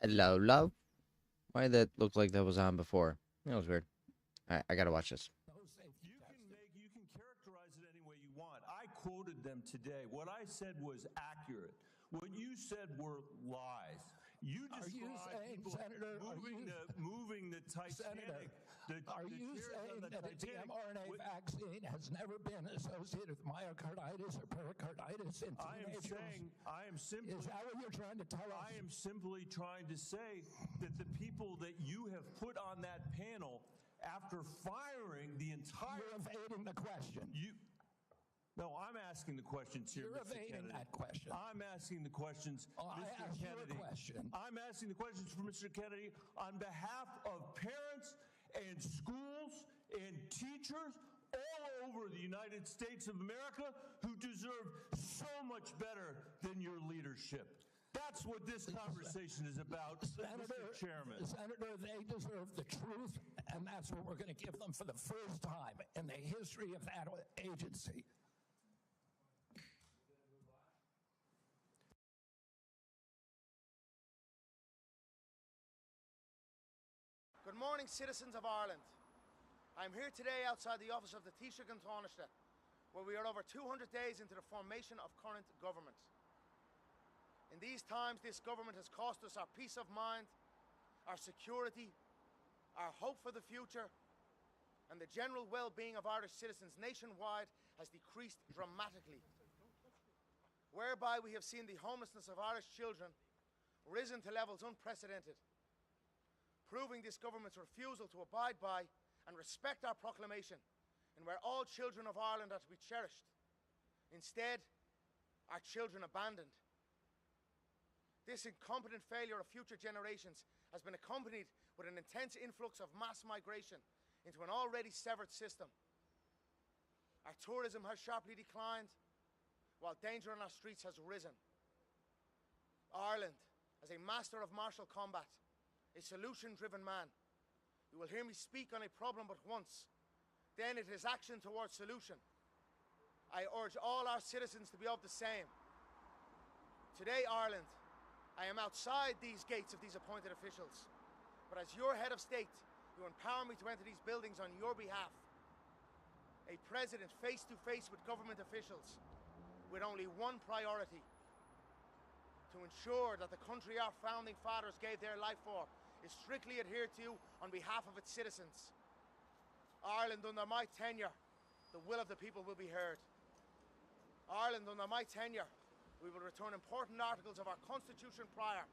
Hello, love. Why did that look like that was on before? That was weird. All right, I gotta watch this. You can characterize it any way you want. I quoted them today. What I said was accurate. What you said were lies. You described people Senator, moving the Titanic. Are you saying that the mRNA vaccine has never been associated with myocarditis or pericarditis in teenagers? I am simply. Is that what you're trying to tell us? I am simply trying to say that the people that you have put on that panel, after firing the entire. You're evading the question. No, I'm asking the questions here, You're Mr. evading Kennedy. that question. I'm asking the questions, I Mr. asked Kennedy. you a question. I'm asking the questions for Mr. Kennedy on behalf of parents and schools and teachers all over the United States of America who deserve so much better than your leadership. That's what this conversation is about, Mr. Chairman. Senator, they deserve the truth, and that's what we're going to give them for the first time in the history of that agency. Good morning, citizens of Ireland. I'm here today outside the office of the Taoiseach in Taoiseach, where we are over 200 days into the formation of current government. In these times, this government has cost us our peace of mind, our security, our hope for the future, and the general well-being of Irish citizens nationwide has decreased dramatically, whereby we have seen the homelessness of Irish children risen to levels unprecedented, proving this government's refusal to abide by and respect our proclamation, and where all children of Ireland are to be cherished. Instead, our children abandoned. This incompetent failure of future generations has been accompanied with an intense influx of mass migration into an already severed system. Our tourism has sharply declined, while danger on our streets has risen. Ireland, as a master of martial combat, a solution-driven man. You will hear me speak on a problem but once. Then it is action towards solution. I urge all our citizens to be of the same. Today, Ireland, I am outside these gates of these appointed officials. But as your head of state, you empower me to enter these buildings on your behalf. A president face-to-face with government officials with only one priority: to ensure that the country our founding fathers gave their life for is strictly adhered to on behalf of its citizens. Ireland, under my tenure, the will of the people will be heard. Ireland, under my tenure, we will return important articles of our Constitution prior,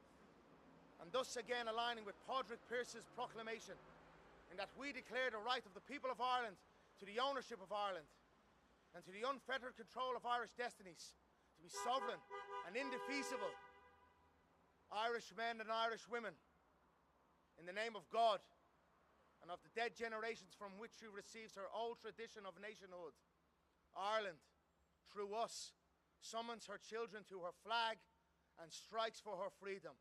and thus again aligning with Padraig Pearse's proclamation, in that we declare the right of the people of Ireland to the ownership of Ireland, and to the unfettered control of Irish destinies, to be sovereign and indefeasible Irish men and Irish women, in the name of God and of the dead generations from which she receives her old tradition of nationhood. Ireland, through us, summons her children to her flag and strikes for her freedom.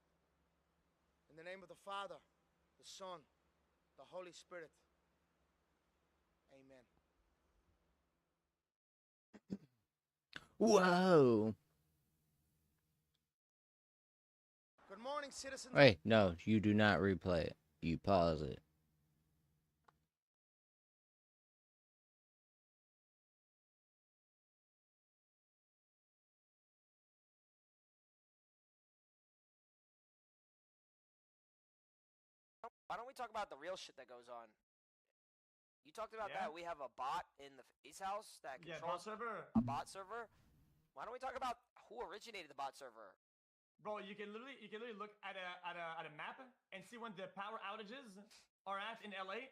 In the name of the Father, the Son, the Holy Spirit. Amen. Whoa. Good morning, citizens. Wait, no, you do not replay it. You pause it. Why don't we talk about the real shit that goes on? You talked about that we have a bot in the face house that controls a bot server. Why don't we talk about who originated the bot server? Bro, you can literally look at a map and see when the power outages are at in LA,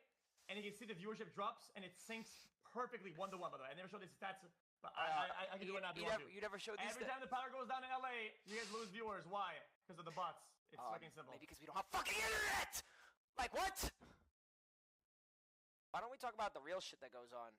and you can see the viewership drops, and it syncs perfectly 1-to-1. By the way, I never showed these stats, but I can do it now. You never showed these. Every time the power goes down in LA, you guys lose viewers. Why? Because of the bots. It's fucking simple. Maybe because we don't have fucking internet. Like what? Why don't we talk about the real shit that goes on?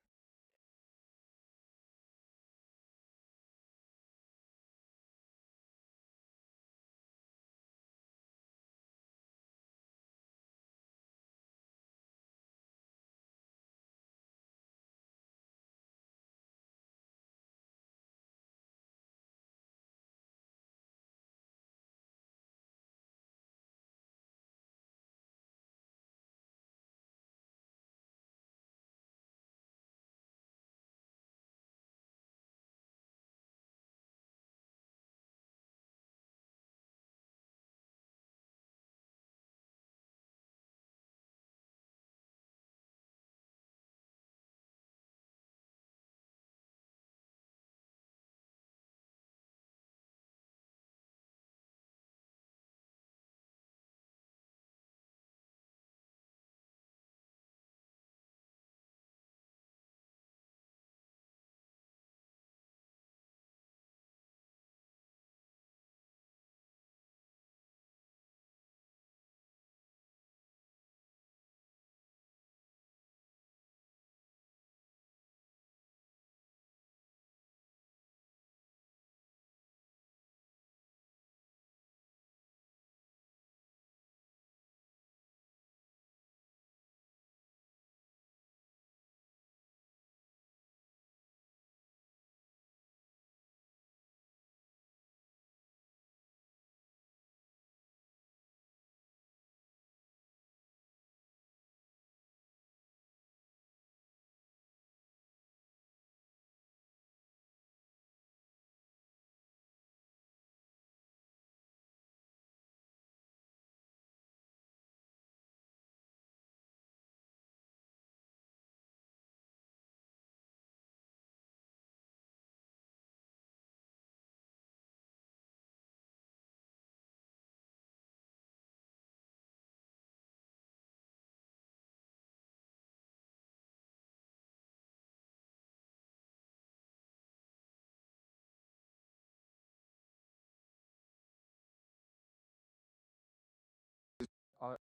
Are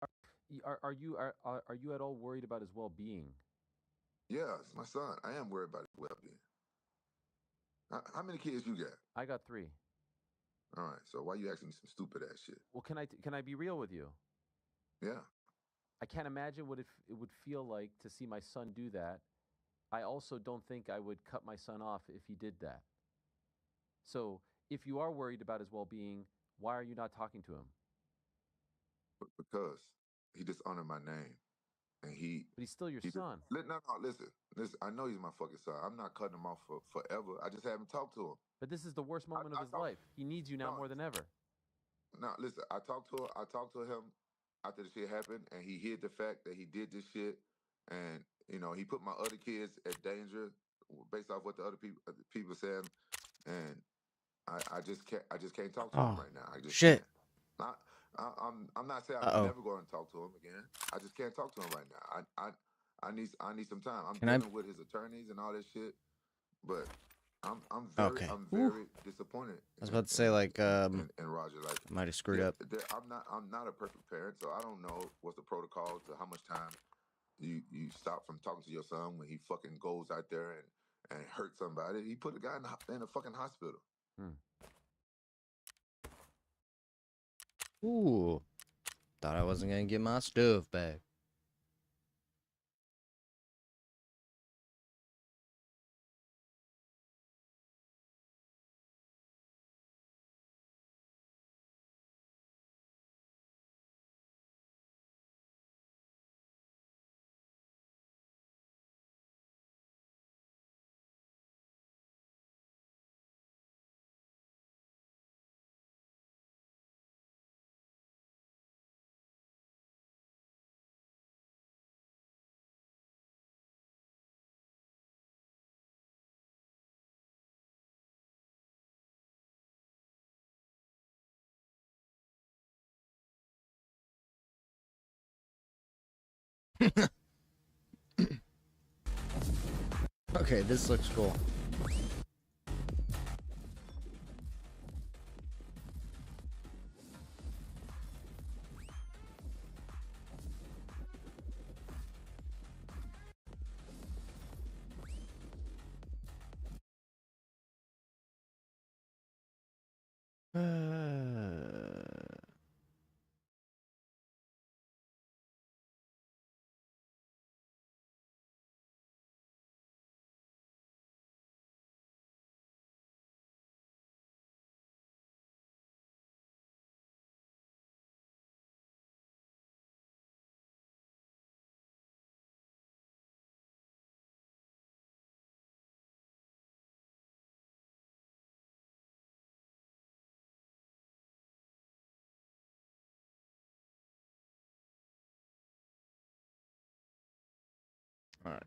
you at all worried about his well-being? Yeah, it's my son. I am worried about his well-being. How many kids you got? I got 3. All right. So why you asking me some stupid ass shit? Well, can I be real with you? Yeah. I can't imagine what it would feel like to see my son do that. I also don't think I would cut my son off if he did that. So if you are worried about his well-being, why are you not talking to him? Because he dishonored my name. And But he's still your son. No, listen. I know he's my fucking son. I'm not cutting him off forever. I just haven't talked to him. But this is the worst moment of his life. He needs you now more than ever. No, listen. I talked to him after the shit happened, and he hid the fact that he did this shit, and he put my other kids at danger based off what the other people said, and I just can't talk to him right now. I just shit. Can't. I'm not saying I'm never going to talk to him again. I just can't talk to him right now. I need some time. I'm dealing with his attorneys and all this shit, but I'm very disappointed. I was about to say and Roger, like, might have screwed up. I'm not a perfect parent, so I don't know what's the protocol to how much time you stop from talking to your son when he fucking goes out there and hurt somebody. He put a guy in a fucking hospital. Ooh, thought I wasn't gonna get my stuff back. Okay, this looks cool. All right.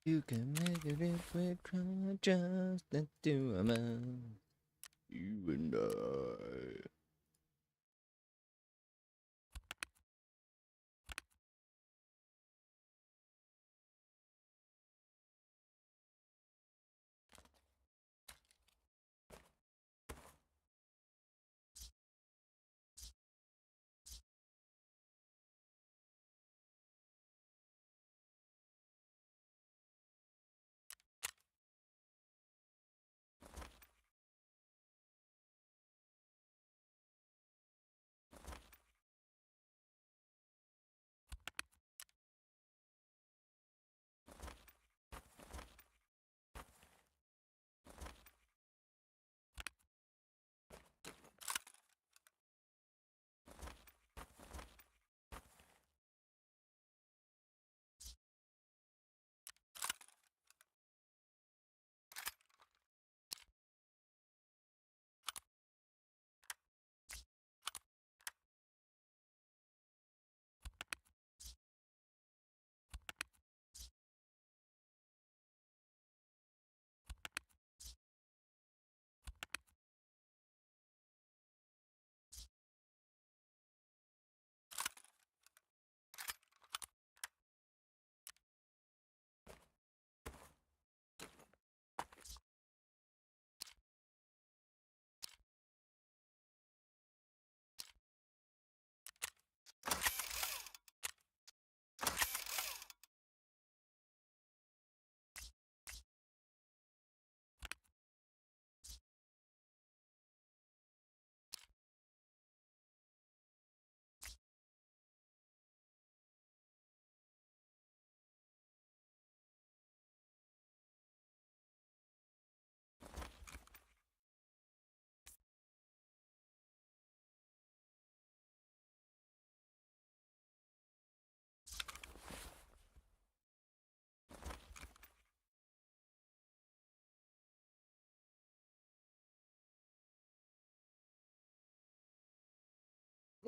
You can make it if we try just to do a man. You and I.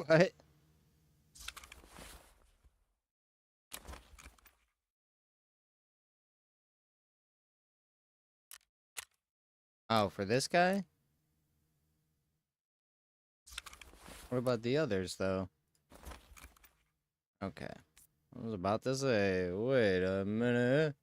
What? Oh, for this guy? What about the others, though? Okay. I was about to say, wait a minute.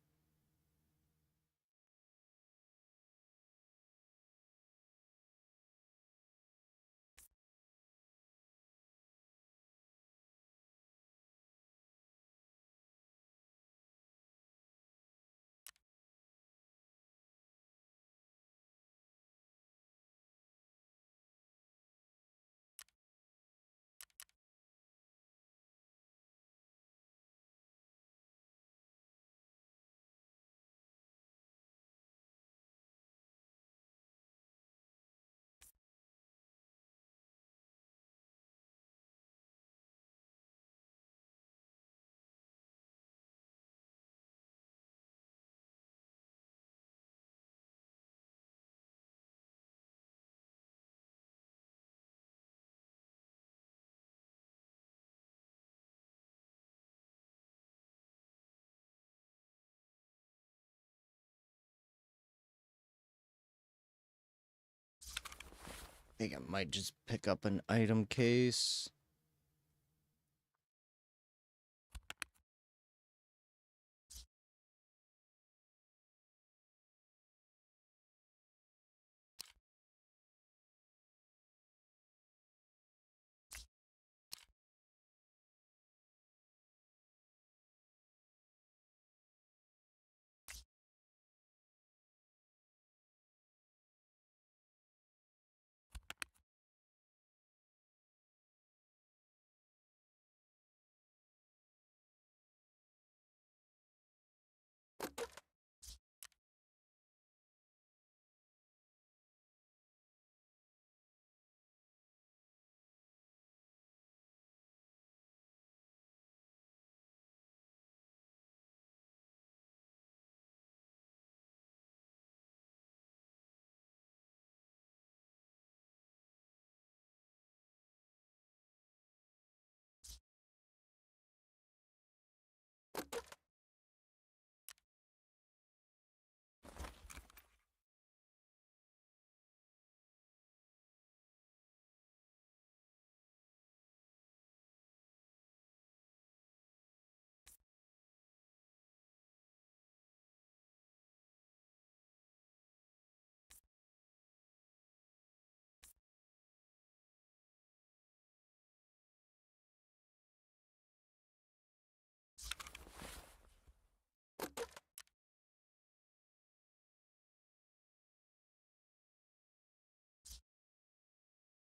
I think I might just pick up an item case.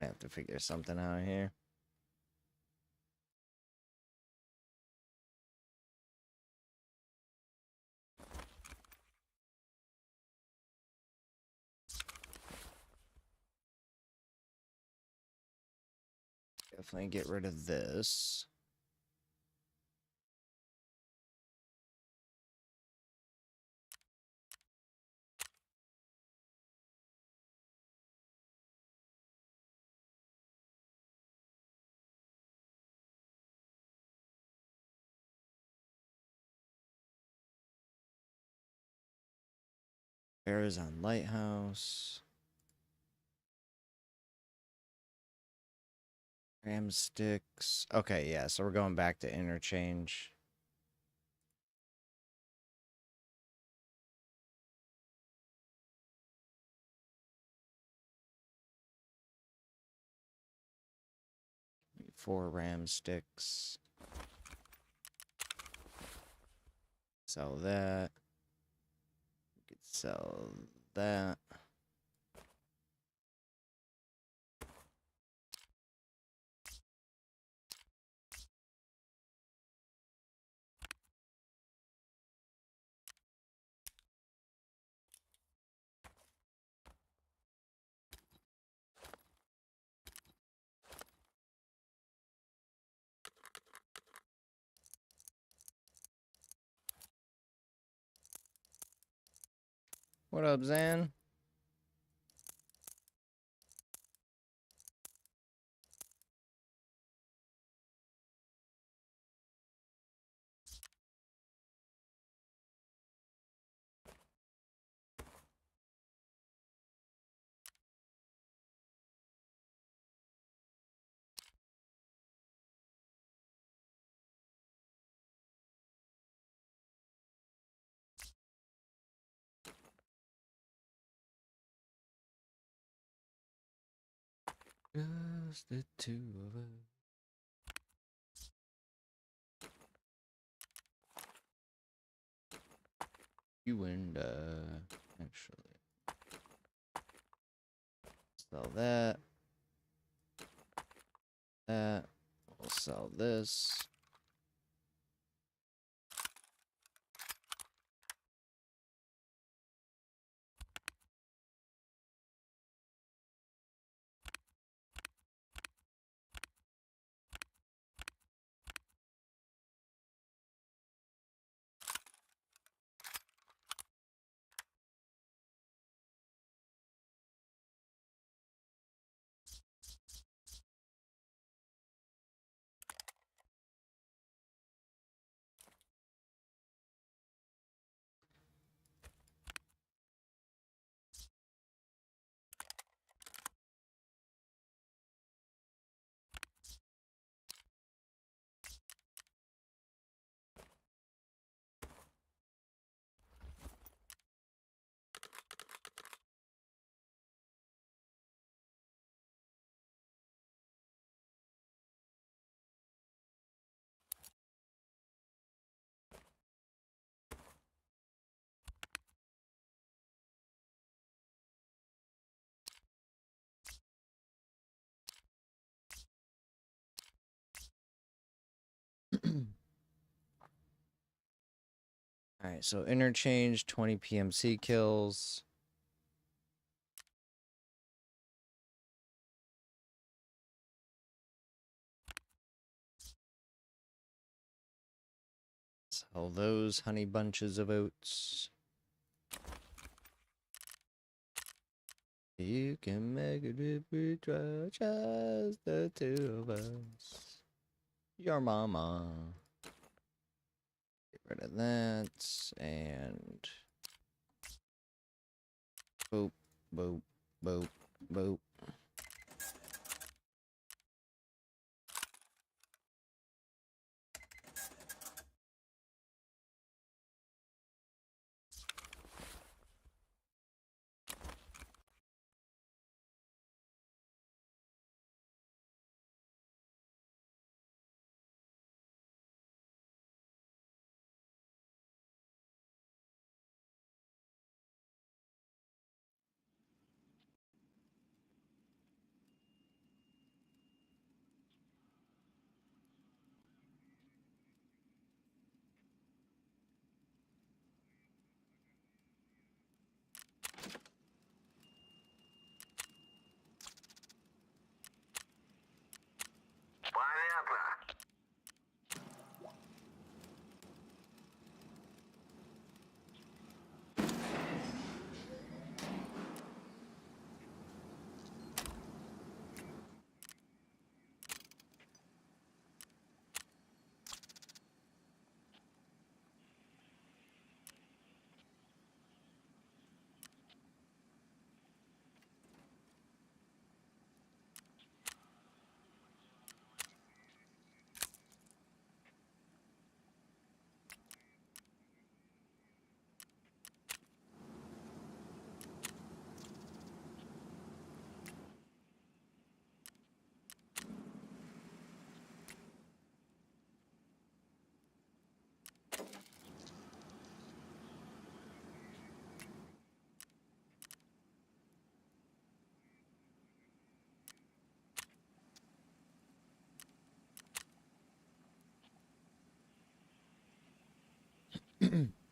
I have to figure something out here. Definitely get rid of this. Arizona Lighthouse. Ram sticks. Okay, yeah, so we're going back to interchange. Four ram sticks. Sell that. We could sell that. What up, Zan? Just the two of us. You and actually sell that. That. We'll sell this. Alright, so interchange, 20 PMC kills. Sell those honey bunches of oats. You can make it if we try, just the two of us. Your mama. Get rid of that, and boop, boop, boop, boop.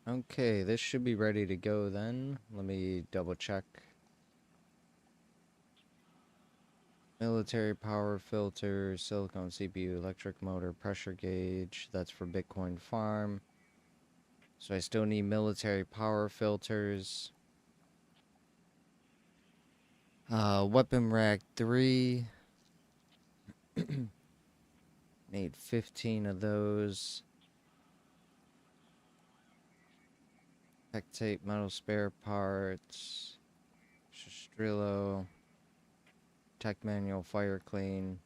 Okay, this should be ready to go then. Let me double check. Military power filter, silicone CPU, electric motor, pressure gauge. That's for Bitcoin farm. So I still need military power filters. Weapon rack 3. Need 15 of those. Tech tape, metal spare parts. Strilo. Tech manual, fire clean.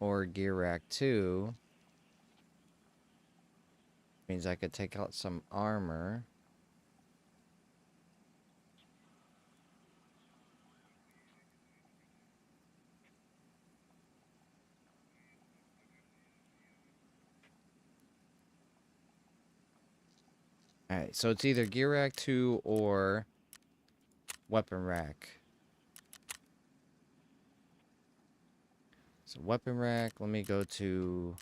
Or gear rack 2. Means I could take out some armor. Alright, so it's either gear rack 2 or weapon rack. So weapon rack, let me go to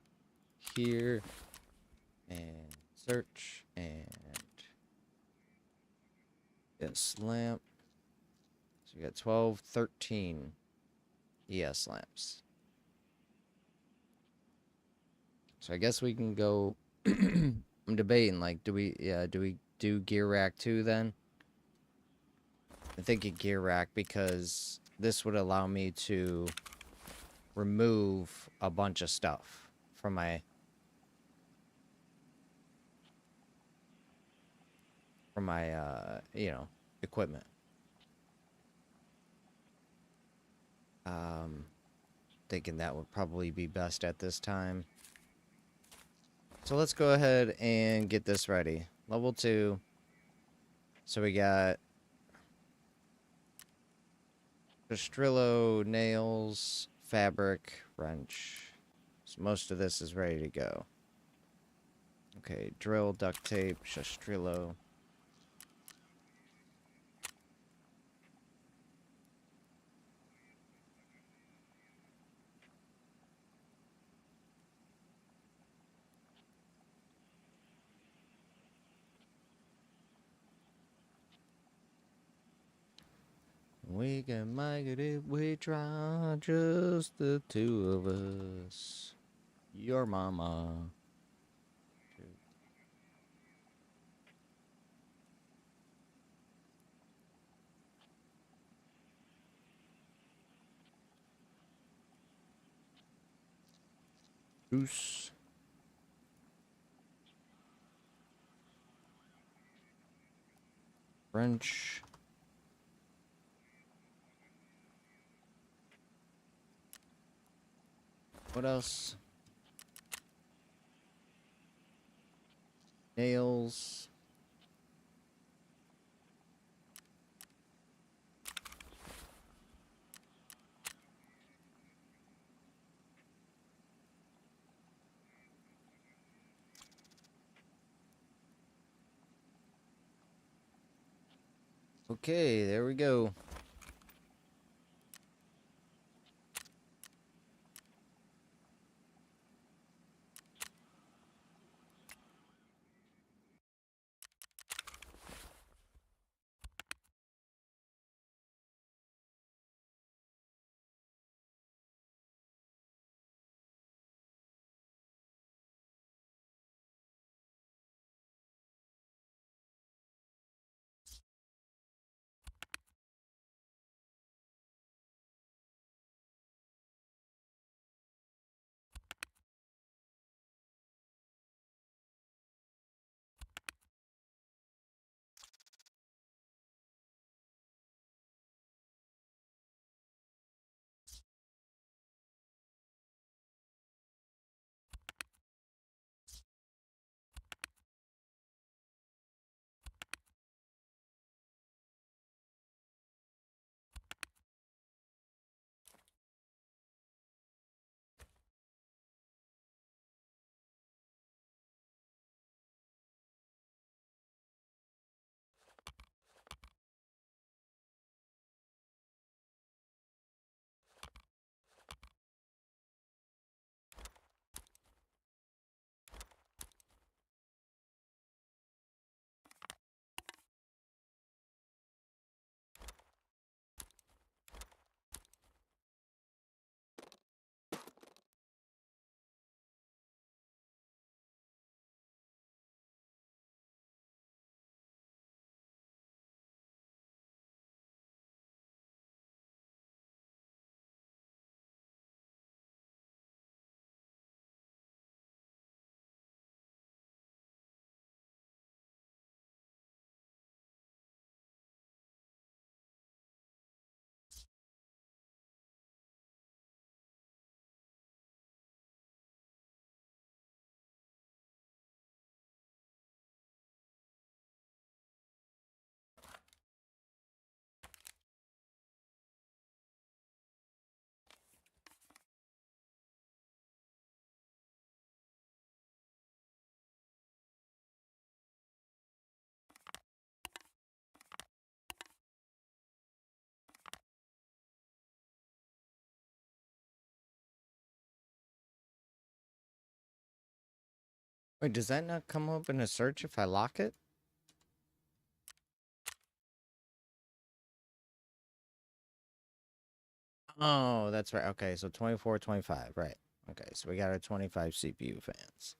here and search and yes, lamp. So we got 12, 13 ES lamps. So I guess we can go. I'm debating, like, do we do gear rack 2 then? I'm thinking gear rack because this would allow me to remove a bunch of stuff from my you know, equipment. Thinking that would probably be best at this time. So let's go ahead and get this ready. Level 2. So we got Strillo, nails, fabric, wrench. So most of this is ready to go. Okay, drill, duct tape, Shastrillo. We can make it if we try, just the two of us. Your mama. Goose. French. What else? Nails. Okay, there we go. Wait, does that not come up in a search if I lock it? Oh, that's right. Okay, so 24, 25, right. Okay, so we got our 25 CPU fans.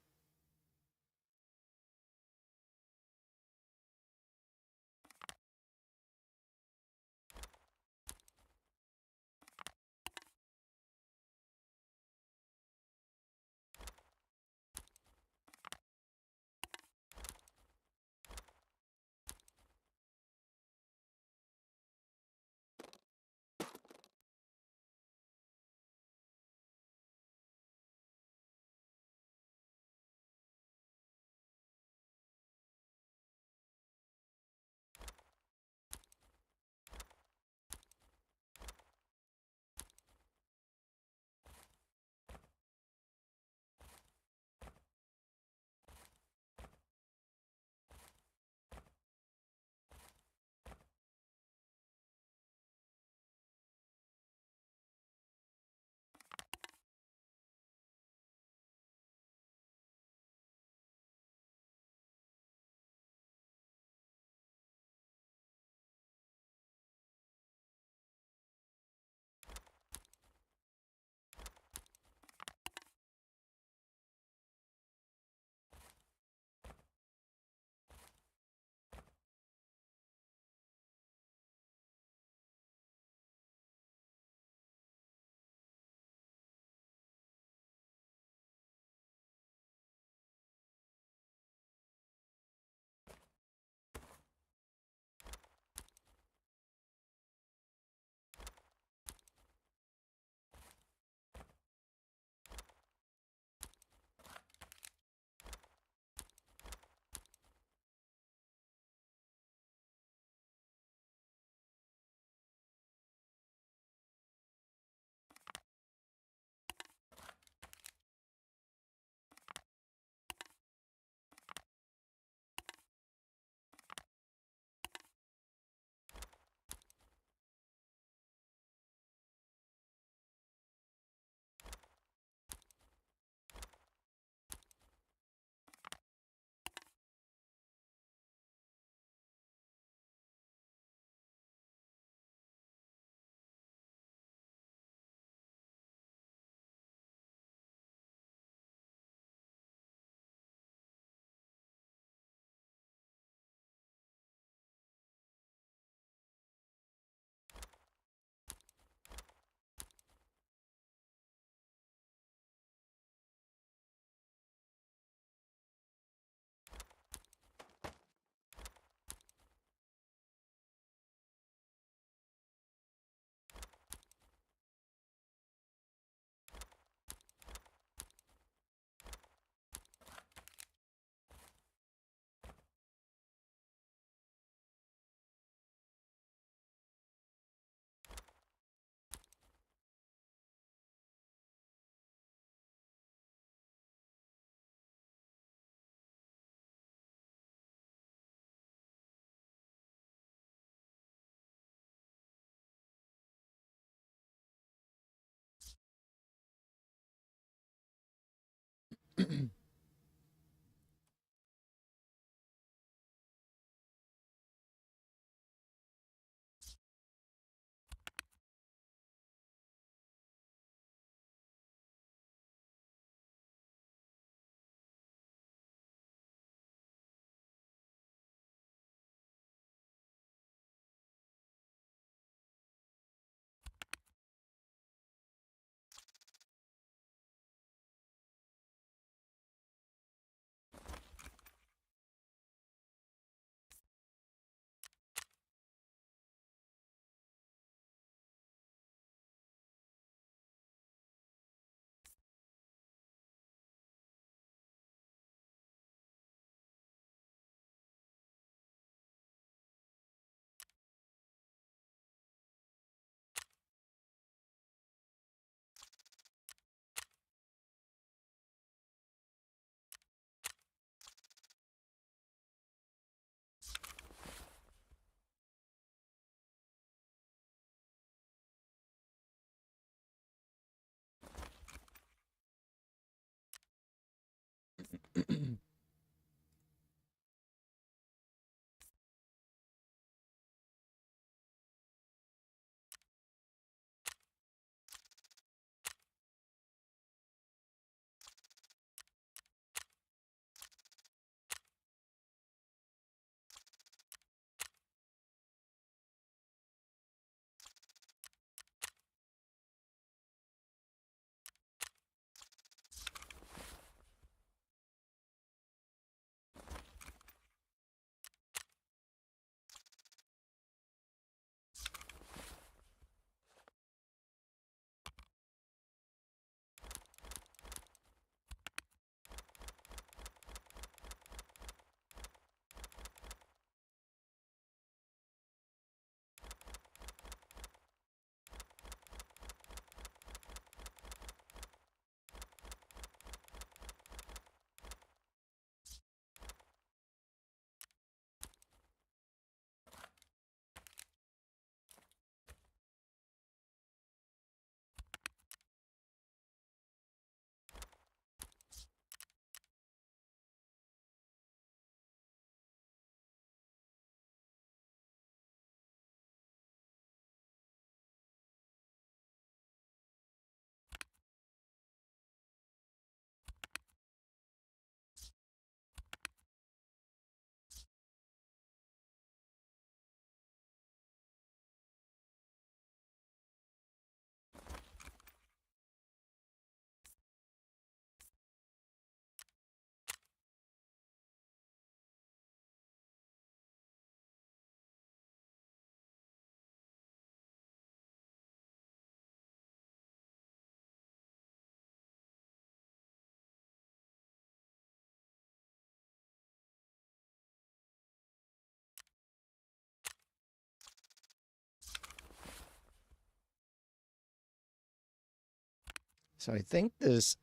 So I think this,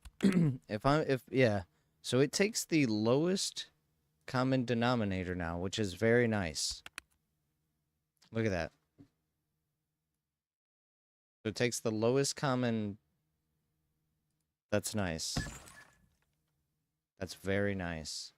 so it takes the lowest common denominator now, which is very nice. Look at that. So it takes the lowest common. That's nice. That's very nice.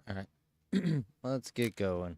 All right. Let's get going.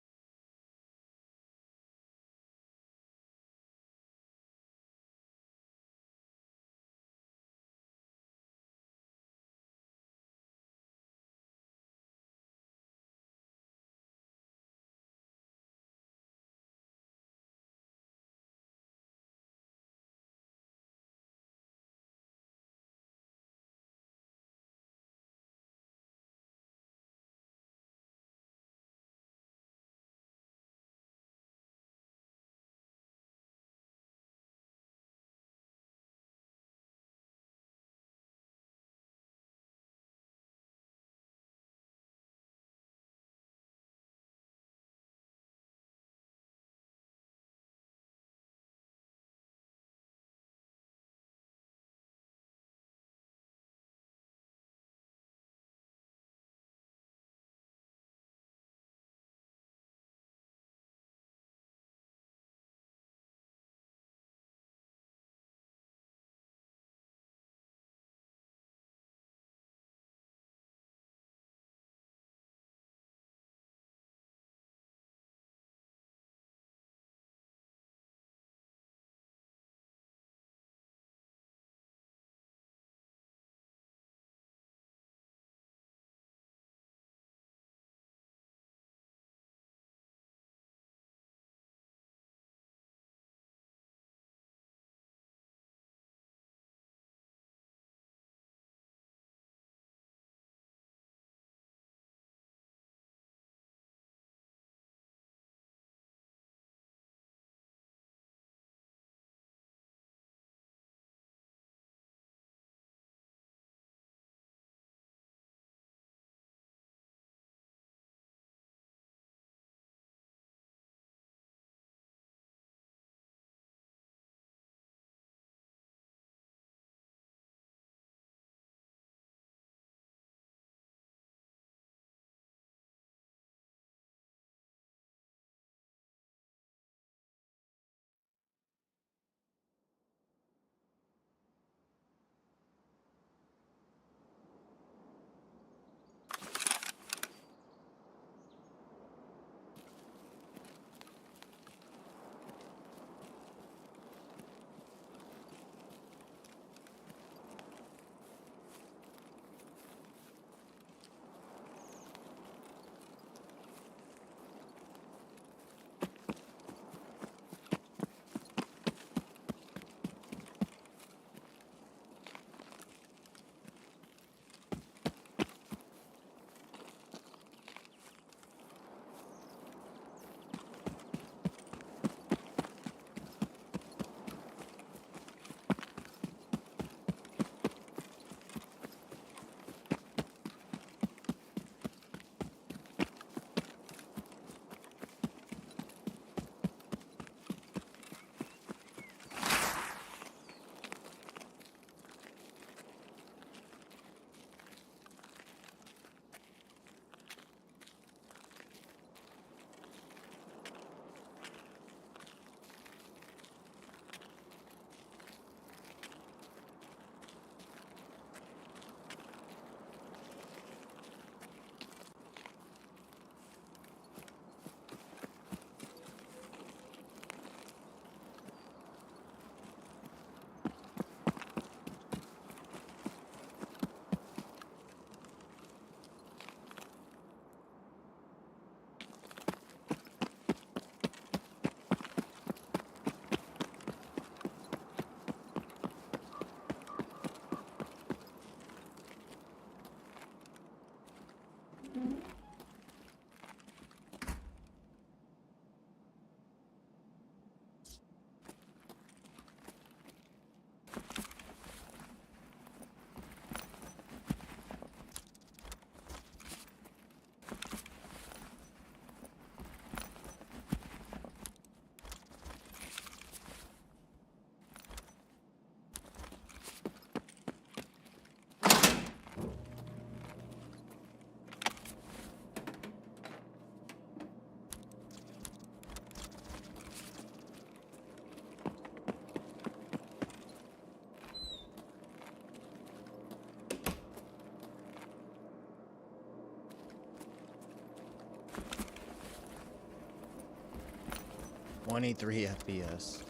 23 FPS.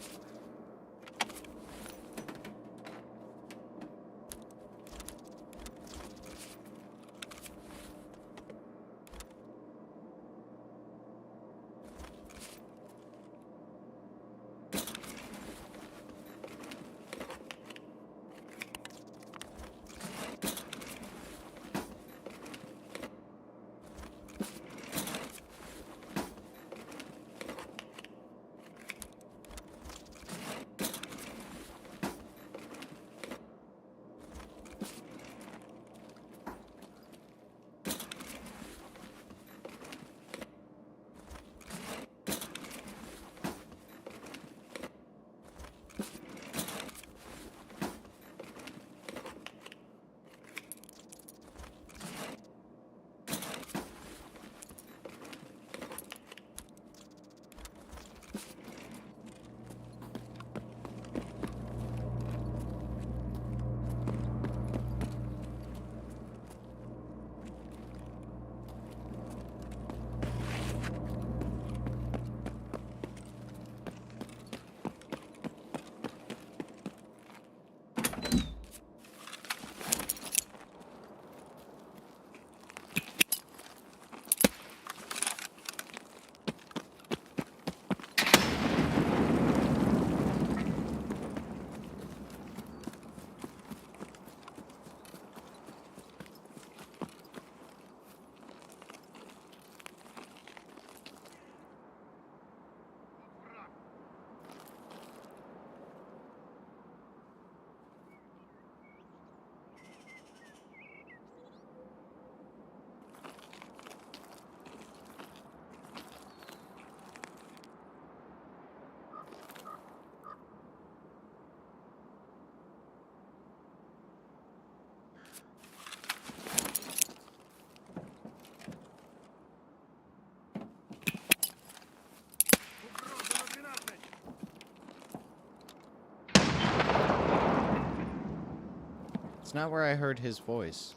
It's not where I heard his voice.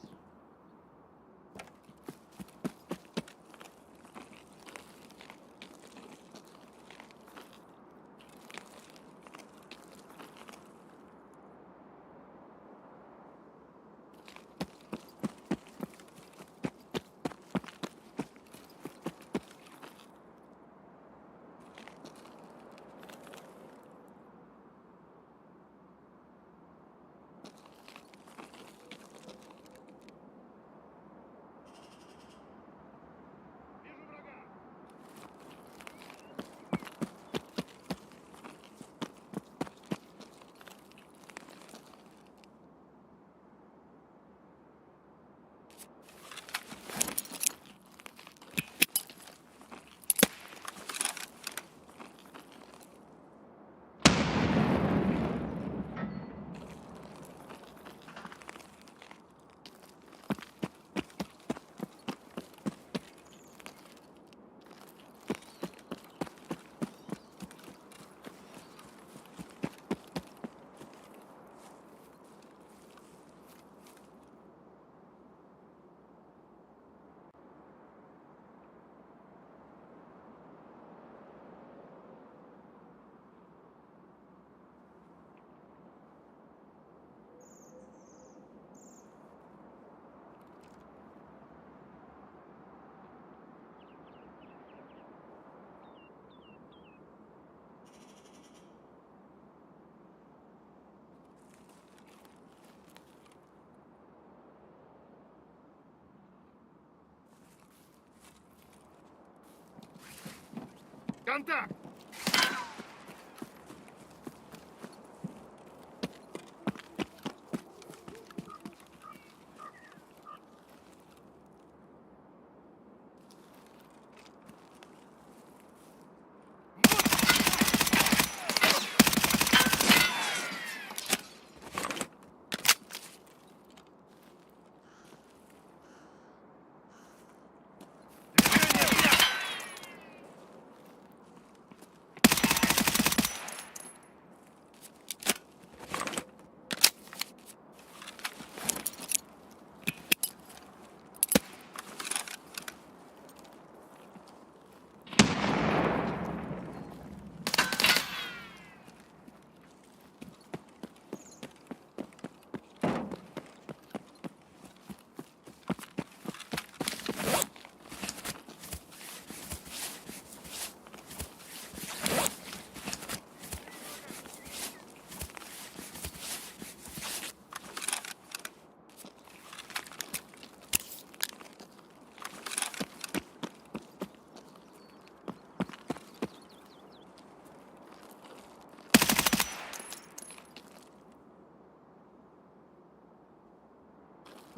Контакт!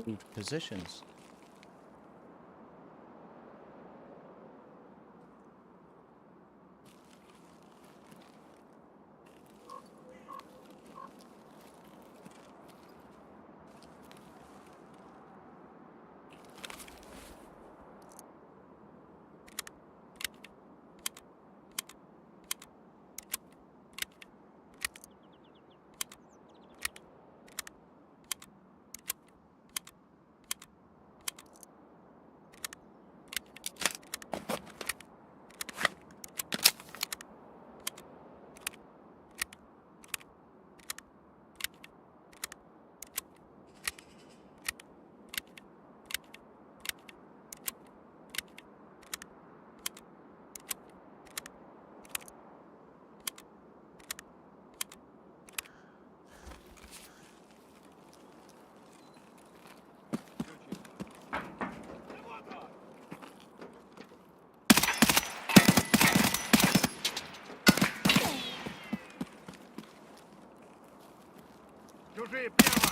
Moved positions. Чужие, прямо!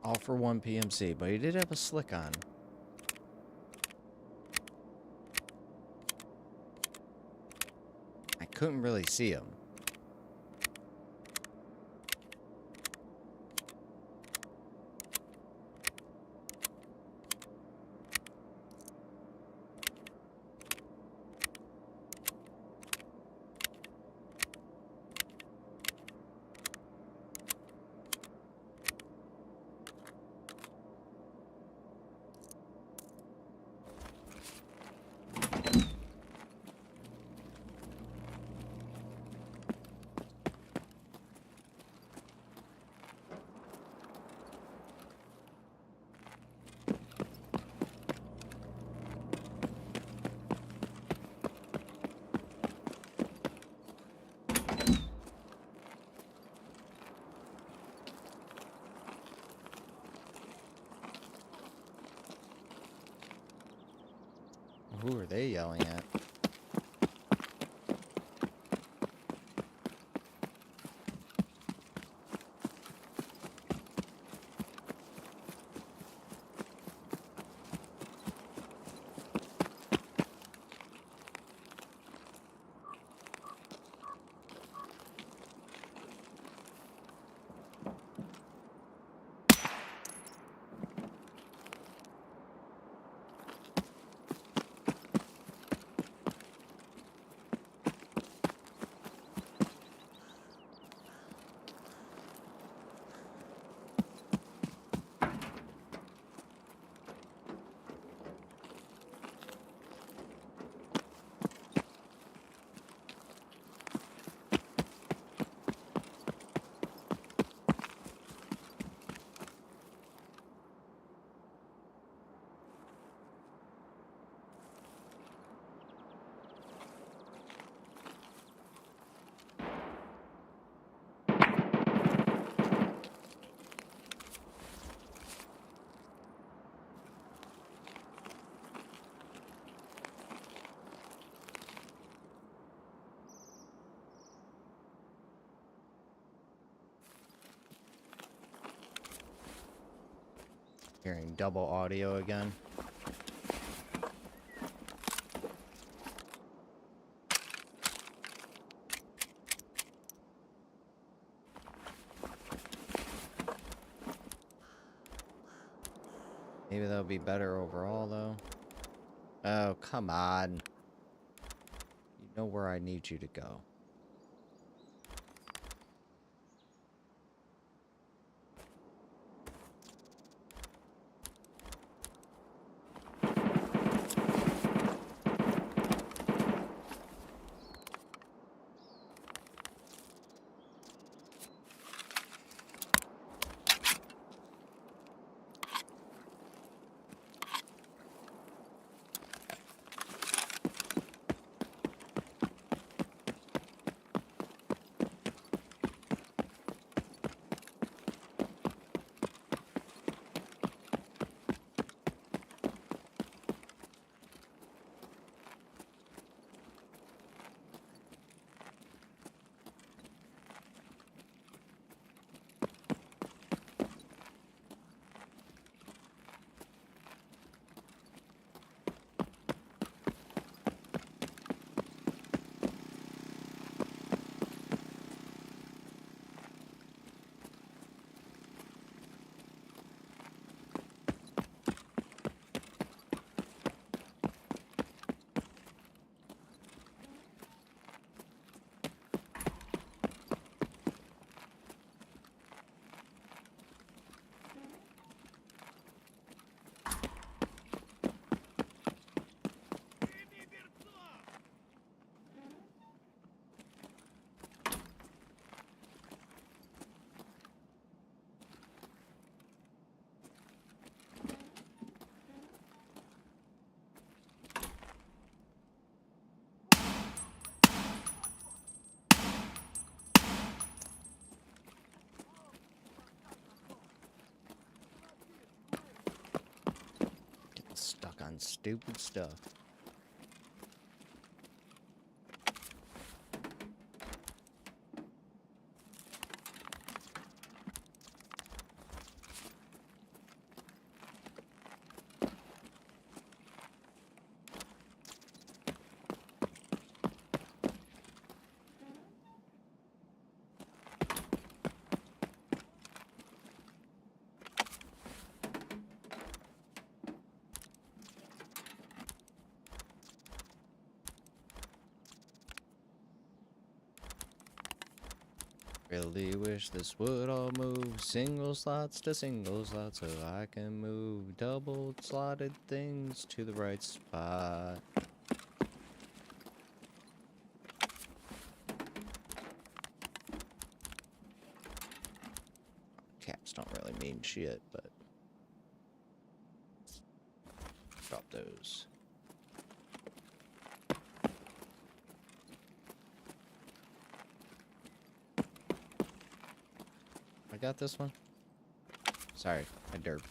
All for one PMC, but he did have a slick on. I couldn't really see him. Who are they yelling at? hearing double audio again. Maybe that'll be better overall, though. Oh, come on. You know where I need you to go. Getting stuck on stupid stuff. Really wish this would all move single slots to single slots so I can move double slotted things to the right spot. Caps don't really mean shit, but drop those. I got this one. Sorry, I derped.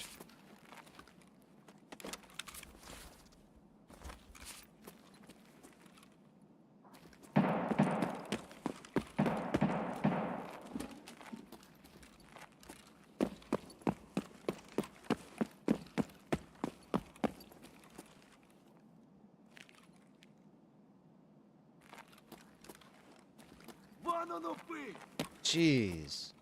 Jeez.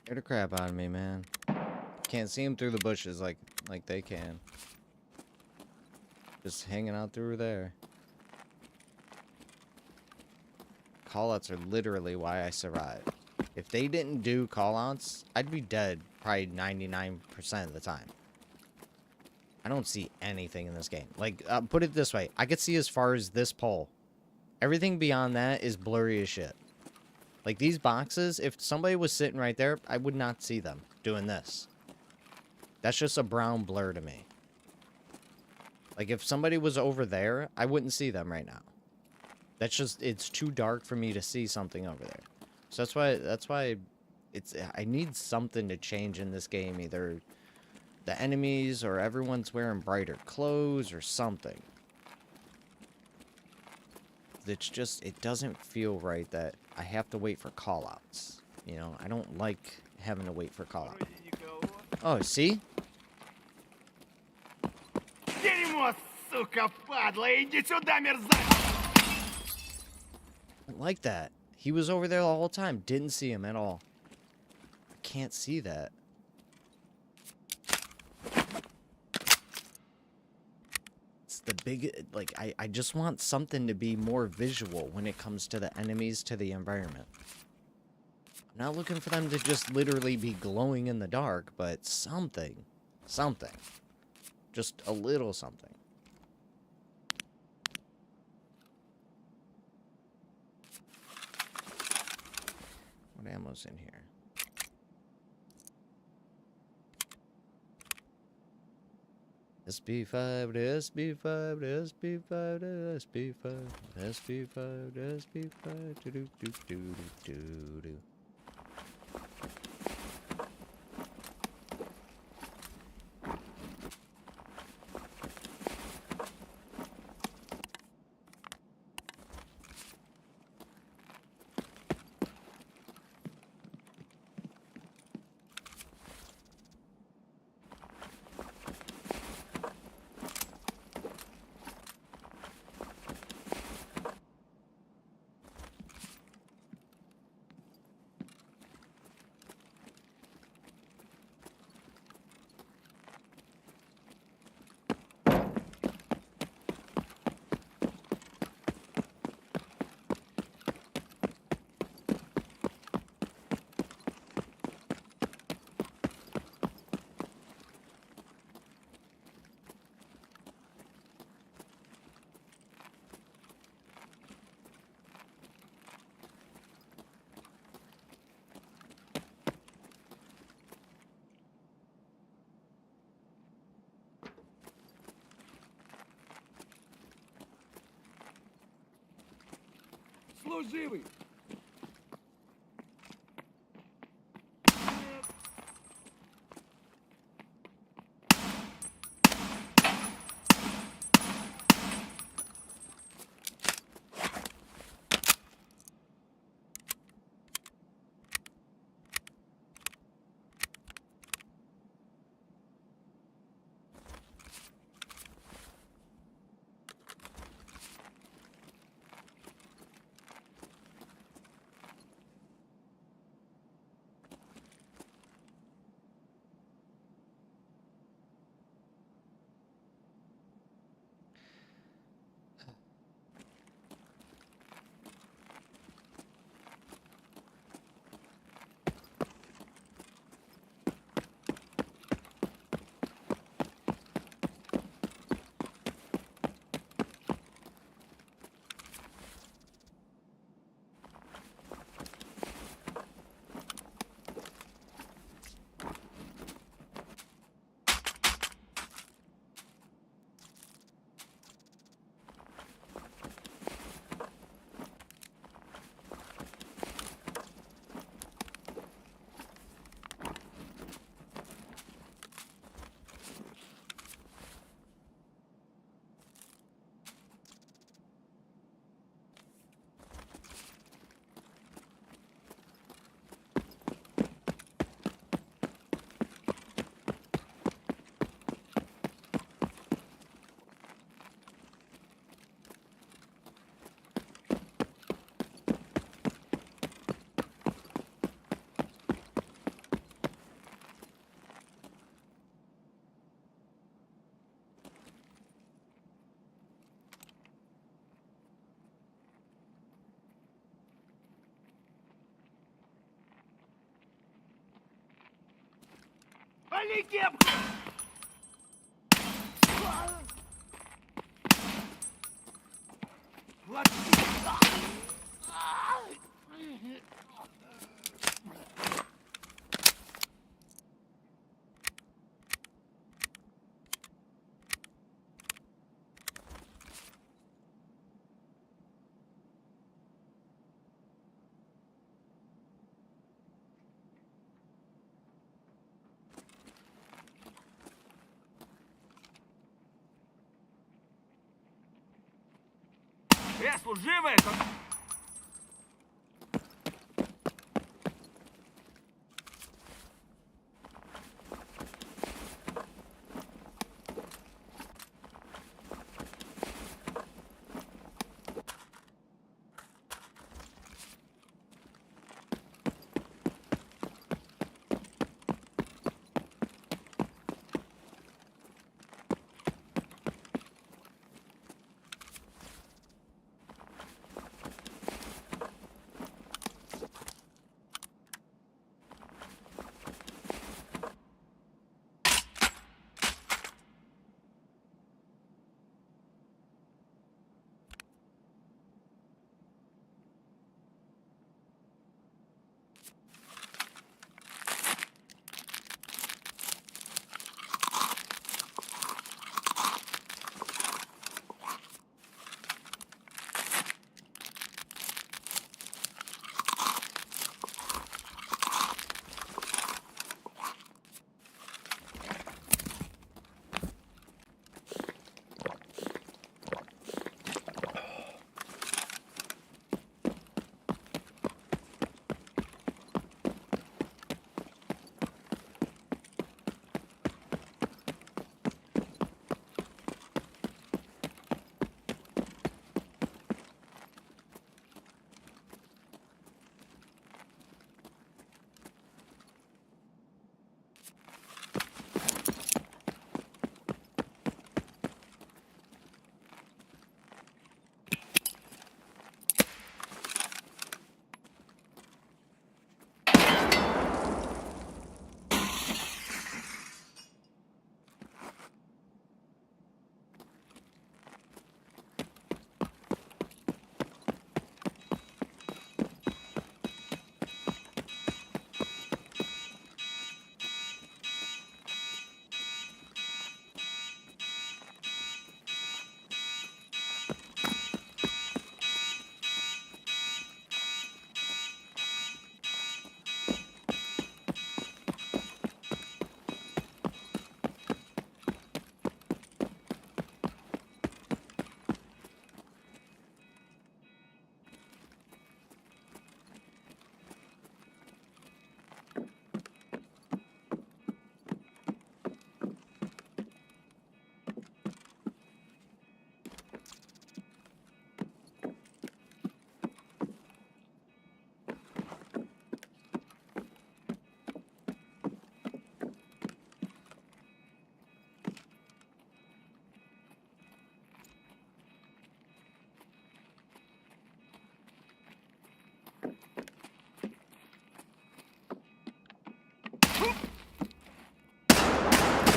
Scared the crap out of me, man. Can't see him through the bushes like they can. Just hanging out through there. Callouts are literally why I survived. If they didn't do callouts, I'd be dead probably 99% of the time. I don't see anything in this game. Like, put it this way. I could see as far as this pole. Everything beyond that is blurry as shit. Like, these boxes, if somebody was sitting right there, I would not see them doing this. That's just a brown blur to me. Like, if somebody was over there, I wouldn't see them right now. That's just, it's too dark for me to see something over there. So that's why I need something to change in this game, either the enemies or everyone's wearing brighter clothes or something. It's just, it doesn't feel right that I have to wait for callouts. You know, I don't like having to wait for callouts. Oh, see? Дерьмо, сука, падла! Иди сюда, мерзавец! I like that. He was over there the whole time. Didn't see him at all. I can't see that. It's the big... Like, I just want something to be more visual when it comes to the enemies, to the environment. I'm not looking for them to just literally be glowing in the dark, but something. Something. Just a little something. What ammo's in here? SP5 to SP5 to SP5 to SP5 SP5 to SP5 do do do do do do. Служивый! Вали кепку! Служивый, это...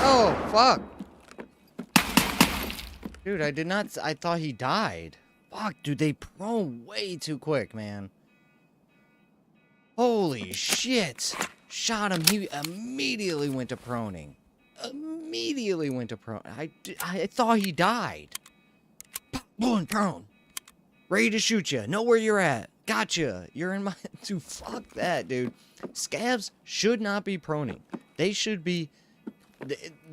Oh, fuck. Dude, I did not... I thought he died. Fuck, dude, they prone way too quick, man. Holy shit. Shot him. He immediately went to proning. Immediately went to prone. I thought he died. Boom, prone. Ready to shoot you. Know where you're at. Gotcha. You're in my... Dude, fuck that, dude. Scavs should not be proning. They should be...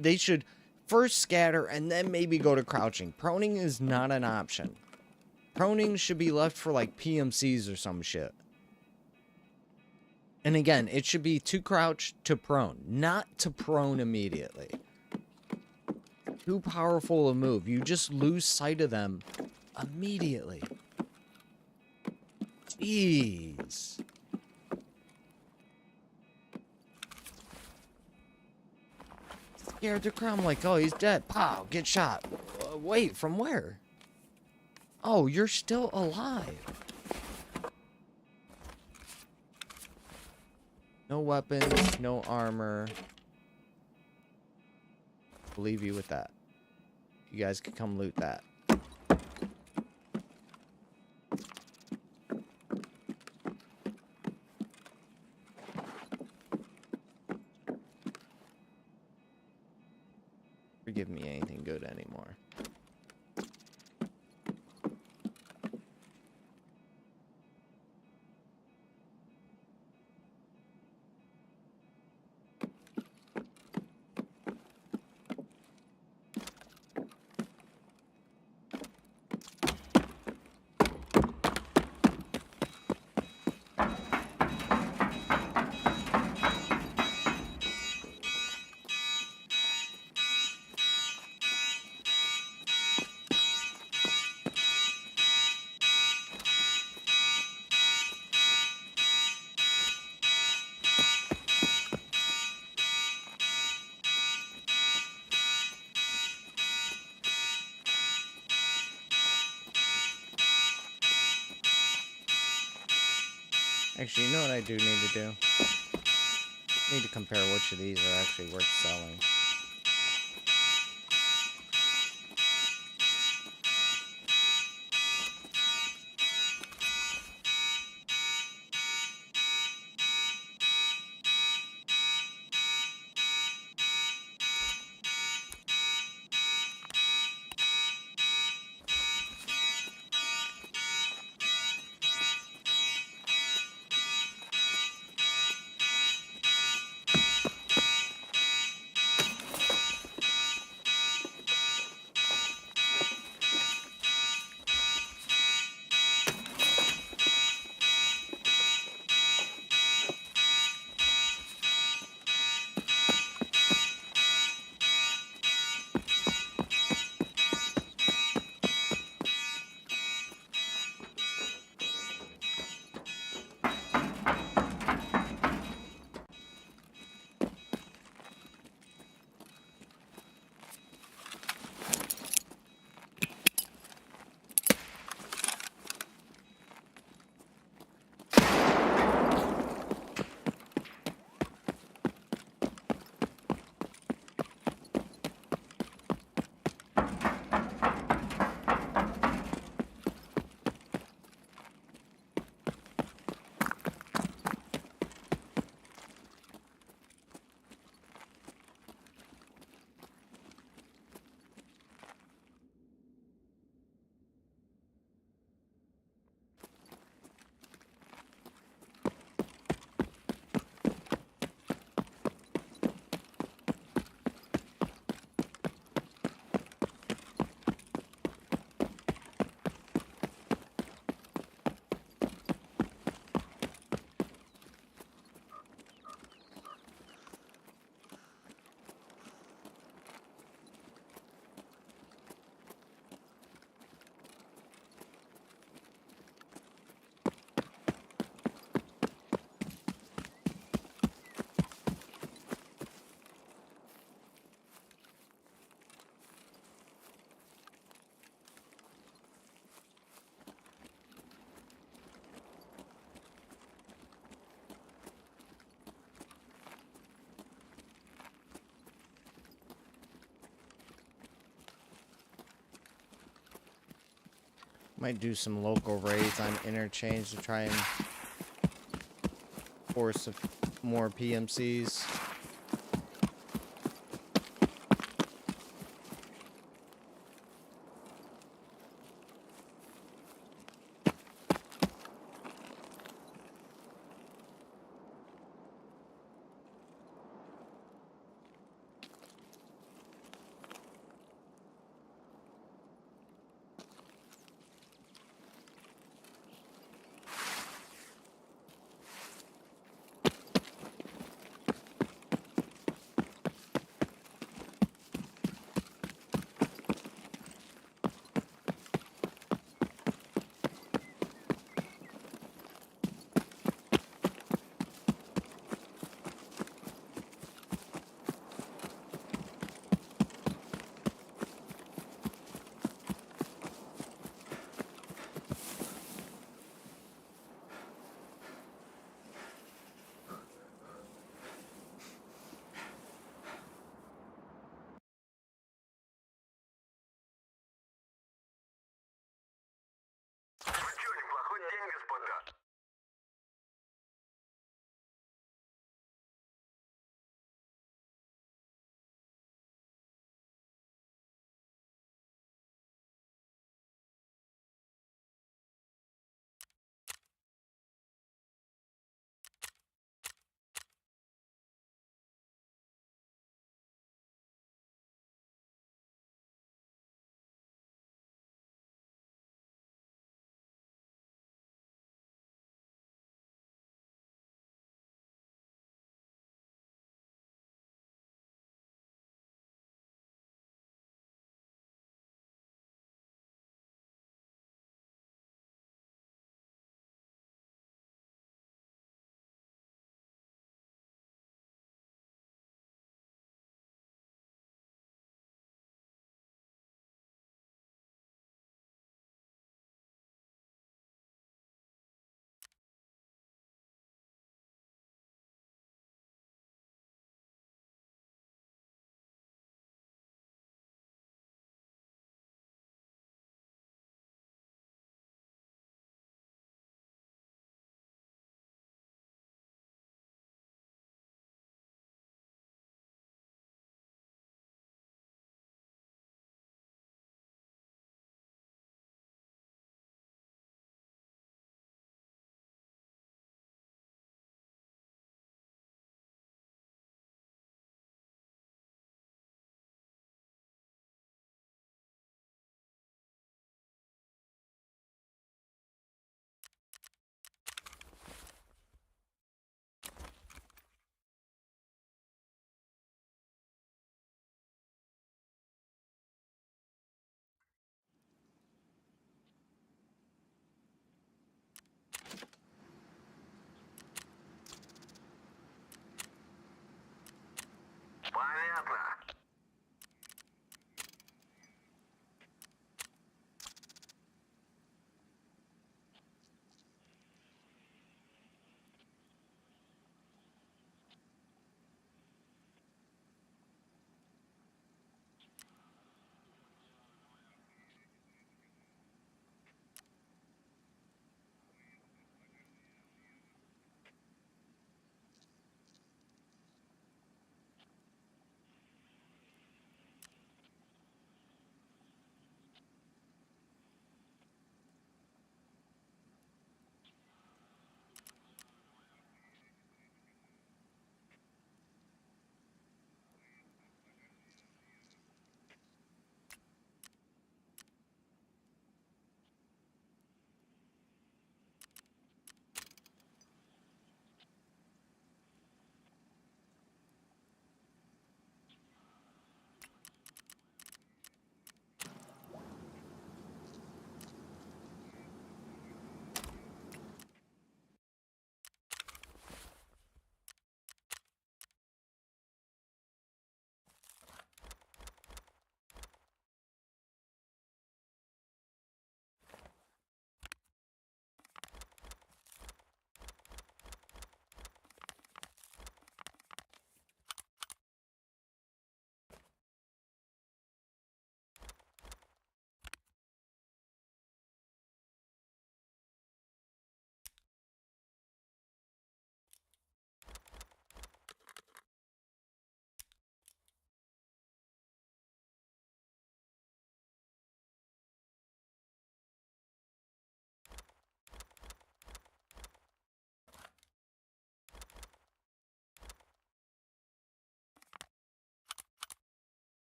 They should first scatter and then maybe go to crouching. Proning is not an option. Proning should be left for like PMCs or some shit. And again, it should be to crouch to prone, not to prone immediately. Too powerful a move. You just lose sight of them immediately. Jeez. Scared to crowd, like, oh, he's dead. Pow, get shot. Wait, from where? Oh, you're still alive. No weapons, no armor. I'll leave you with that. You guys can come loot that. Give me anything good anymore. Actually, you know what I do need to do? Need to compare which of these are actually worth selling. Might do some local raids on interchange to try and force more PMCs.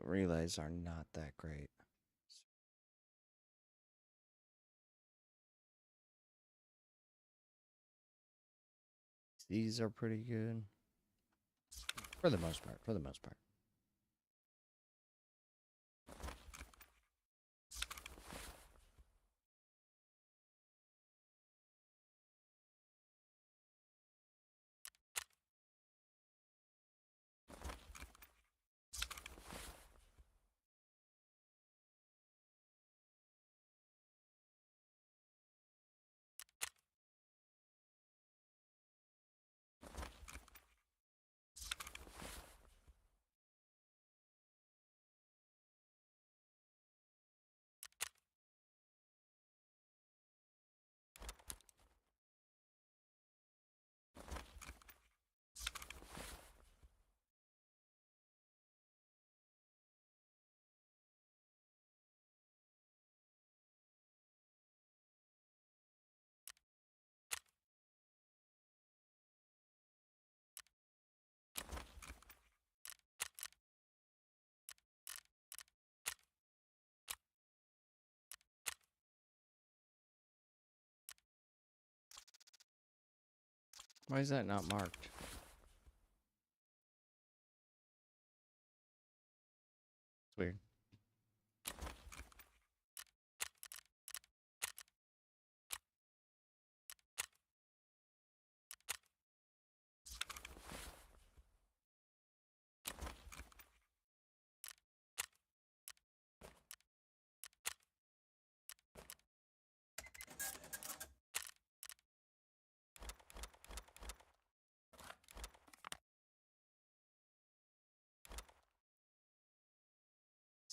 relays are not that great. These are pretty good. For the most part, for the most part. Why is that not marked? It's weird.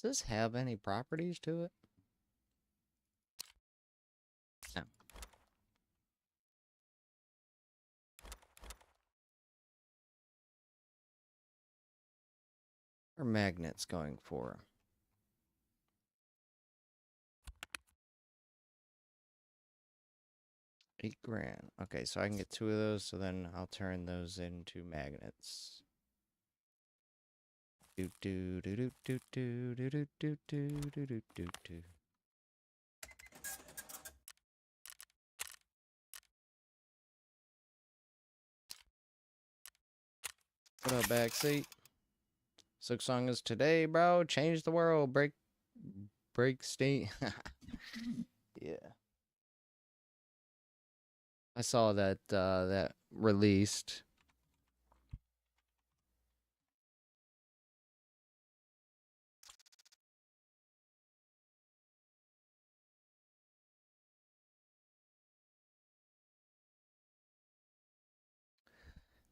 Does this have any properties to it? No. What are magnets going for? $8,000. Okay, so I can get 2 of those, so then I'll turn those into magnets. Do do do do do do do do do do do do do do. What up, backseat? Silk song is today, bro. Change the world. Break state. Yeah. I saw that that released.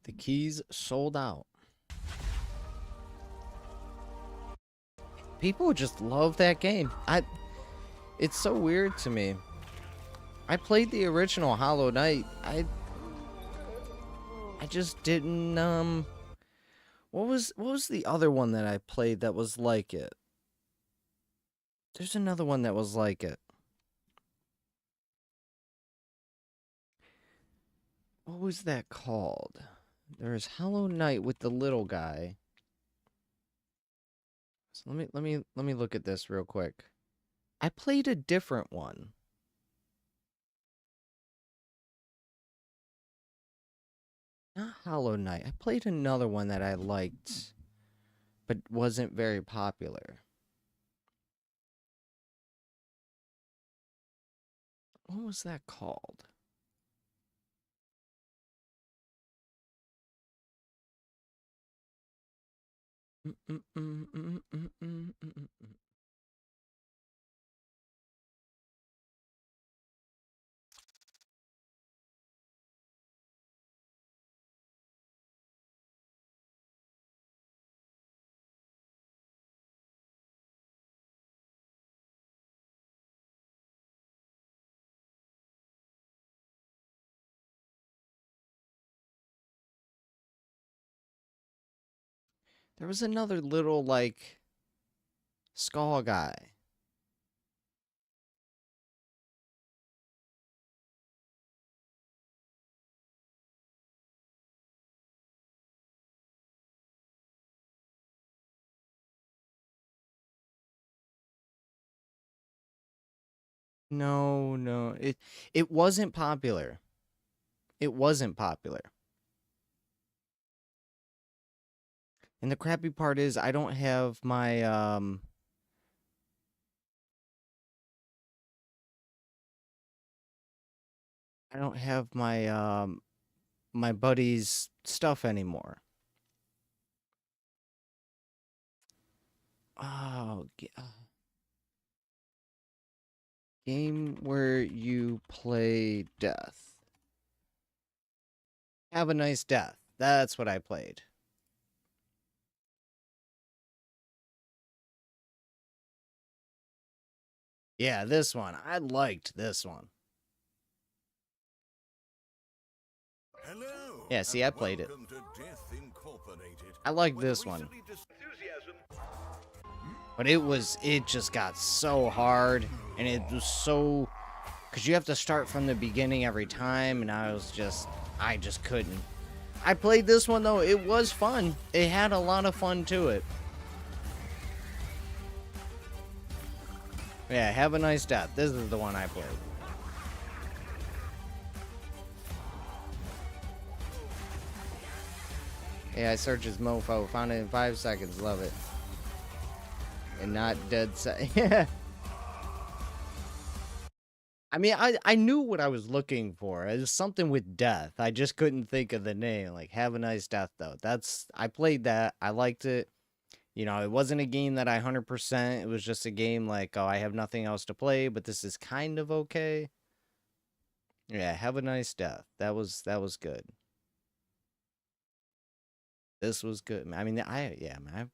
The keys sold out. People just love that game. It's so weird to me. I played the original Hollow Knight. I just didn't what was the other one that I played that was like it? There's another one that was like it. What was that called? There's Hollow Knight with the little guy. So let me look at this real quick. I played a different one. Not Hollow Knight. I played another one that I liked, but wasn't very popular. What was that called? There was another little, like, skull guy. No, no. It wasn't popular. It wasn't popular. And the crappy part is I don't have my I don't have my buddy's stuff anymore. Oh, game where you play death. Have a nice death. That's what I played. Yeah, this one. I liked this one. Hello. Yeah, see, I played it. I like this one. But it just got so hard, and it was so, because you have to start from the beginning every time, and I just couldn't. I played this one, though. It was fun. It had a lot of fun to it. Yeah, have a nice death. This is the one I played. Yeah, I searched his mofo. Found it in 5 seconds. Love it. And not dead set. Yeah. I mean, I knew what I was looking for. It was something with death. I just couldn't think of the name. Like, have a nice death, though. I played that. I liked it. You know, it wasn't a game that I 100%. It was just a game like, oh, I have nothing else to play, but this is kind of okay. Yeah, have a nice death. That was good. This was good. I mean, I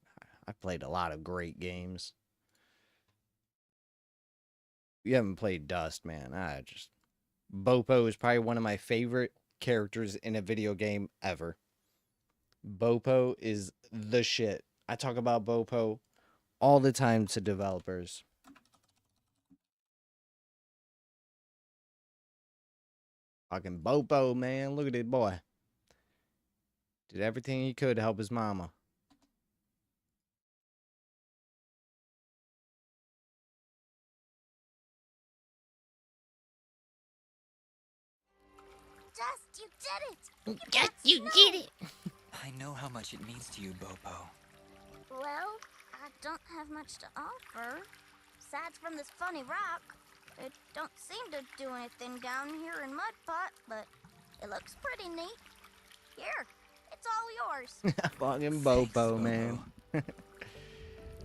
played a lot of great games. You haven't played Dust, man. Bopo is probably one of my favorite characters in a video game ever. Bopo is the shit. I talk about Bopo all the time to developers. Fucking Bopo, man. Look at it, boy. Did everything he could to help his mama. Dust, you did it! Yes, you did it! I know how much it means to you, Bopo. Well, I don't have much to offer. Besides from this funny rock. It don't seem to do anything down here in Mudpot, but it looks pretty neat. Here, it's all yours. Fucking Bopo, man.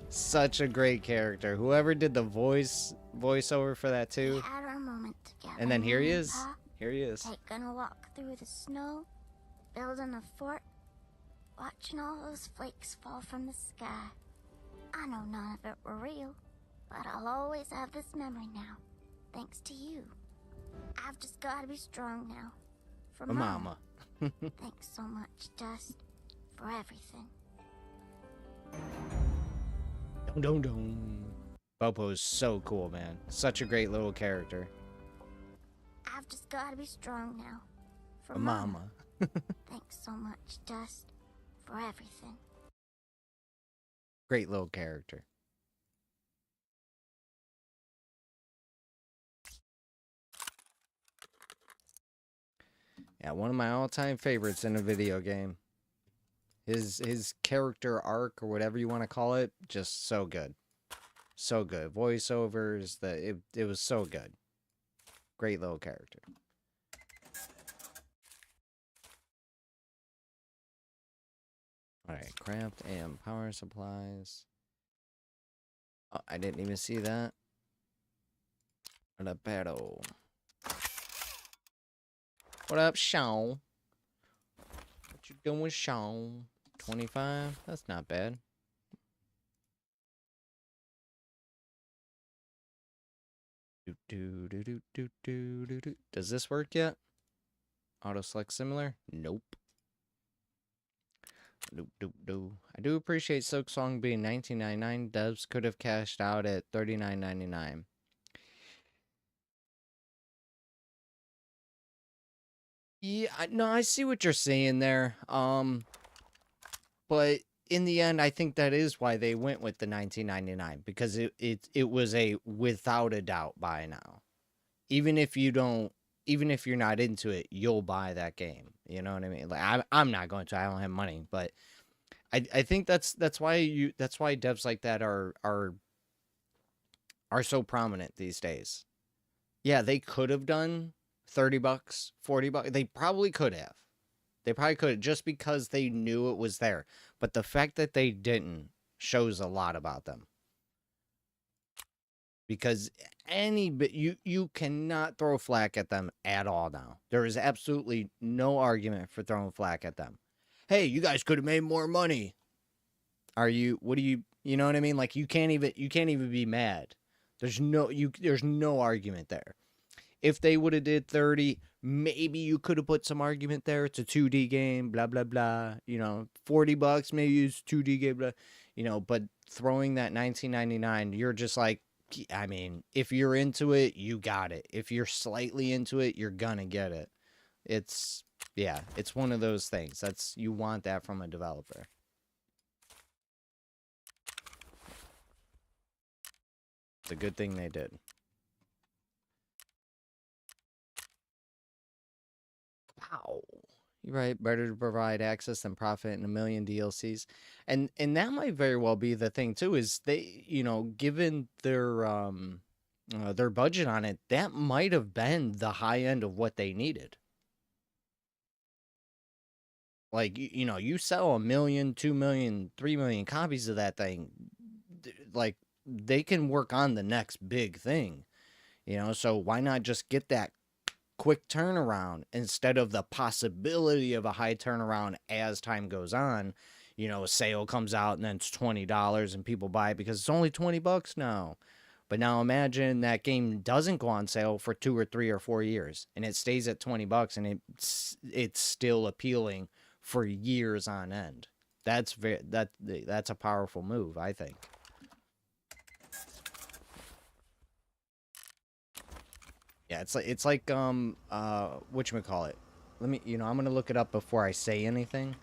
Such a great character. Whoever did the voiceover for that too. We had our moment together. And then here he is. Here he is. Taking a walk through the snow, building a fort, watching all those flakes fall from the sky. I know none of it were real, but I'll always have this memory now, thanks to you. I've just got to be strong now. For Mama. Thanks so much, Dust, for everything. Dun, dun, dun. Bopo is so cool, man. Such a great little character. I've just got to be strong now. For Mama. Thanks so much, Dust, for everything. Great little character. Yeah, one of my all-time favorites in a video game. His character arc, or whatever you want to call it, just so good. So good. Voiceovers, it was so good. Great little character. Alright, craft and power supplies. Oh, I didn't even see that. The battle. What up, Sean? What you doing, Sean? 25? That's not bad. Does this work yet? Auto select similar? Nope. I do appreciate Silk Song being $19.99. Devs could have cashed out at $39.99. Yeah, no, I see what you're saying there. But in the end, I think that is why they went with the $19.99, because it was a without a doubt buy now. even if you don't, even if you're not into it, you'll buy that game. You know what I mean? Like I'm not going to. I don't have money, but I think that's why devs like that are so prominent these days. Yeah, they could have done $30, $40. They probably could have. They probably could have, just because they knew it was there. But the fact that they didn't shows a lot about them. Because you cannot throw flack at them at all now. There is absolutely no argument for throwing flack at them. Hey, you guys could have made more money. You know what I mean? Like you can't even be mad. There's no argument there. If they would have did 30, maybe you could have put some argument there. It's a 2D game, blah blah blah. You know, $40, maybe it's 2D game, blah. You know, but throwing that $19.99, you're just like, I mean, if you're into it, you got it. If you're slightly into it, you're gonna get it. It's one of those things. You want that from a developer. It's a good thing they did. Wow. You're right. Better to provide access than profit in a million DLCs. And that might very well be the thing too, is they, you know, given their budget on it, that might have been the high end of what they needed. Like, you know, you sell 1 million, 2 million, 3 million copies of that thing, like they can work on the next big thing, you know, so why not just get that quick turnaround instead of the possibility of a high turnaround as time goes on. You know, a sale comes out and then it's $20 and people buy it because it's only $20 now. But now imagine that game doesn't go on sale for 2 or 3 or 4 years and it stays at $20 and it's still appealing for years on end. That's a powerful move, I think. Yeah, it's like whatchamacallit. Let me, I'm gonna look it up before I say anything.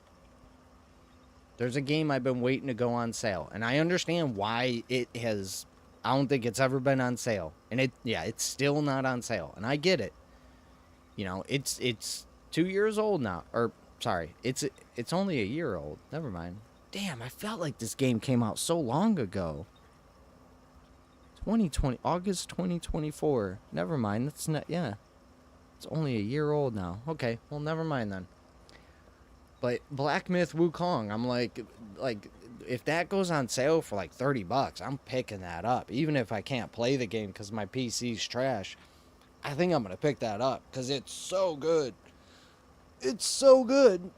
There's a game I've been waiting to go on sale, and I understand why it has. I don't think it's ever been on sale, and it's still not on sale, and I get it. You know, it's 2 years old now, or sorry, it's only a year old. Never mind. Damn, I felt like this game came out so long ago. 2020, August 2024. Never mind. That's not, yeah. It's only a year old now. Okay, well, never mind then. But Black Myth Wukong, I'm like, if that goes on sale for like $30, I'm picking that up. Even if I can't play the game because my PC's trash, I think I'm going to pick that up because it's so good. It's so good.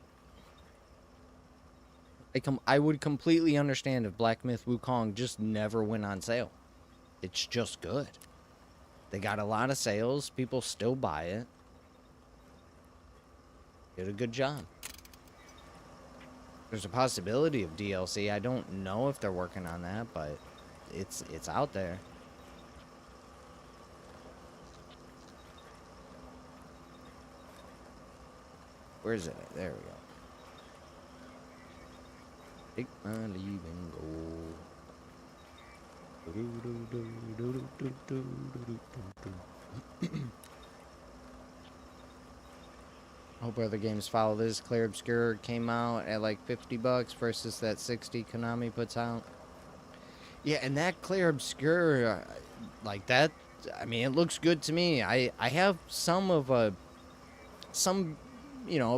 I would completely understand if Black Myth Wukong just never went on sale. It's just good. They got a lot of sales. People still buy it. Did a good job. There's a possibility of DLC. I don't know if they're working on that, but it's out there. Where is it? There we go. Take my leave and go. Hope other games follow this. Clear Obscure came out at like $50 versus that 60 Konami puts out. Yeah, and that Clear Obscure, like that, I mean, it looks good to me. I have a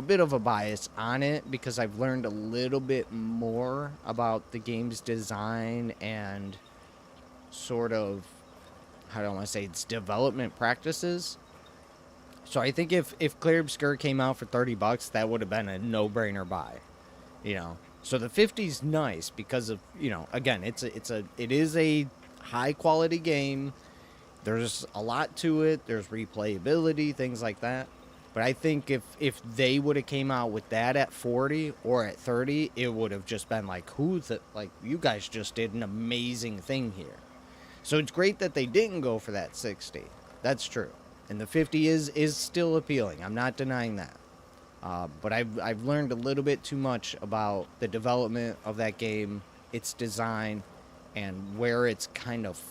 bit of a bias on it because I've learned a little bit more about the game's design and sort of, how do I want to say, its development practices. So I think if Clear Obscure came out for $30, that would have been a no-brainer buy, you know. So the 50's nice because of, again, it is a high-quality game. There's a lot to it. There's replayability, things like that. But I think if they would have came out with that at 40 or at 30, it would have just been like, you guys just did an amazing thing here. So it's great that they didn't go for that 60. That's true. And the 50 is still appealing. I'm not denying that. But I've learned a little bit too much about the development of that game, its design, and where it's kind of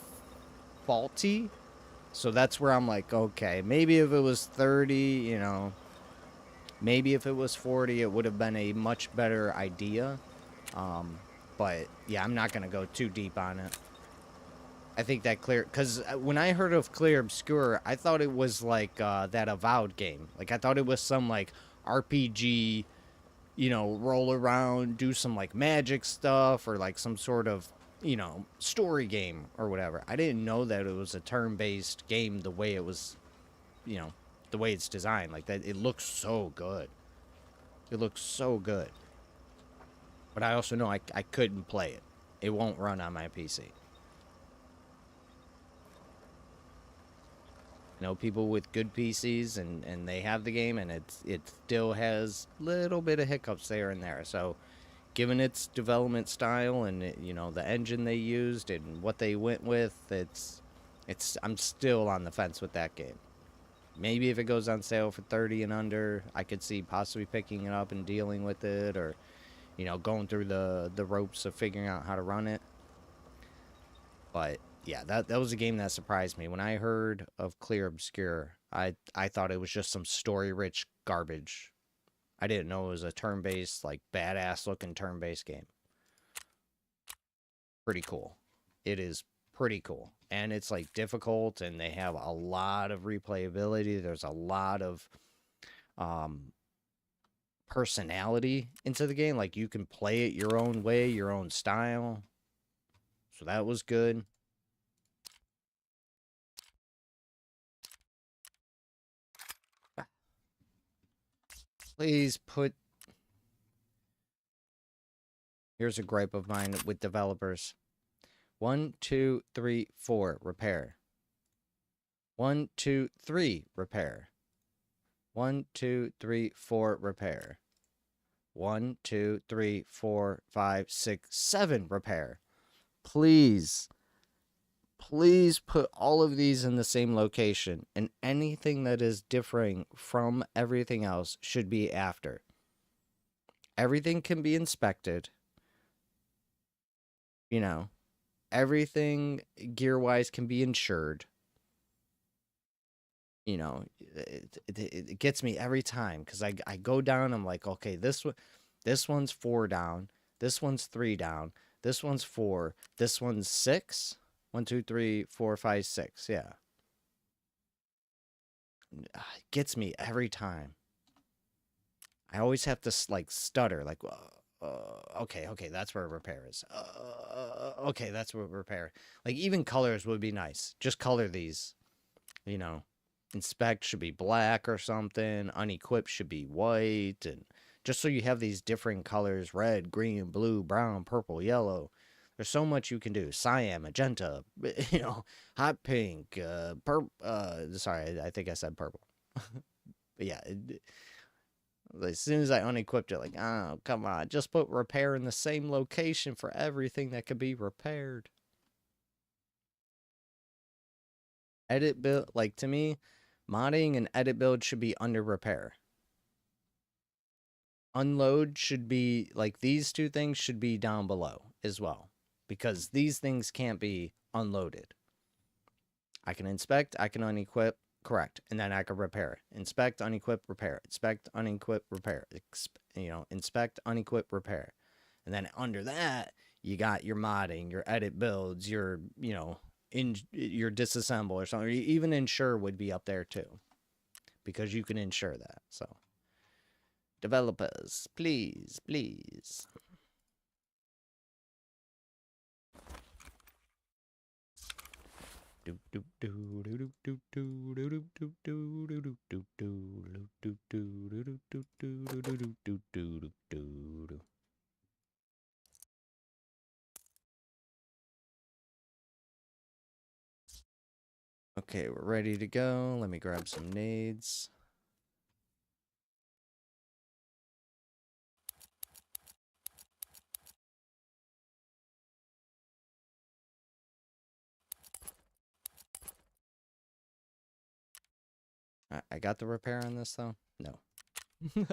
faulty. So that's where I'm like, okay, maybe if it was 30, you know, maybe if it was 40, it would have been a much better idea. But yeah, I'm not going to go too deep on it. I think that clear, because when I heard of Clear Obscure, I thought it was like that Avowed game. Like, I thought it was some like RPG, you know, roll around, do some like magic stuff, or like some sort of, you know, story game or whatever. I didn't know that it was a turn-based game the way it was, you know, the way it's designed. Like that, it looks so good. It looks so good. But I also know I couldn't play it. It won't run on my PC. You know, people with good PCs and they have the game and it still has little bit of hiccups there and there. So, given its development style and it, you know, the engine they used and what they went with, it's I'm still on the fence with that game. Maybe if it goes on sale for 30 and under, I could see possibly picking it up and dealing with it, or, you know, going through the ropes of figuring out how to run it. But yeah, that was a game that surprised me. When I heard of Clear Obscure, I thought it was just some story-rich garbage. I didn't know it was a turn-based, like, badass-looking turn-based game. Pretty cool. It is pretty cool. And it's, like, difficult, and they have a lot of replayability. There's a lot of personality into the game. Like, you can play it your own way, your own style. So that was good. Please put... Here's a gripe of mine with developers. 1, 2, 3, 4, repair. 1, 2, 3, repair. 1, 2, 3, 4, repair. 1, 2, 3, 4, 5, 6, 7, repair. Please, please put all of these in the same location, and anything that is differing from everything else should be after. Everything can be inspected. You know, everything gear-wise can be insured. You know, it gets me every time, because I go down, I'm like, okay, this one's 4 down, this one's 3 down, this one's 4, this one's 6. 1, 2, 3, 4, 5, 6, yeah. It gets me every time. I always have to, like, stutter, like, okay, that's where repair is. Okay, that's where repair. Like, even colors would be nice. Just color these, you know. Inspect should be black or something. Unequipped should be white. And just so you have these different colors: red, green, blue, brown, purple, yellow. There's so much you can do. Cyan, magenta, you know, hot pink, sorry, I think I said purple. But yeah, as soon as I unequipped it, like, oh, come on, just put repair in the same location for everything that could be repaired. Edit build, like, to me, modding and edit build should be under repair. Unload should be, like, these two things should be down below as well, because these things can't be unloaded. I can inspect, I can unequip, correct, and then I can repair. Inspect, unequip, repair. Inspect, unequip, repair. You know, inspect, unequip, repair. And then under that, you got your modding, your edit builds, your, you know, your disassemble or something. Even insure would be up there too, because you can insure that. So, developers, please. Okay, we're ready to go. Let me grab some nades. I got the repair on this, though? No. Yeah,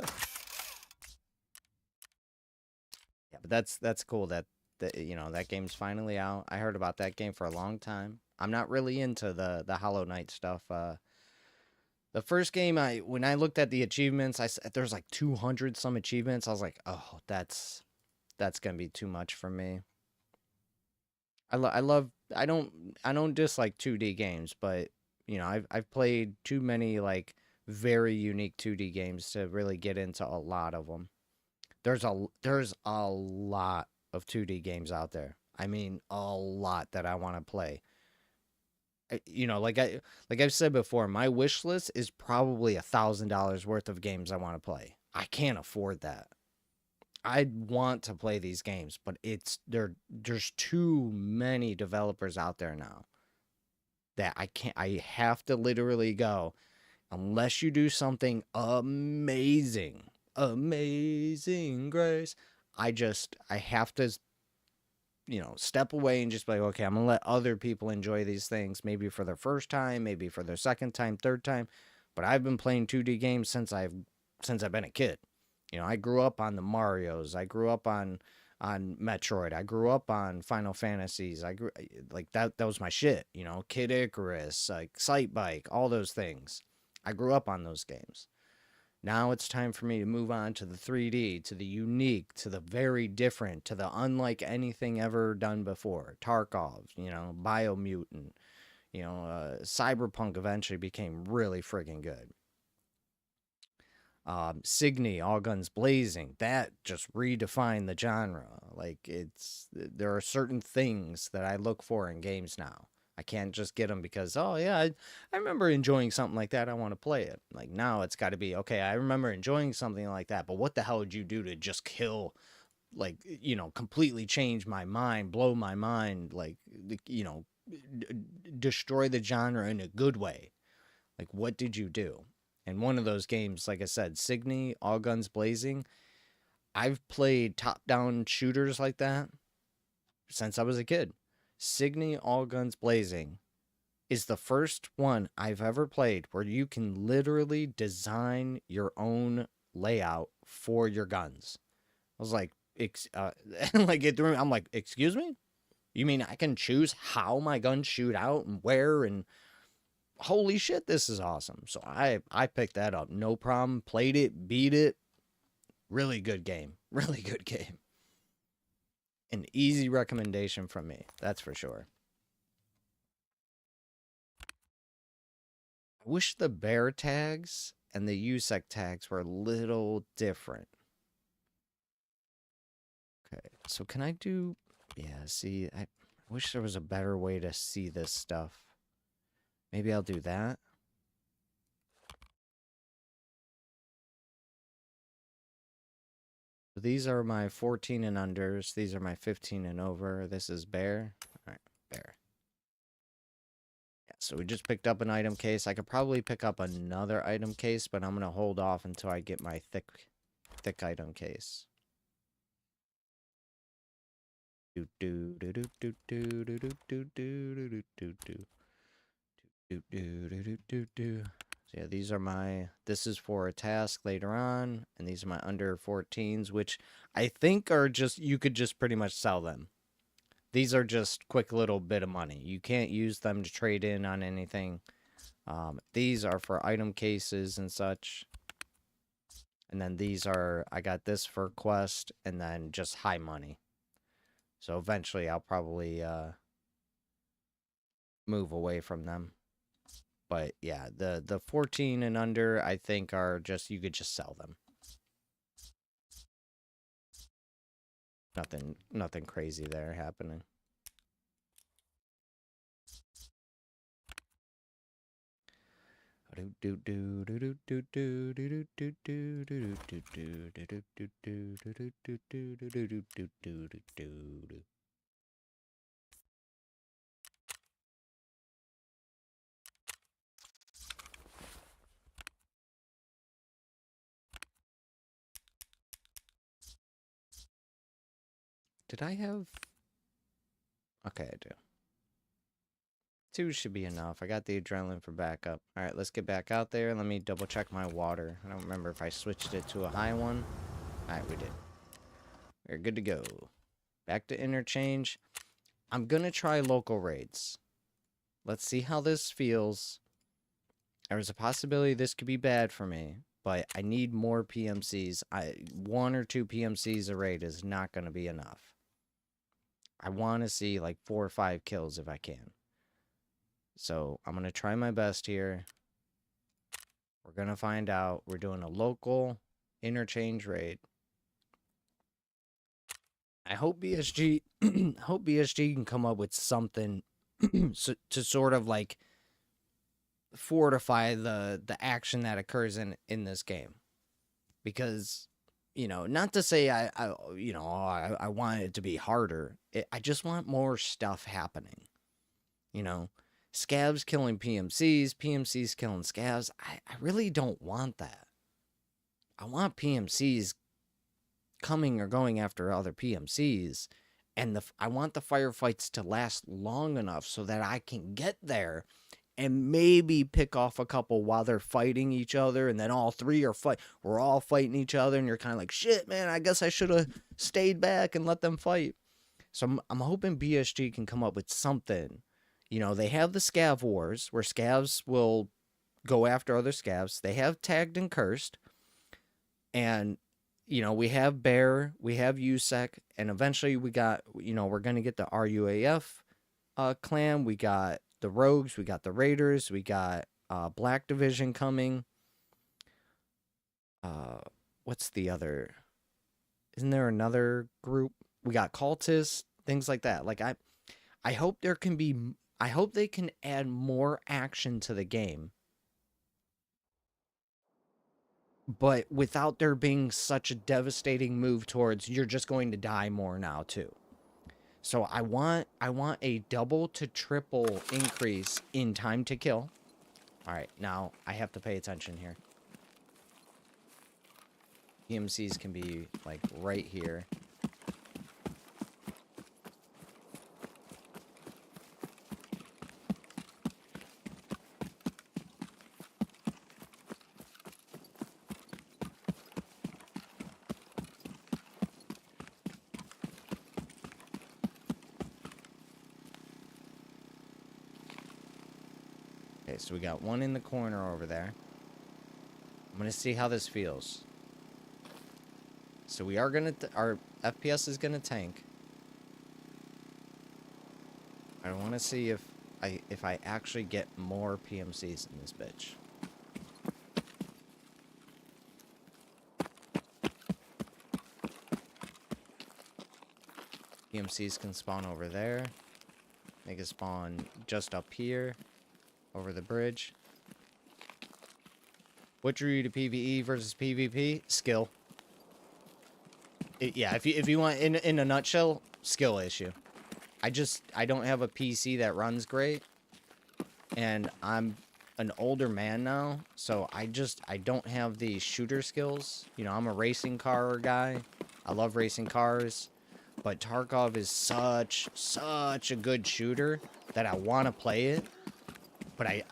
but that's cool that that, you know, that game's finally out. I heard about that game for a long time. I'm not really into the Hollow Knight stuff. The first game, when I looked at the achievements, there's like 200 some achievements. I was like, oh, that's gonna be too much for me. I don't dislike 2D games, but you know, I've played too many like very unique 2D games to really get into a lot of them. There's a lot of 2D games out there. I mean, a lot that I want to play. You know, like I've said before, my wish list is probably $1,000 worth of games I want to play. I can't afford that. I want to play these games, but there's too many developers out there now that I can't. I have to literally go, unless you do something amazing, amazing grace. I have to, you know, step away and just be like, okay, I'm gonna let other people enjoy these things, maybe for their first time, maybe for their second time, third time. But I've been playing 2D games since I've been a kid. You know, I grew up on the Marios. I grew up on Metroid. I grew up on Final Fantasies. I grew like that was my shit, you know, Kid Icarus, like Sight Bike, all those things. I grew up on those games. Now it's time for me to move on to the 3D, to the unique, to the very different, to the unlike anything ever done before. Tarkov, you know, Biomutant, you know, Cyberpunk eventually became really friggin' good. Signy, All Guns Blazing, that just redefined the genre. Like, there are certain things that I look for in games now. I can't just get them because, oh yeah, I remember enjoying something like that, I want to play it. Like, now it's got to be, okay, I remember enjoying something like that, but what the hell did you do to just kill, like, you know, completely change my mind, blow my mind, like, you know, destroy the genre in a good way? Like, what did you do? And one of those games, like I said, Signy, All Guns Blazing, I've played top-down shooters like that since I was a kid. Signy, All Guns Blazing is the first one I've ever played where you can literally design your own layout for your guns. I was like, I'm like, excuse me? You mean I can choose how my guns shoot out and where and... Holy shit, this is awesome. So I picked that up. No problem. Played it, beat it. Really good game. Really good game. An easy recommendation from me. That's for sure. I wish the bear tags and the USEC tags were a little different. Okay, so can I do... Yeah, see, I wish there was a better way to see this stuff. Maybe I'll do that. So these are my 14 and unders. These are my 15 and over. This is bear. All right, bear. Yeah, so we just picked up an item case. I could probably pick up another item case, but I'm going to hold off until I get my thick item case. Do do do do do do do do do do do do. So yeah, these are my, this is for a task later on, and these are my under 14s, which I think are just, you could just pretty much sell them. These are just quick little bit of money. You can't use them to trade in on anything. These are for item cases and such. And then these are, I got this for quest, and then just high money. So eventually I'll probably move away from them. But yeah, the 14 and under, I think, are just, you could just sell them. Nothing crazy there happening. Did I have... Okay, I do. 2 should be enough. I got the adrenaline for backup. Alright, let's get back out there. Let me double check my water. I don't remember if I switched it to a high one. Alright, we did. We're good to go. Back to interchange. I'm going to try local raids. Let's see how this feels. There's a possibility this could be bad for me, but I need more PMCs. 1 or 2 PMCs a raid is not going to be enough. I want to see like 4 or 5 kills if I can. So I'm going to try my best here. We're going to find out. We're doing a local interchange raid. I hope BSG hope BSG can come up with something to sort of like fortify the action that occurs in this game. Because, you know, not to say I want it to be harder. I just want more stuff happening. You know, scavs killing PMCs, PMCs killing scavs. I really don't want that. I want PMCs coming or going after other PMCs, and I want the firefights to last long enough so that I can get there and maybe pick off a couple while they're fighting each other, and then all 3 are we're all fighting each other, and you're kind of like, shit, man, I guess I should have stayed back and let them fight. So I'm hoping BSG can come up with something. You know, they have the scav wars where scavs will go after other scavs. They have tagged and cursed, and you know, we have Bear, we have USEC, and eventually we got, you know, we're going to get the RUAF clan. We got the Rogues, we got the Raiders, we got Black Division coming. What's the other? Isn't there another group? We got Cultists, things like that. Like, I hope there can be, I hope they can add more action to the game, but without there being such a devastating move towards you're just going to die more now too. So I want a double to triple increase in time to kill. All right, now I have to pay attention here. PMCs can be like right here. Okay, so we got one in the corner over there. I'm going to see how this feels. So we are going to... Our FPS is going to tank. I want to see if I actually get more PMCs in this bitch. PMCs can spawn over there. They can spawn just up here. Over the bridge. What drew you to PvE versus PvP? Skill. Yeah, if you want, in a nutshell, skill issue. I don't have a PC that runs great, and I'm an older man now, so I don't have the shooter skills. You know, I'm a racing car guy. I love racing cars, but Tarkov is such a good shooter that I want to play it. But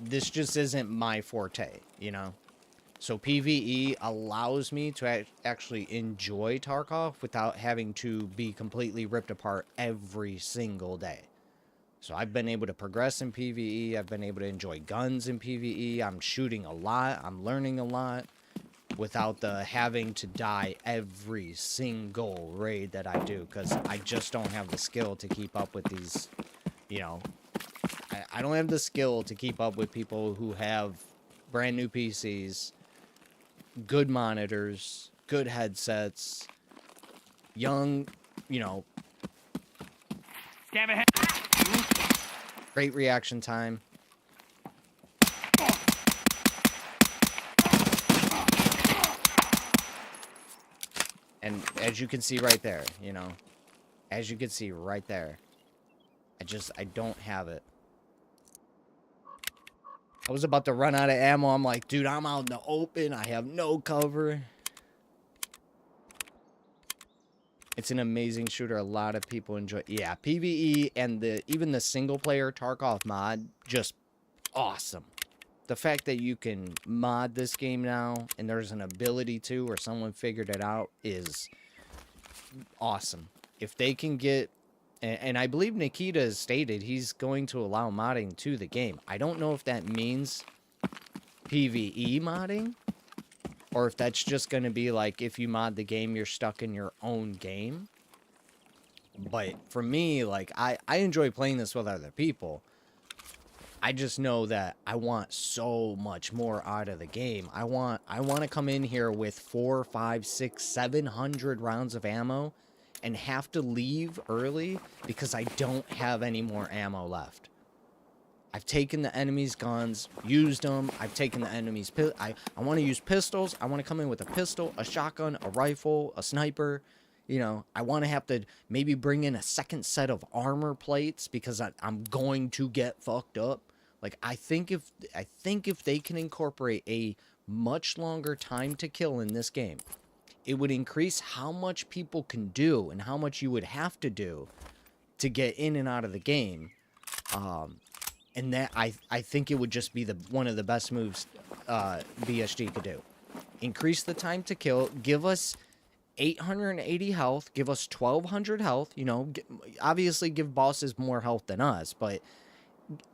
this just isn't my forte, you know? So PvE allows me to actually enjoy Tarkov without having to be completely ripped apart every single day. So I've been able to progress in PvE. I've been able to enjoy guns in PvE. I'm shooting a lot. I'm learning a lot without the having to die every single raid that I do, because I just don't have the skill to keep up with these, you know... I don't have the skill to keep up with people who have brand new PCs, good monitors, good headsets, young, you know, great reaction time. And as you can see right there, you know, as you can see right there, I don't have it. I was about to run out of ammo. I'm like, dude, I'm out in the open. I have no cover. It's an amazing shooter. A lot of people enjoy. Yeah, PvE and even the single player Tarkov mod, just awesome. The fact that you can mod this game now and there's an ability to, or someone figured it out, is awesome. if they can get, and I believe Nikita has stated he's going to allow modding to the game. I don't know if that means PvE modding, or if that's just going to be like, if you mod the game, you're stuck in your own game. But for me, like, I enjoy playing this with other people. I just know that I want so much more out of the game. I want to come in here with 4, 5, 6, 700 rounds of ammo and have to leave early because I don't have any more ammo left. I've taken the enemy's guns, used them. I've taken the enemy's I want to use pistols. I want to come in with a pistol, a shotgun, a rifle, a sniper. You know, I want to have to maybe bring in a second set of armor plates because I'm going to get fucked up. Like, I think if they can incorporate a much longer time to kill in this game, it would increase how much people can do and how much you would have to do to get in and out of the game. And that I think it would just be one of the best moves BSG could do. Increase the time to kill. Give us 880 health. Give us 1200 health. You know, obviously give bosses more health than us, but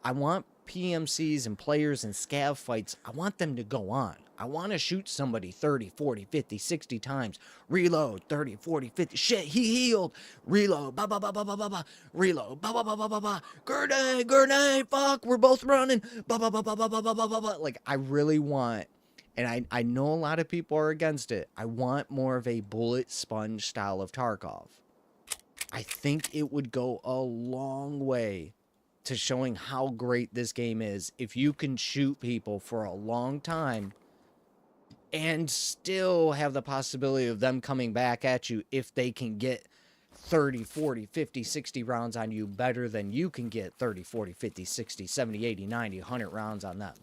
I want PMCs and players and scav fights, I want them to go on. I want to shoot somebody 30, 40, 50, 60 times. Reload, 30, 40, 50. Shit, he healed. Reload, ba ba ba ba ba ba ba. Reload, ba ba ba ba ba ba. Grenade, grenade, fuck, we're both running. Ba ba ba ba ba ba ba ba ba. Like, I really want, and I know a lot of people are against it, I want more of a bullet sponge style of Tarkov. I think it would go a long way to showing how great this game is if you can shoot people for a long time and still have the possibility of them coming back at you if they can get 30, 40, 50, 60 rounds on you better than you can get 30, 40, 50, 60, 70, 80, 90, 100 rounds on them.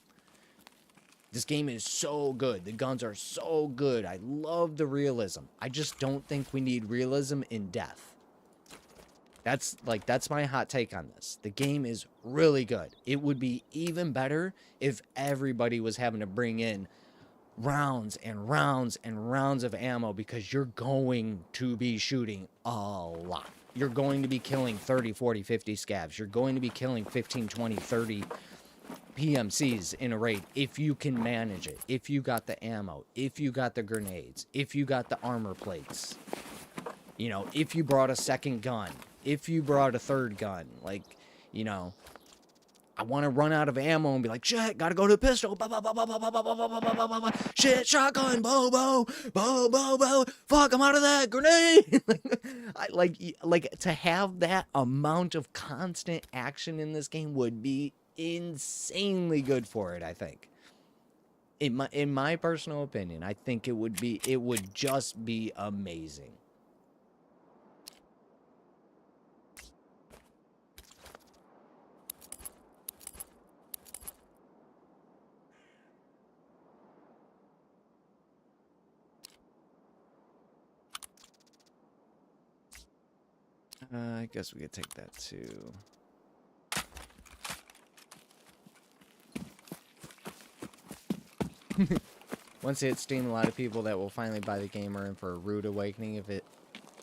This game is so good. The guns are so good. I love the realism. I just don't think we need realism in death. That's my hot take on this. The game is really good. It would be even better if everybody was having to bring in rounds and rounds and rounds of ammo because you're going to be shooting a lot. You're going to be killing 30, 40, 50 scavs. You're going to be killing 15, 20, 30 PMCs in a raid if you can manage it. If you got the ammo, if you got the grenades, if you got the armor plates. You know, if you brought a second gun. If you brought a third gun, like, you know, I want to run out of ammo and be like, shit, gotta go to the pistol, shit, shotgun, bo, fuck, I'm out of that, grenade. like to have that amount of constant action in this game would be insanely good for it, I think. In my personal opinion, I think it would just be amazing. I guess we could take that too. Once it hits Steam, a lot of people that will finally buy the game are in for a rude awakening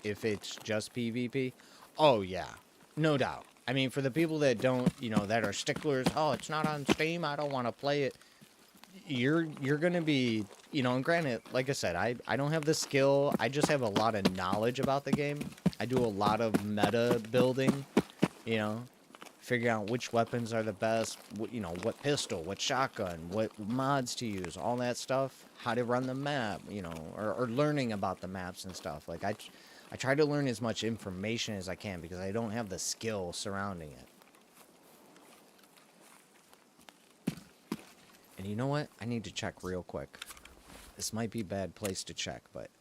if it's just PvP. Oh yeah, no doubt. I mean, for the people that don't, you know, that are sticklers, oh, it's not on Steam, I don't want to play it. You're gonna be, you know, and granted, like I said, I don't have the skill. I just have a lot of knowledge about the game. I do a lot of meta building, you know, figuring out which weapons are the best, you know, what pistol, what shotgun, what mods to use, all that stuff, how to run the map, you know, or learning about the maps and stuff. Like, I try to learn as much information as I can because I don't have the skill surrounding it. And you know what? I need to check real quick. This might be a bad place to check, but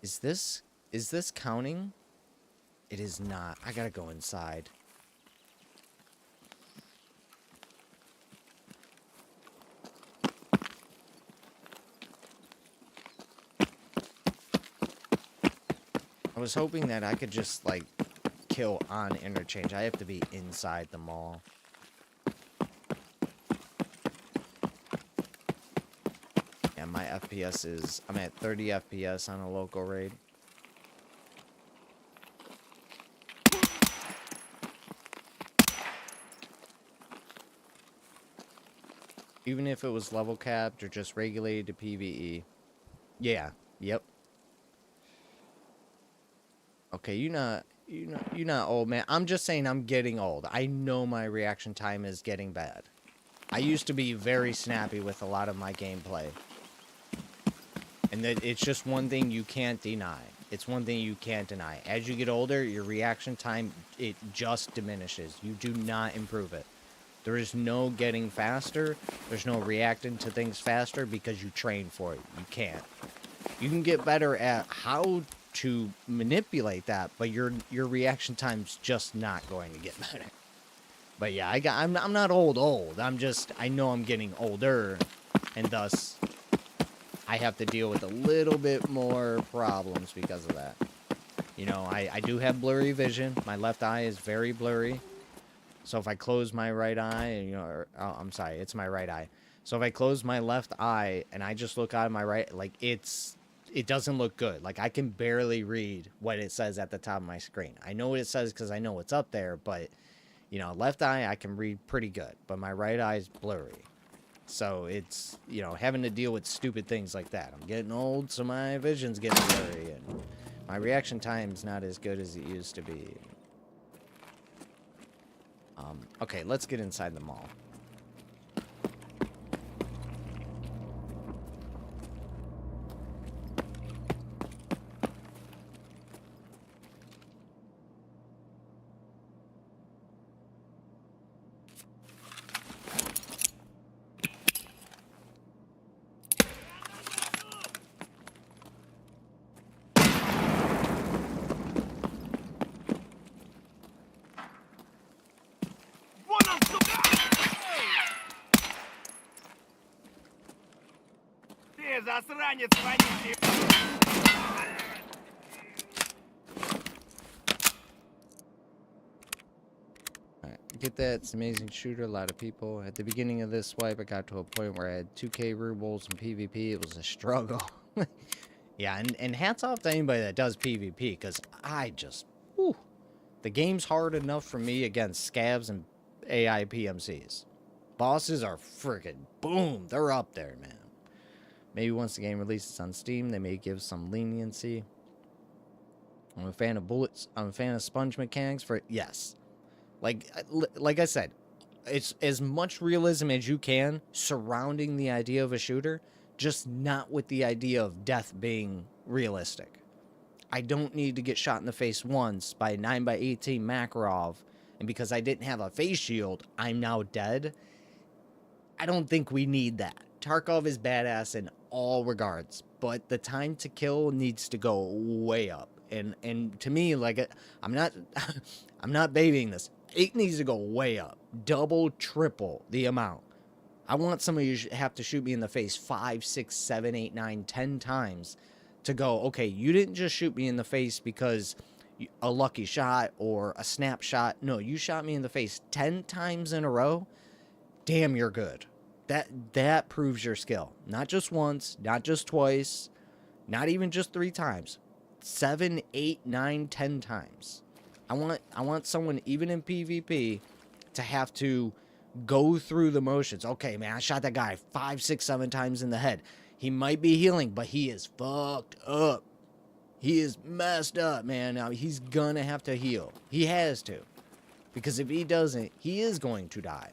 is this counting? It is not. I gotta go inside. I was hoping that I could just, like, kill on interchange. I have to be inside the mall. Yeah, my FPS is... I'm at 30 FPS on a local raid. Even if it was level capped or just regulated to PvE. Yeah. Yep. Okay, you're not old, man. I'm just saying I'm getting old. I know my reaction time is getting bad. I used to be very snappy with a lot of my gameplay. And that it's just one thing you can't deny. It's one thing you can't deny. As you get older, your reaction time, it just diminishes. You do not improve it. There is no getting faster. There's no reacting to things faster because you train for it. You can't. You can get better at how to manipulate that, but your reaction time's just not going to get better. But yeah, I'm not old. I know I'm getting older, and thus I have to deal with a little bit more problems because of that. You know, I do have blurry vision. My left eye is very blurry. So if I close my right eye, you know, I'm sorry, it's my right eye. So if I close my left eye and I just look out of my right, like it doesn't look good. Like I can barely read what it says at the top of my screen. I know what it says because I know what's up there, but you know, left eye I can read pretty good, but my right eye is blurry. So it's, you know, having to deal with stupid things like that. I'm getting old, so my vision's getting blurry, and my reaction time's not as good as it used to be. Okay, let's get inside the mall. Засранец, вонючий! Alright, get that. It's an amazing shooter. A lot of people. At the beginning of this swipe, I got to a point where I had 2K rubles in PvP. It was a struggle. Yeah, and hats off to anybody that does PvP, because I just... Whew, the game's hard enough for me against scavs and AI PMCs. Bosses are freaking boom. They're up there, man. Maybe once the game releases on Steam, they may give some leniency. I'm a fan of bullets. I'm a fan of sponge mechanics for it. Yes. Like I said, it's as much realism as you can surrounding the idea of a shooter, just not with the idea of death being realistic. I don't need to get shot in the face once by a 9x18 Makarov, and because I didn't have a face shield, I'm now dead. I don't think we need that. Tarkov is badass in all regards, but the time to kill needs to go way up. And to me, like, I'm not babying this. It needs to go way up. Double, triple the amount. I want somebody to have to shoot me in the face 5, 6, 7, 8, 9, 10 times to go, okay, you didn't just shoot me in the face because a lucky shot or a snapshot. No, you shot me in the face 10 times in a row. Damn, you're good. That proves your skill. Not just once, not just twice, not even just 3 times. 7, 8, 9, 10 times. I want someone, even in PvP, to have to go through the motions. Okay, man, I shot that guy 5, 6, 7 times in the head. He might be healing, but he is fucked up. He is messed up, man. Now, he's gonna have to heal. He has to. Because if he doesn't, he is going to die.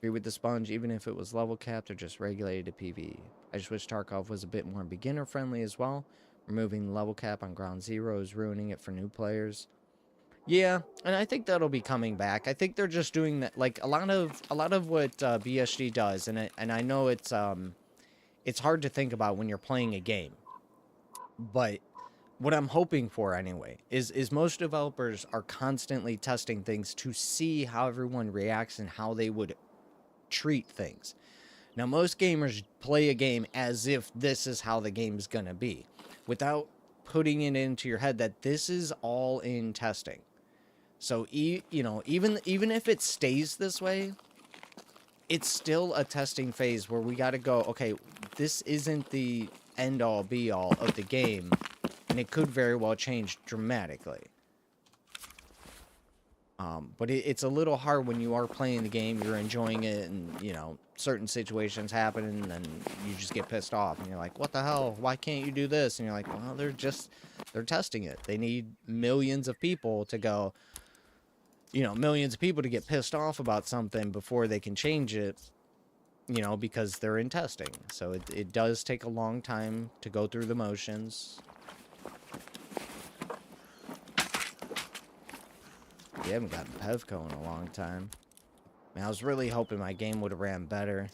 With the sponge, even if it was level capped or just regulated to PvE. I just wish Tarkov was a bit more beginner friendly as well. Removing the level cap on ground zero is ruining it for new players. Yeah, and I think that'll be coming back. I think they're just doing that, like a lot of what BSG does, and I know it's hard to think about when you're playing a game. But what I'm hoping for anyway is most developers are constantly testing things to see how everyone reacts and how they would treat things. Now, most gamers play a game as if this is how the game's gonna be, without putting it into your head that this is all in testing. So, you know, even if it stays this way, it's still a testing phase where we gotta go, okay, this isn't the end-all, be-all of the game, and it could very well change dramatically. But it's a little hard when you are playing the game, you're enjoying it, and, you know, certain situations happen, and then you just get pissed off, and you're like, what the hell? Why can't you do this? And you're like, well, they're testing it. They need millions of people to go, you know, millions of people to get pissed off about something before they can change it, you know, because they're in testing. So it does take a long time to go through the motions. We haven't gotten Pevco in a long time. I mean, I was really hoping my game would have ran better.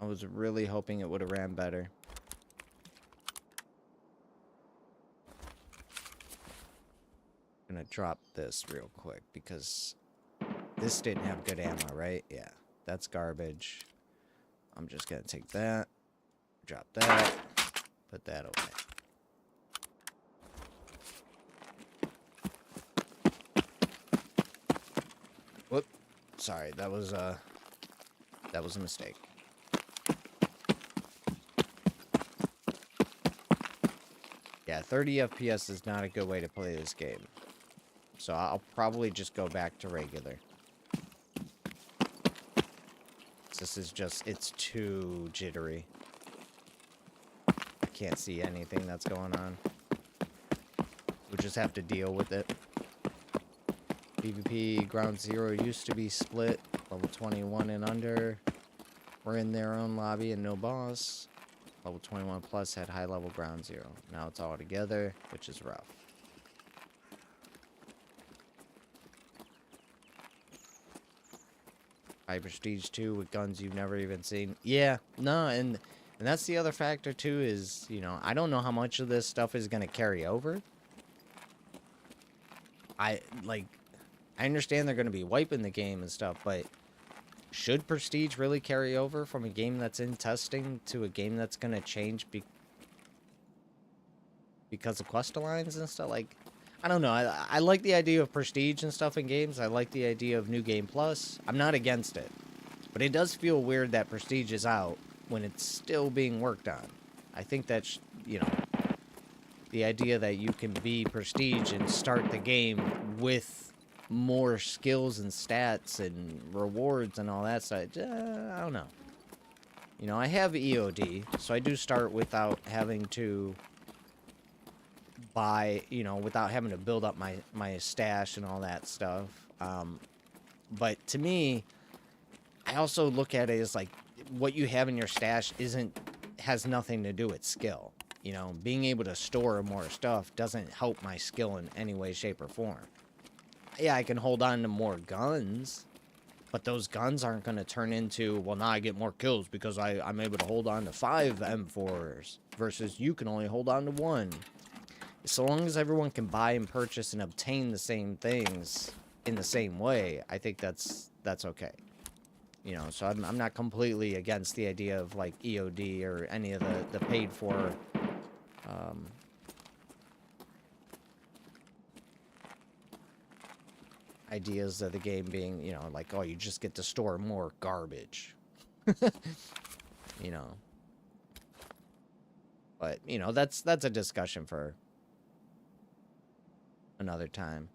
I was really hoping it would have ran better. I'm gonna drop this real quick because this didn't have good ammo, right? Yeah, that's garbage. I'm just gonna take that, drop that, put that away. Whoop. Sorry, that was a mistake. Yeah, 30 FPS is not a good way to play this game. So I'll probably just go back to regular. This is just, it's too jittery. I can't see anything that's going on. We'll just have to deal with it. PvP Ground Zero used to be split, level 21 and under. We're in their own lobby and no boss. Level 21 plus had high level Ground Zero. Now it's all together, which is rough. High Prestige 2 with guns you've never even seen. Yeah, no, and that's the other factor too is, you know, I don't know how much of this stuff is going to carry over. I understand they're going to be wiping the game and stuff, but should Prestige really carry over from a game that's in testing to a game that's going to change because of quest lines and stuff? Like, I don't know. I like the idea of Prestige and stuff in games. I like the idea of New Game Plus. I'm not against it. But it does feel weird that Prestige is out when it's still being worked on. I think that's, you know, the idea that you can be Prestige and start the game with more skills and stats and rewards and all that stuff. I don't know. You know, I have EOD, so I do start without having to buy, you know, without having to build up my stash and all that stuff. But to me, I also look at it as like what you have in your stash has nothing to do with skill. You know, being able to store more stuff doesn't help my skill in any way, shape, or form. Yeah, I can hold on to more guns, but those guns aren't going to turn into, well, now I get more kills because I'm able to hold on to 5 M4s versus you can only hold on to 1. So long as everyone can buy and purchase and obtain the same things in the same way, I think that's okay. You know, so I'm not completely against the idea of, like, EOD or any of the paid-for ideas of the game being, you know, like, oh, you just get to store more garbage. You know. But, you know, that's a discussion for another time.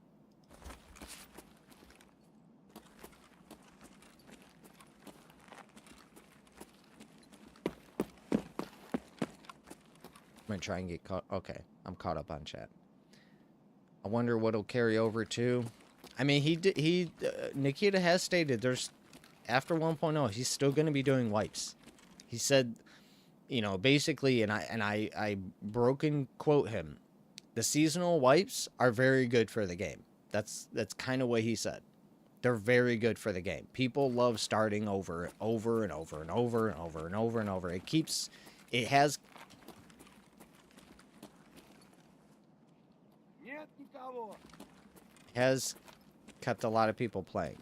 I'm gonna try and get caught. Okay, I'm caught up on chat. I wonder what'll carry over to. I mean, Nikita has stated there's, after 1.0, he's still gonna be doing wipes. He said, you know, basically, and I broken quote him, the seasonal wipes are very good for the game. That's kind of what he said. They're very good for the game. People love starting over and over and over and over and over and over and over. It has kept a lot of people playing.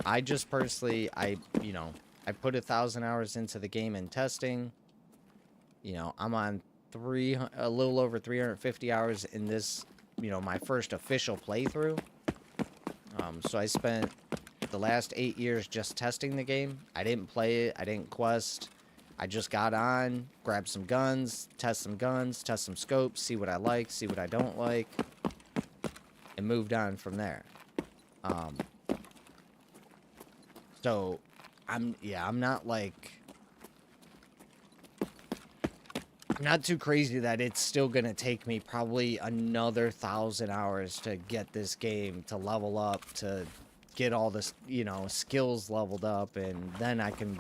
I just personally, you know, I put 1,000 hours into the game in testing. You know, I'm on a little over 350 hours in this, you know, my first official playthrough. So I spent the last 8 years just testing the game. I didn't play it. I didn't quest. I just got on, grabbed some guns, test some scopes, see what I like, see what I don't like, and moved on from there. So, I'm not like... not too crazy that it's still gonna take me probably another 1,000 hours to get this game to level up, to get all this, you know, skills leveled up, and then I can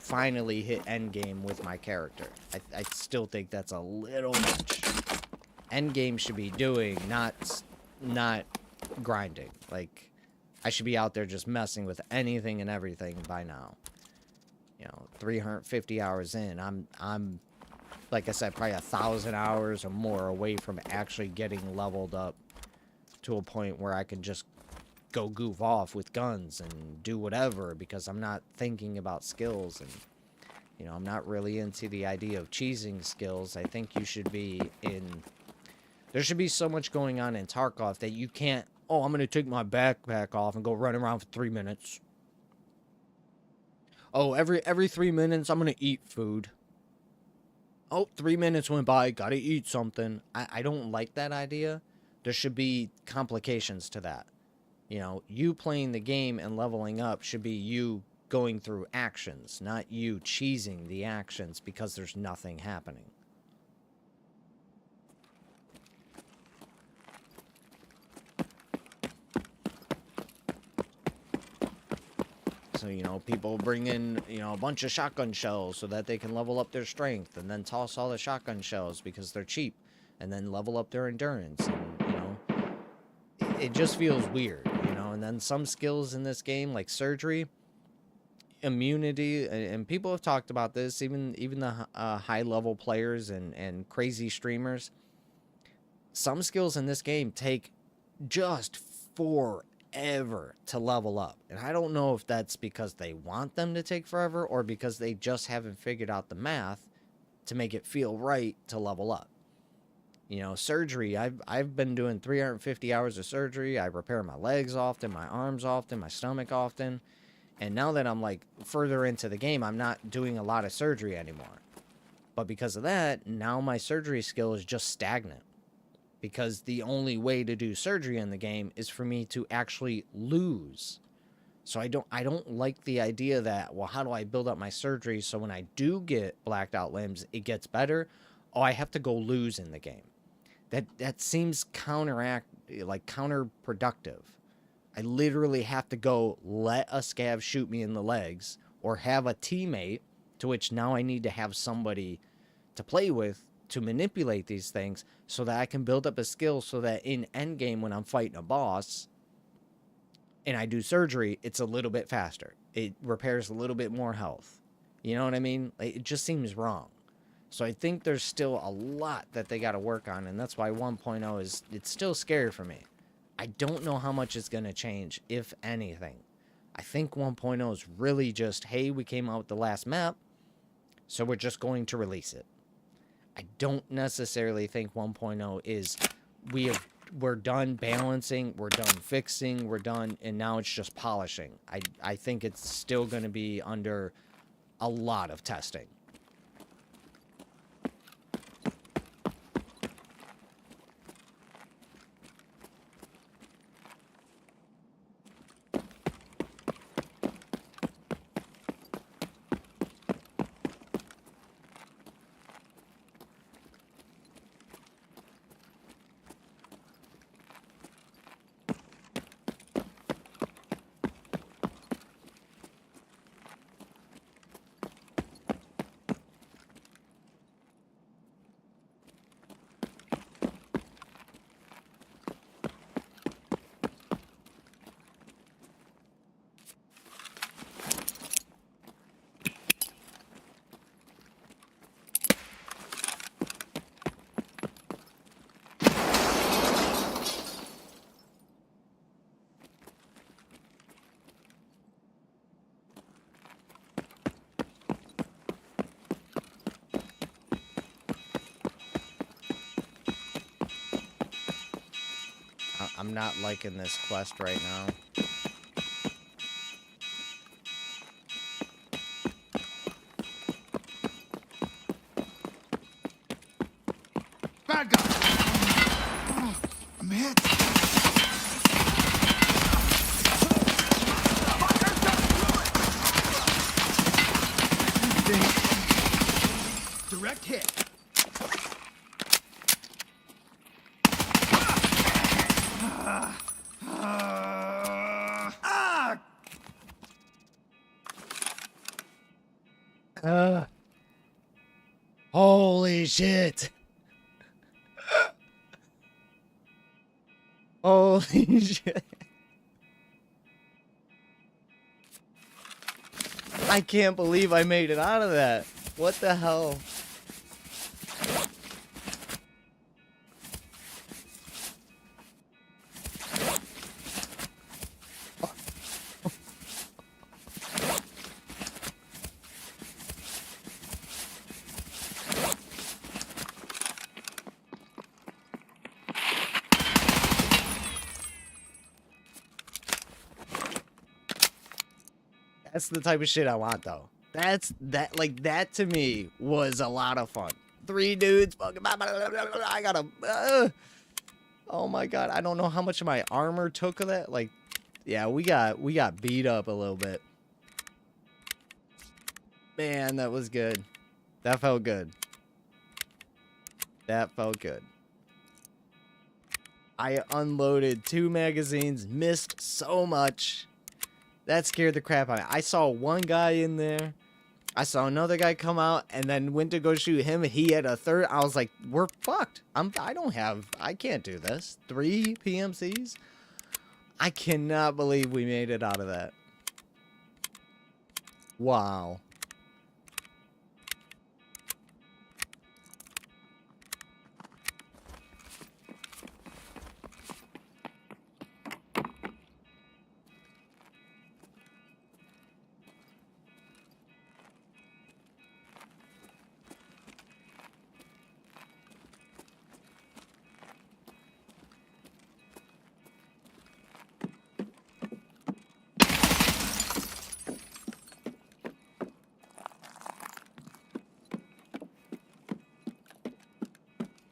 finally hit endgame with my character. I still think that's a little much. Endgame should be doing, not grinding. Like, I should be out there just messing with anything and everything by now. You know, 350 hours in, I'm like I said, probably 1,000 hours or more away from actually getting leveled up to a point where I can just go goof off with guns and do whatever, because I'm not thinking about skills, and, you know, I'm not really into the idea of cheesing skills. I think you should be in... there should be so much going on in Tarkov that you can't, oh, I'm going to take my backpack off and go run around for 3 minutes. Oh, every 3 minutes I'm going to eat food. Oh, 3 minutes went by, gotta eat something. I don't like that idea. There should be complications to that. You know, you playing the game and leveling up should be you going through actions, not you cheesing the actions because there's nothing happening. So, you know, people bring in, you know, a bunch of shotgun shells so that they can level up their strength, and then toss all the shotgun shells because they're cheap, and then level up their endurance. And, you know, it just feels weird, you know. And then some skills in this game, like surgery, immunity, and people have talked about this, even the high-level players and crazy streamers. Some skills in this game take just forever to level up, and I don't know if that's because they want them to take forever or because they just haven't figured out the math to make it feel right to level up. You know, surgery, I've been doing 350 hours of surgery. I repair my legs often, my arms often, my stomach often, and now that I'm like further into the game, I'm not doing a lot of surgery anymore. But because of that, now my surgery skill is just stagnant. Because the only way to do surgery in the game is for me to actually lose. So I don't like the idea that, well, how do I build up my surgery so when I do get blacked out limbs, it gets better? Oh, I have to go lose in the game. That seems counterproductive. I literally have to go let a scav shoot me in the legs, or have a teammate, to which now I need to have somebody to play with to manipulate these things so that I can build up a skill so that in endgame when I'm fighting a boss and I do surgery, it's a little bit faster. It repairs a little bit more health. You know what I mean? Like, it just seems wrong. So I think there's still a lot that they got to work on, and that's why 1.0 is, it's still scary for me. I don't know how much it's going to change, if anything. I think 1.0 is really just, hey, we came out with the last map, so we're just going to release it. I don't necessarily think 1.0 is we're done balancing, we're done fixing, we're done, and now it's just polishing. I think it's still going to be under a lot of testing. I'm not liking this quest right now. Holy shit. Holy shit. I can't believe I made it out of that. What the hell? That's the type of shit I want, though. That to me was a lot of fun. 3 dudes, fucking, I gotta, oh my god, I don't know how much of my armor took of that. Like, yeah, we got beat up a little bit. Man, that was good. That felt good. That felt good. I unloaded 2 magazines, missed so much. That scared the crap out of me. I saw one guy in there. I saw another guy come out and then went to go shoot him. He had a third. I was like, we're fucked. I can't do this. 3 PMCs? I cannot believe we made it out of that. Wow.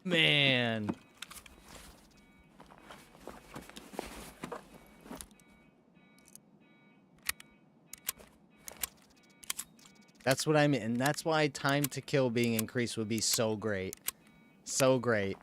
Man. That's what I mean. And that's why time to kill being increased would be so great. So great.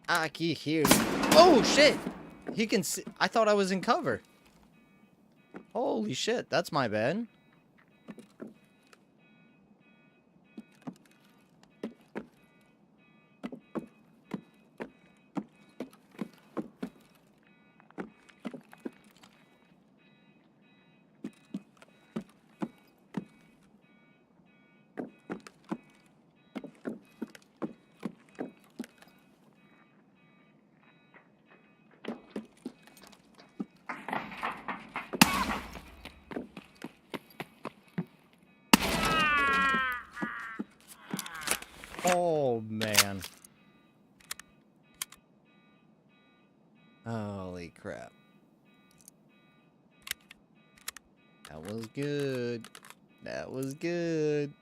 Aki here. Oh shit! He can see. I thought I was in cover. Holy shit, that's my bad. Oh, man. Holy crap. That was good. That was good.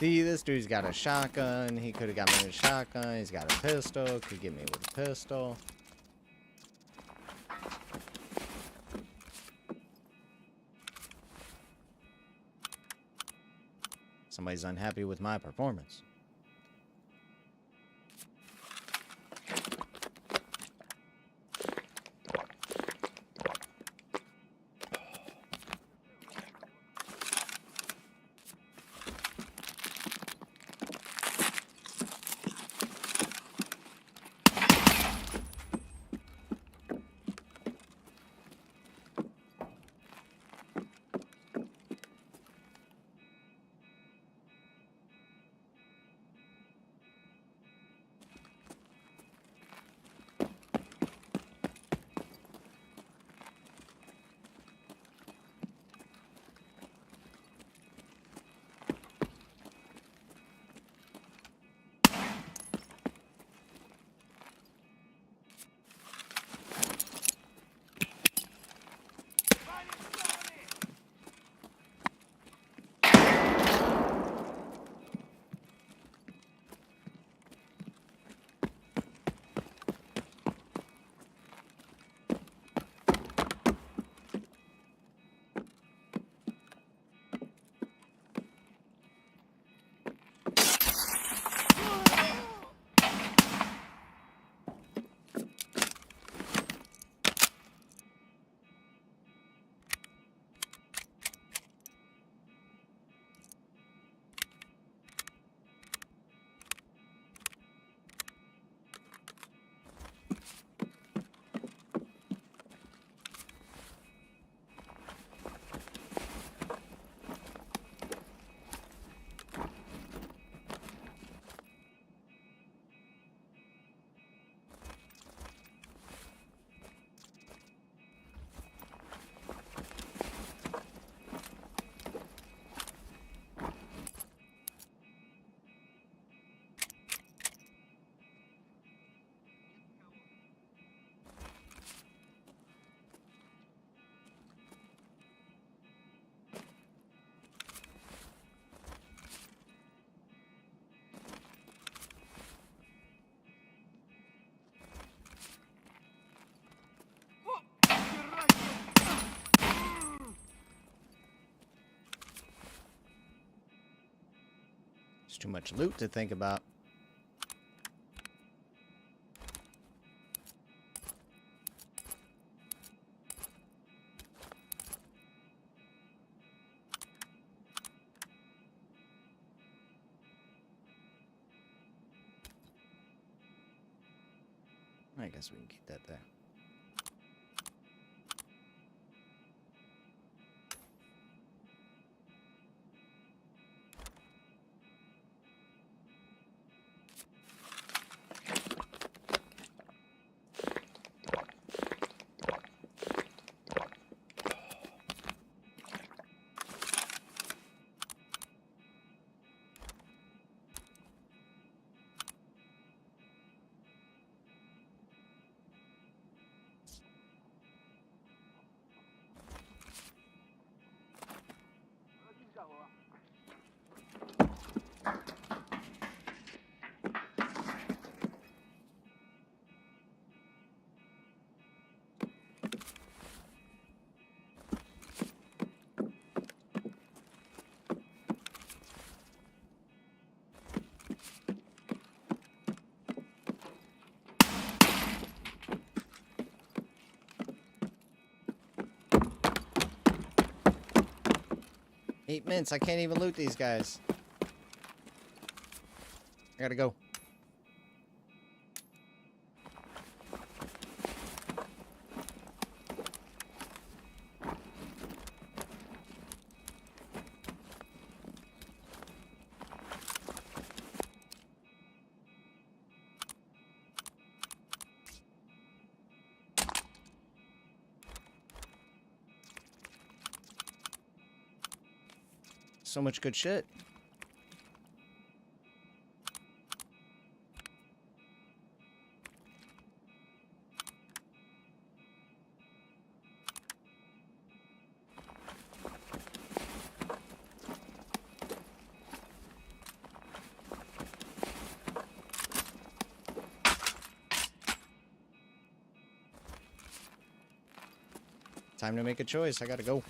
See, this dude's got a shotgun. He could have got me with a shotgun. He's got a pistol. Could get me with a pistol. Somebody's unhappy with my performance. It's too much loot to think about. I guess we can keep that there. Eight minutes. I can't even loot these guys. I gotta go. So much good shit. Time to make a choice. I gotta go.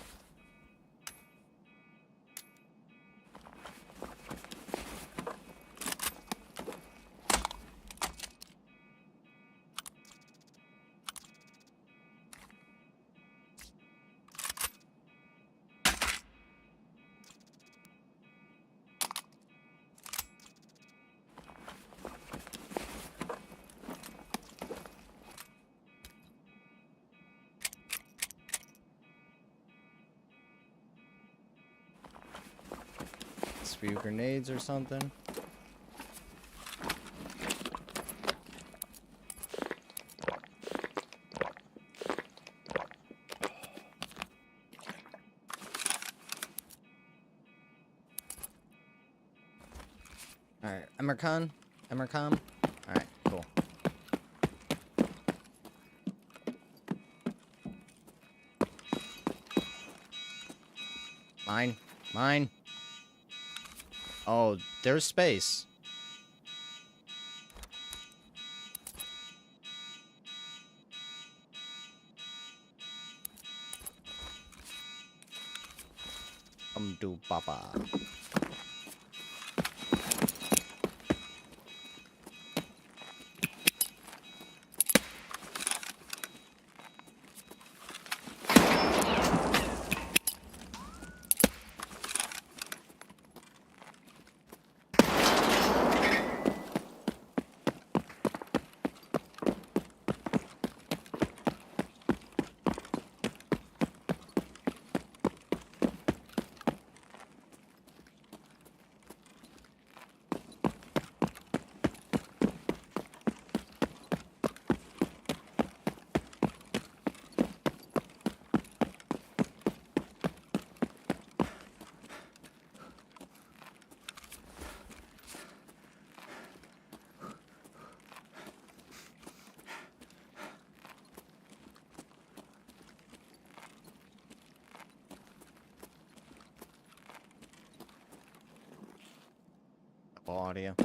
Few grenades or something. All right, Emercon. All right, cool. Mine. Oh, there's space. Do papa. Audio.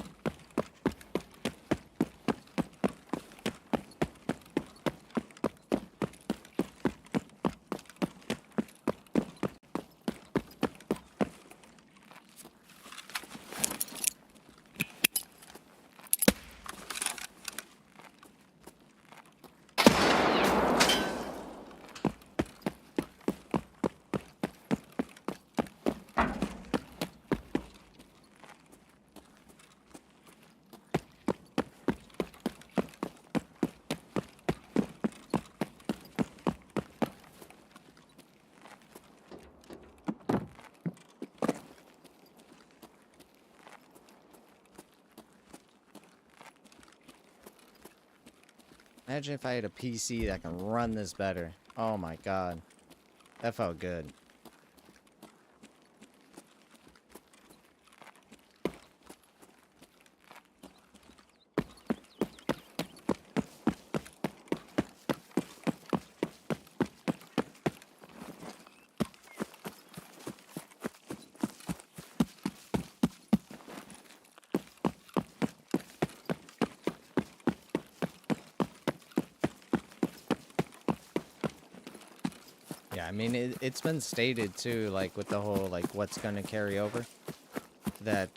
Imagine if I had a PC that can run this better. Oh my god. That felt good. Yeah, I mean, it's been stated too, like with the whole, like, what's gonna carry over, that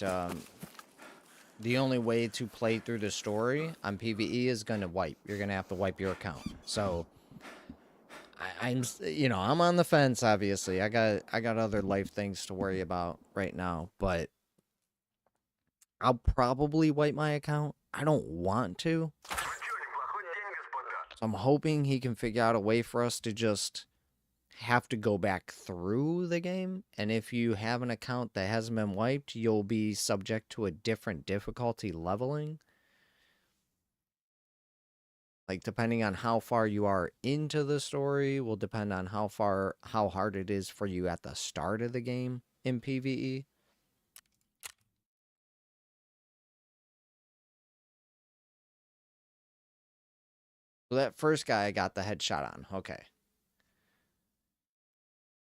the only way to play through the story on PvE is gonna wipe. You're gonna have to wipe your account. So I'm, you know, I'm on the fence. Obviously, I got other life things to worry about right now, but I'll probably wipe my account. I don't want to. So I'm hoping he can figure out a way for us to just have to go back through the game, and if you have an account that hasn't been wiped, you'll be subject to a different difficulty leveling. Like, depending on how far you are into the story will depend on how hard it is for you at the start of the game in PvE. So that first guy I got the headshot on, okay.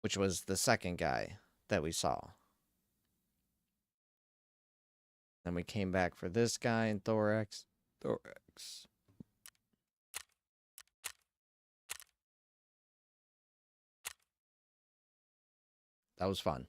Which was the second guy that we saw. Then we came back for this guy in Thorax. That was fun.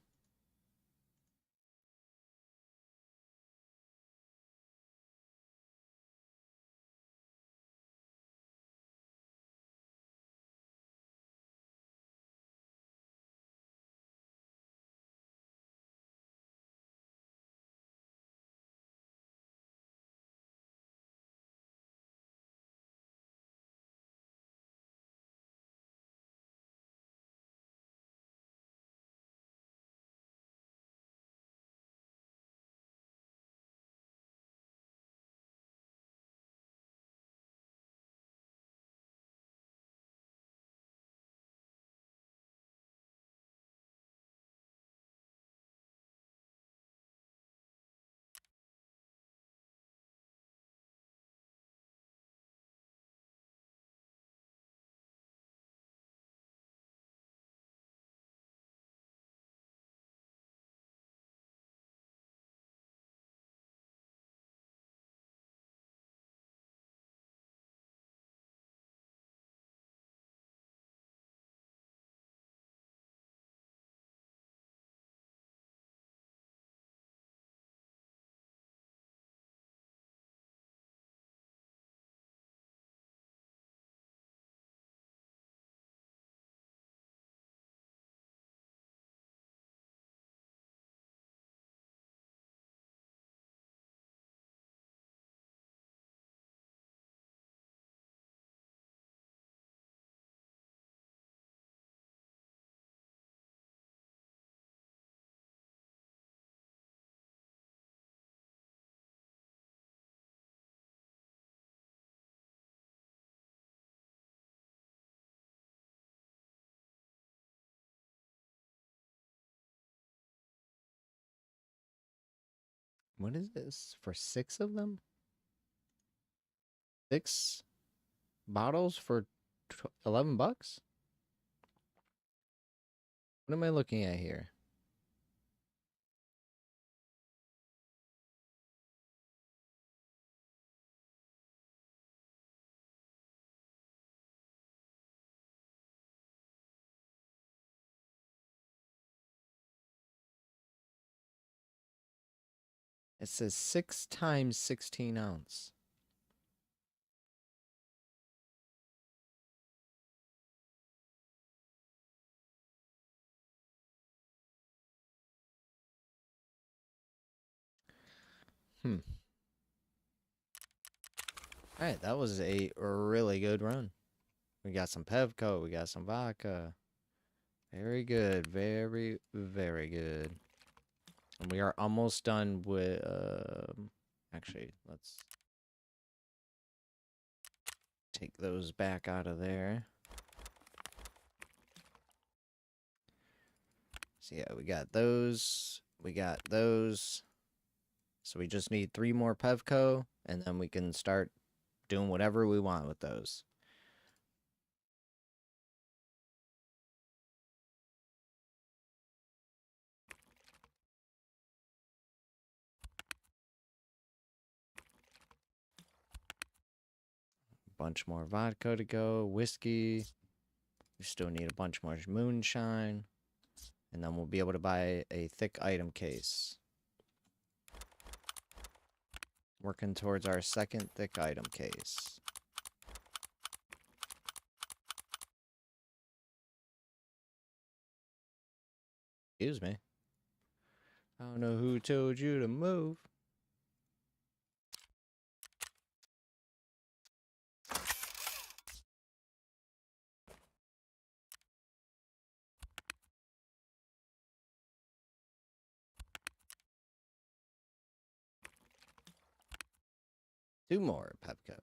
What is this? For 6 of them? 6 bottles for 11 bucks? What am I looking at here? It says 6 times 16 ounce. Alright, that was a really good run. We got some Pevco, we got some vodka. Very good, very, very good. And we are almost done with, actually, let's Take those back out of there. So yeah, we got those. We got those. So we just need 3 more Pevco, and then we can start doing whatever we want with those. Bunch more vodka to go, whiskey. We still need a bunch more moonshine. And then we'll be able to buy a thick item case. Working towards our second thick item case. Excuse me. I don't know who told you to move. Two more Pepco.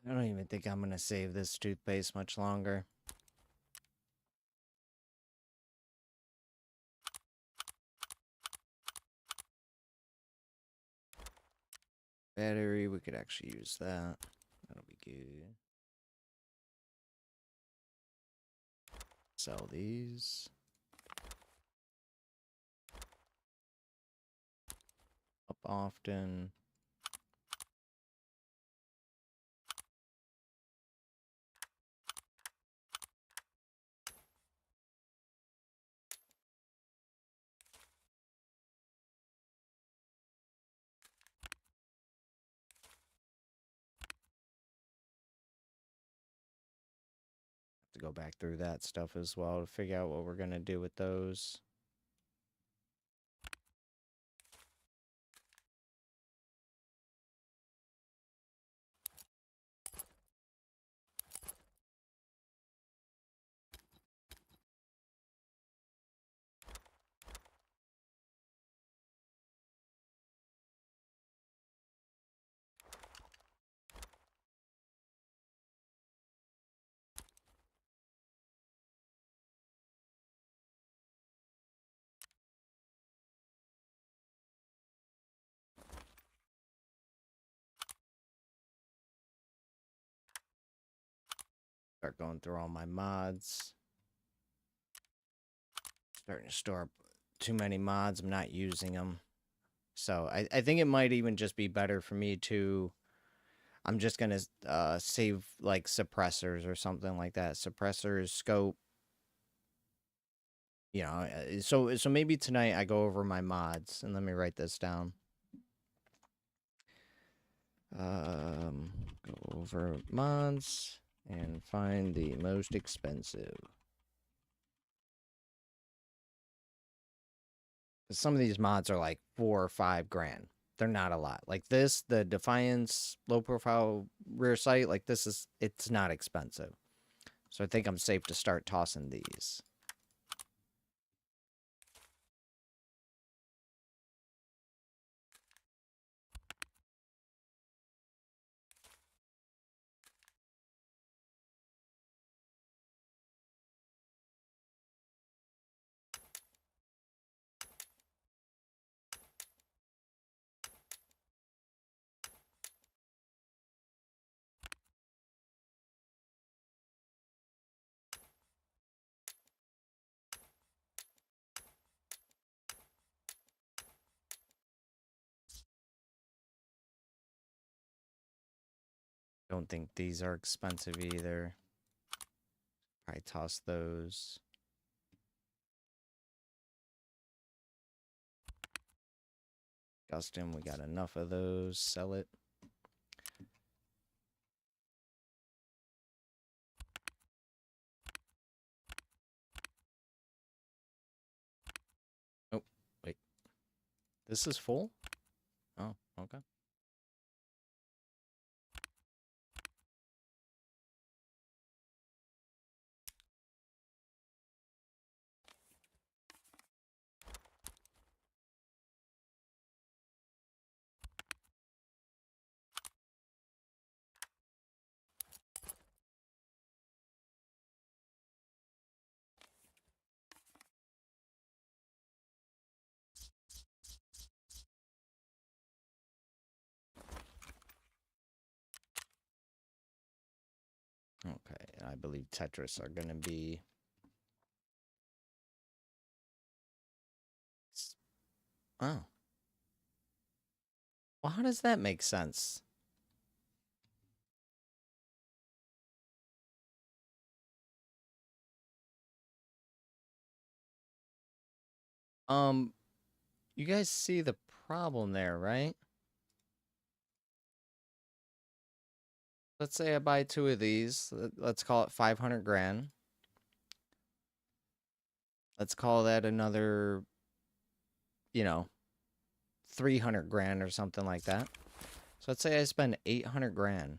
I don't even think I'm going to save this toothpaste much longer. Battery, we could actually use that. That'll be good. Sell these. Up often. To go back through that stuff as well to figure out what we're going to do with those. Start going through all my mods. Starting to store up too many mods. I'm not using them. So I think it might even just be better for me to... I'm just going to save like suppressors or something like that. Suppressors, scope. You know, so maybe tonight I go over my mods. And let me write this down. Go over mods and find the most expensive. Some of these mods are like $4 or $5 grand. They're not a lot. Like this, the Defiance low profile rear sight, like this is, it's not expensive. So I think I'm safe to start tossing these. Don't think these are expensive either. Probably toss those. Custom, we got enough of those. Sell it. Oh, wait. This is full? Oh, okay. Okay, I believe Tetris are going to be... Oh. Well, how does that make sense? You guys see the problem there, right? Let's say I buy 2 of these. Let's call it 500 grand. Let's call that another, 300 grand or something like that. So let's say I spend 800 grand.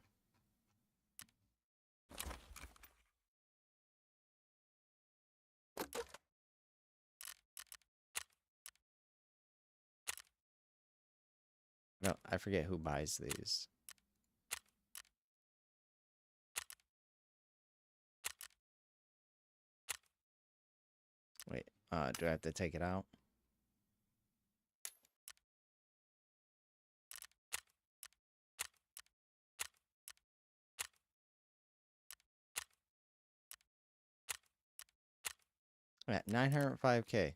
No, I forget who buys these. Wait, do I have to take it out? At 905K.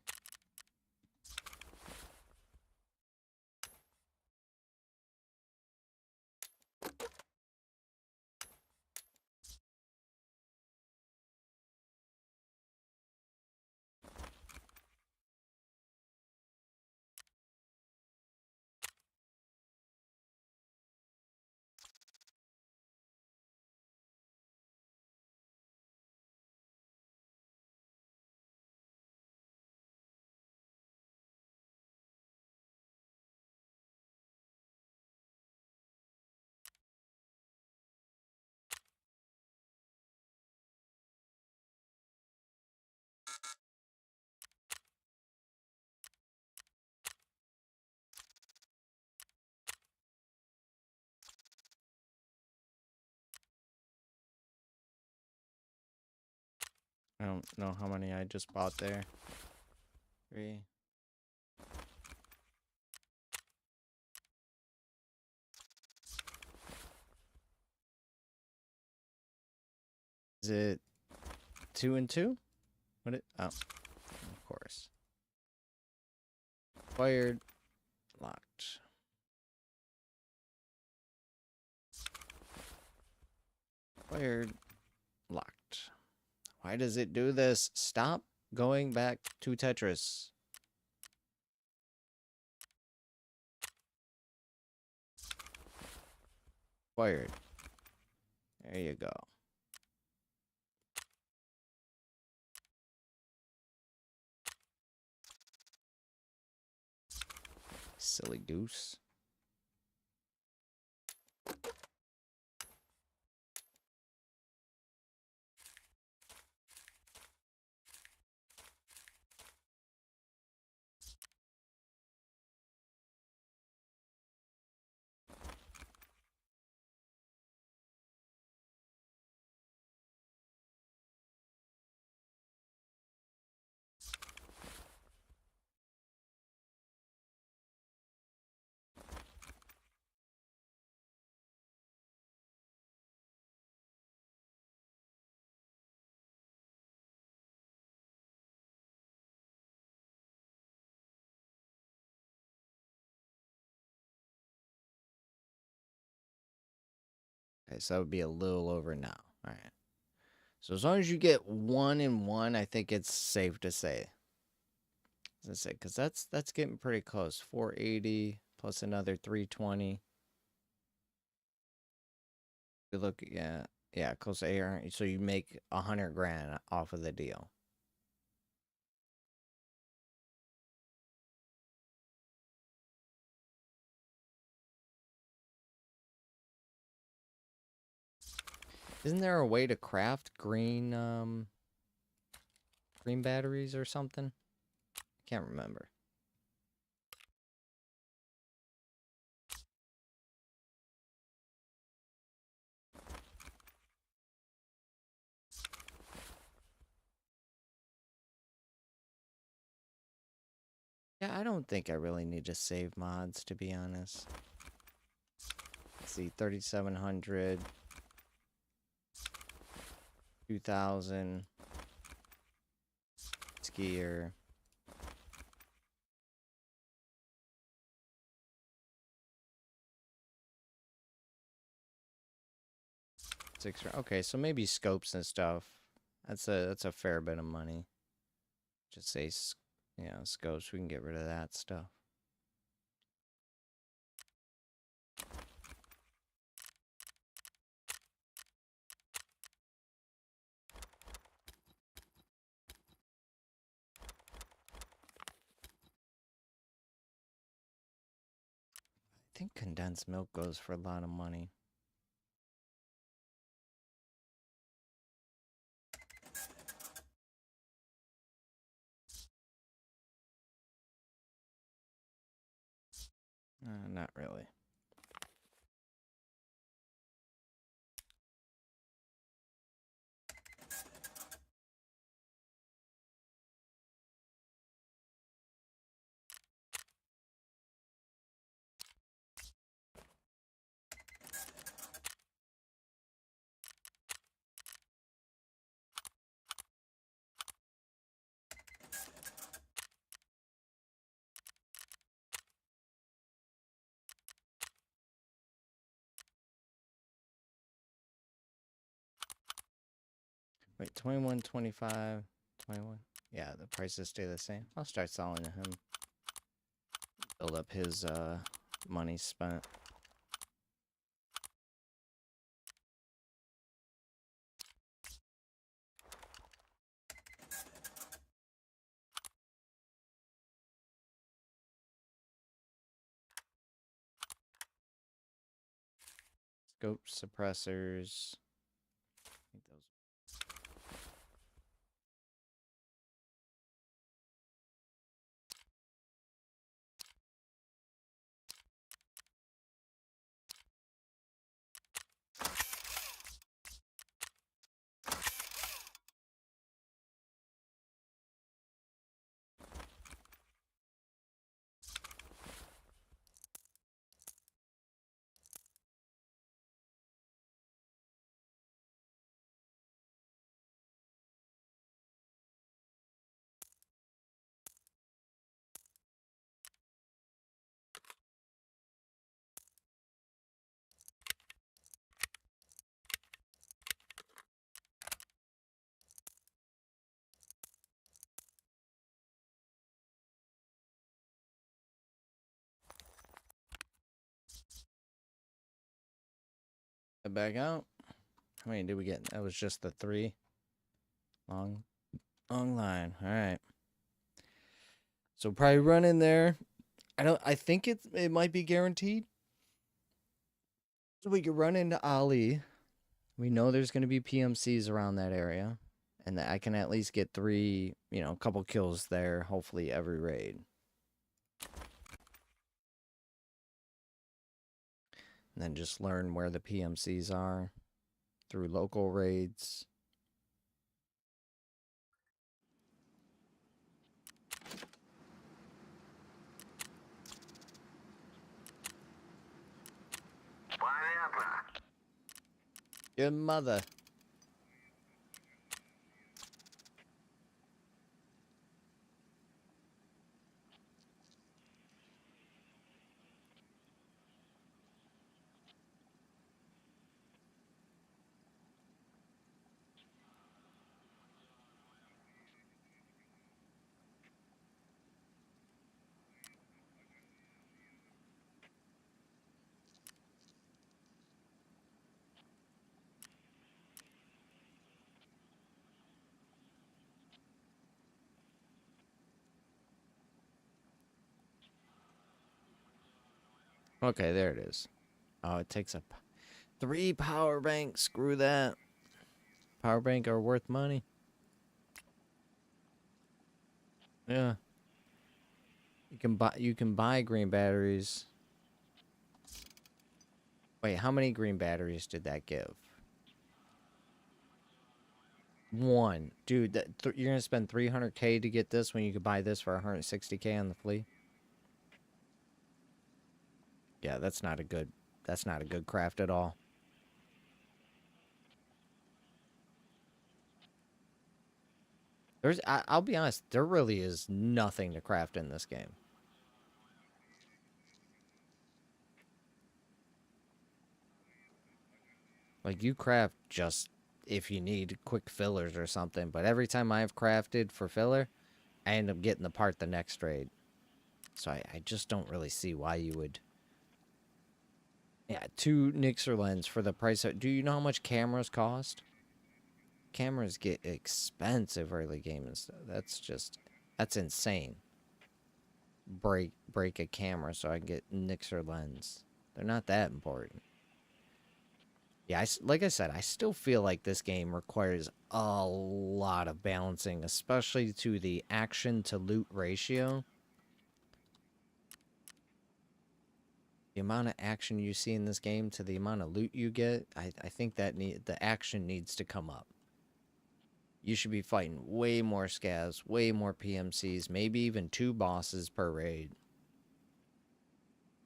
I don't know how many I just bought there. 3. Is it 2 and 2? What it? Oh, of course. Acquired. Locked. Acquired. Locked. Why does it do this? Stop going back to Tetris. Acquired. There you go. Silly goose. Okay, so that would be a little over now. All right. So as long as you get 1 and 1, I think it's safe to say. As I say, because that's getting pretty close. 480 plus another 320. You look, yeah, close to 800. So you make 100 grand off of the deal. Isn't there a way to craft green batteries or something? I can't remember. Yeah, I don't think I really need to save mods, to be honest. Let's see, 3,700, 2,000, skier. Okay, so maybe scopes and stuff. That's a fair bit of money. Just say, yeah, scopes. We can get rid of that stuff. I think condensed milk goes for a lot of money. Not really. Wait, 21, 25, 21. Yeah, the prices stay the same. I'll start selling to him. Build up his money spent. Scope suppressors. I think those. Back out. How many did we get? That was just the 3. Long line. All right. So probably run in there. I think it might be guaranteed. So we could run into Ali. We know there's going to be PMCs around that area. And that I can at least get 3, a couple kills there, hopefully every raid. And then just learn where the PMCs are through local raids. Your mother. Okay, there it is. Oh, it takes up 3 power banks. Screw that. Power bank are worth money. Yeah. You can buy green batteries. Wait, how many green batteries did that give? 1. Dude, you're going to spend 300k to get this when you could buy this for 160k on the flea? Yeah, that's not a good craft at all. I'll be honest, there really is nothing to craft in this game. Like, you craft just if you need quick fillers or something, but every time I've crafted for filler, I end up getting the part the next raid. So I just don't really see why you would... Yeah, 2 Nixer lens for the price of... Do you know how much cameras cost? Cameras get expensive early game and stuff. That's insane. Break a camera so I can get Nixer lens. They're not that important. Yeah, like I said, I still feel like this game requires a lot of balancing, especially to the action to loot ratio. The amount of action you see in this game to the amount of loot you get, I think that the action needs to come up. You should be fighting way more scavs, way more PMCs, maybe even 2 bosses per raid.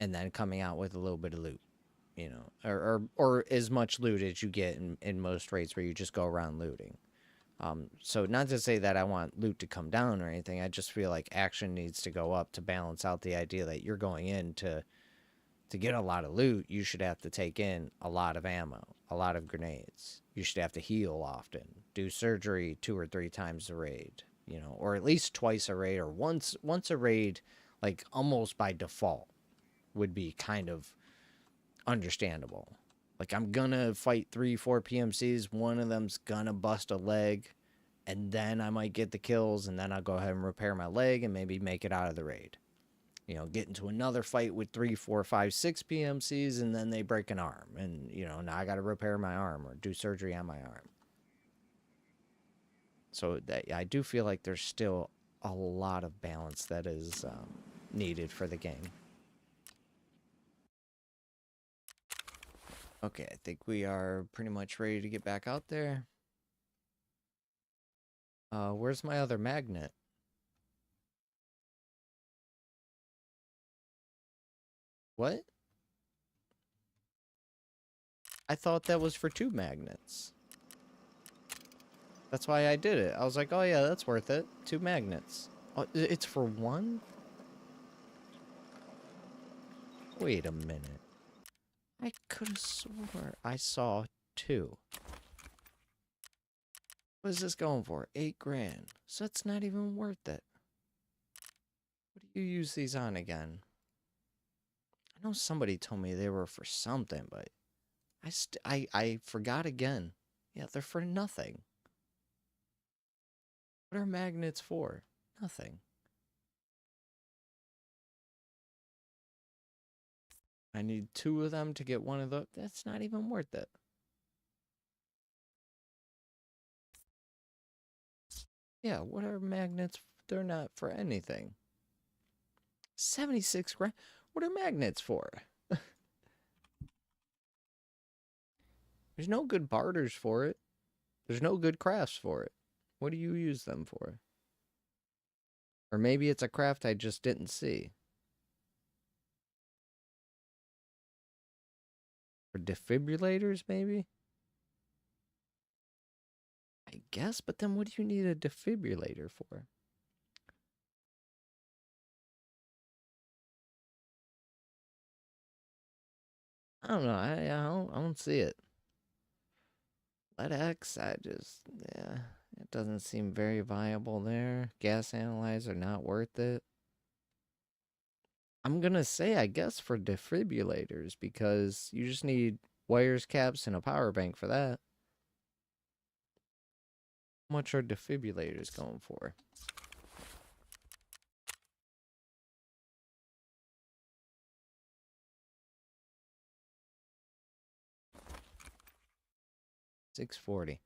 And then coming out with a little bit of loot. You know, or as much loot as you get in most raids where you just go around looting. So not to say that I want loot to come down or anything. I just feel like action needs to go up to balance out the idea that you're going in to get a lot of loot. You should have to take in a lot of ammo, a lot of grenades. You should have to heal often, do surgery 2 or 3 times a raid, you know, or at least twice a raid, or once a raid, like almost by default, would be kind of understandable. Like, I'm gonna fight 3-4 PMCs, one of them's gonna bust a leg, and then I might get the kills, and then I'll go ahead and repair my leg and maybe make it out of the raid. You know, get into another fight with 3, 4, 5, 6 PMCs, and then they break an arm, and, you know, now I gotta repair my arm or do surgery on my arm. So that I do feel like there's still a lot of balance that is needed for the game. Okay, I think we are pretty much ready to get back out there. Where's my other magnet? What? I thought that was for 2 magnets. That's why I did it. I was like, oh yeah, that's worth it. 2 magnets. Oh, it's for 1? Wait a minute. I could have swore I saw 2. What is this going for? 8 grand. So it's not even worth it. What do you use these on again? I know somebody told me they were for something, but I forgot again. Yeah, they're for nothing. What are magnets for? Nothing. I need 2 of them to get 1 of those. That's not even worth it. Yeah, what are magnets? They're not for anything. 76 grand? What are magnets for? There's no good barters for it. There's no good crafts for it. What do you use them for? Or maybe it's a craft I just didn't see. For defibrillators, maybe? I guess, but then what do you need a defibrillator for? I don't know. I don't see it. Lead X, yeah, it doesn't seem very viable there. Gas analyzer, not worth it. I'm gonna say, I guess, for defibrillators, because you just need wires, caps, and a power bank for that. How much are defibrillators going for? 640.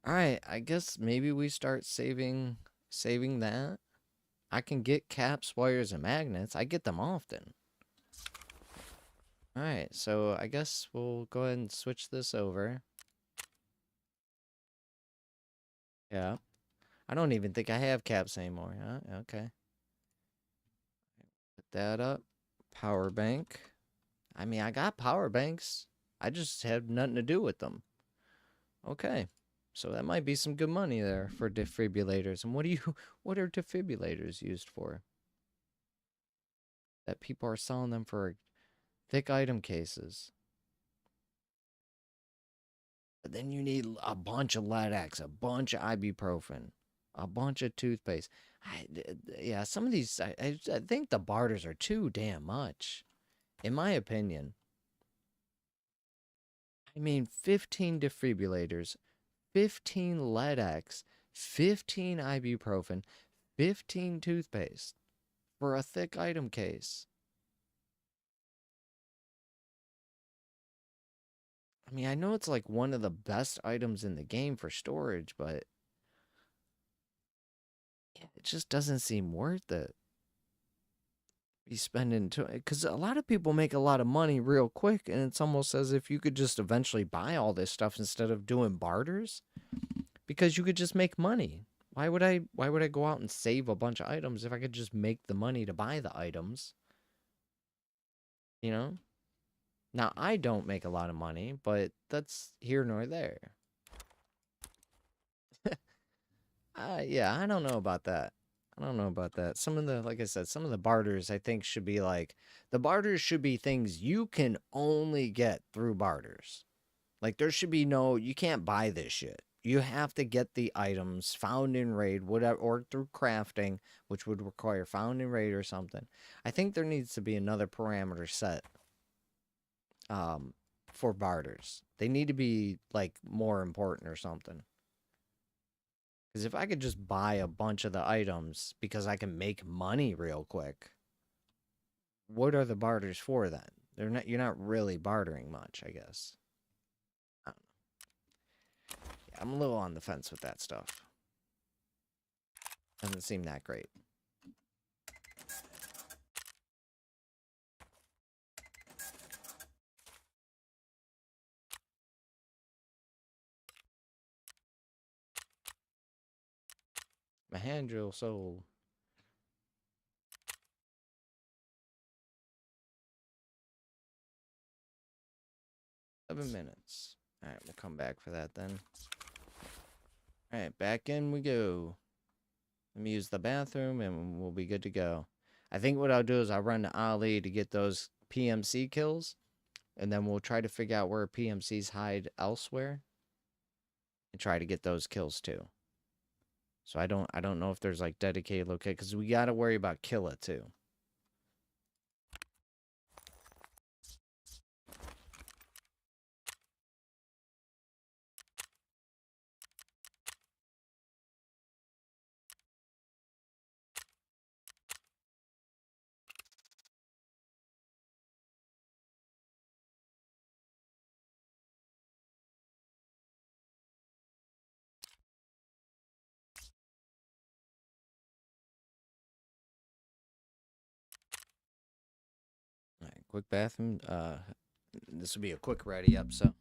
All right, I guess maybe we start saving that. I can get caps, wires, and magnets. I get them often. All right, so I guess we'll go ahead and switch this over. Yeah. I don't even think I have caps anymore. Huh? Okay. Put that up. Power bank. I mean, I got power banks. I just have nothing to do with them. Okay. So that might be some good money there for defibrillators. And what are defibrillators used for? That people are selling them for thick item cases. But then you need a bunch of Latex, a bunch of ibuprofen, a bunch of toothpaste. Yeah, some of these, I think the barters are too damn much, in my opinion. I mean, 15 defibrillators, 15 Latex, 15 ibuprofen, 15 toothpaste for a thick item case. I mean, I know it's like one of the best items in the game for storage, but it just doesn't seem worth it. Be spending because a lot of people make a lot of money real quick, and it's almost as if you could just eventually buy all this stuff instead of doing barters, because you could just make money. Why would I go out and save a bunch of items if I could just make the money to buy the items? You know? Now, I don't make a lot of money, but that's here nor there. Yeah, I don't know about that. I don't know about that. Some of the, like I said, some of the barters I think should be like, the barters should be things you can only get through barters. Like there should be no, you can't buy this shit. You have to get the items found in raid, whatever, or through crafting, which would require found in raid or something. I think there needs to be another parameter set for barters. They need to be like more important or something. Because if I could just buy a bunch of the items because I can make money real quick, what are the barters for then? You're not really bartering much, I guess. I don't know. Yeah, I'm a little on the fence with that stuff. Doesn't seem that great. My hand drill sold. Seven minutes. Alright, we'll come back for that then. Alright, back in we go. Let me use the bathroom and we'll be good to go. I think what I'll do is I'll run to Ali to get those PMC kills. And then we'll try to figure out where PMCs hide elsewhere. And try to get those kills too. So I don't know if there's like dedicated location. Because we got to worry about Killa too. Alright, quick bathroom. This will be a quick ready up, so.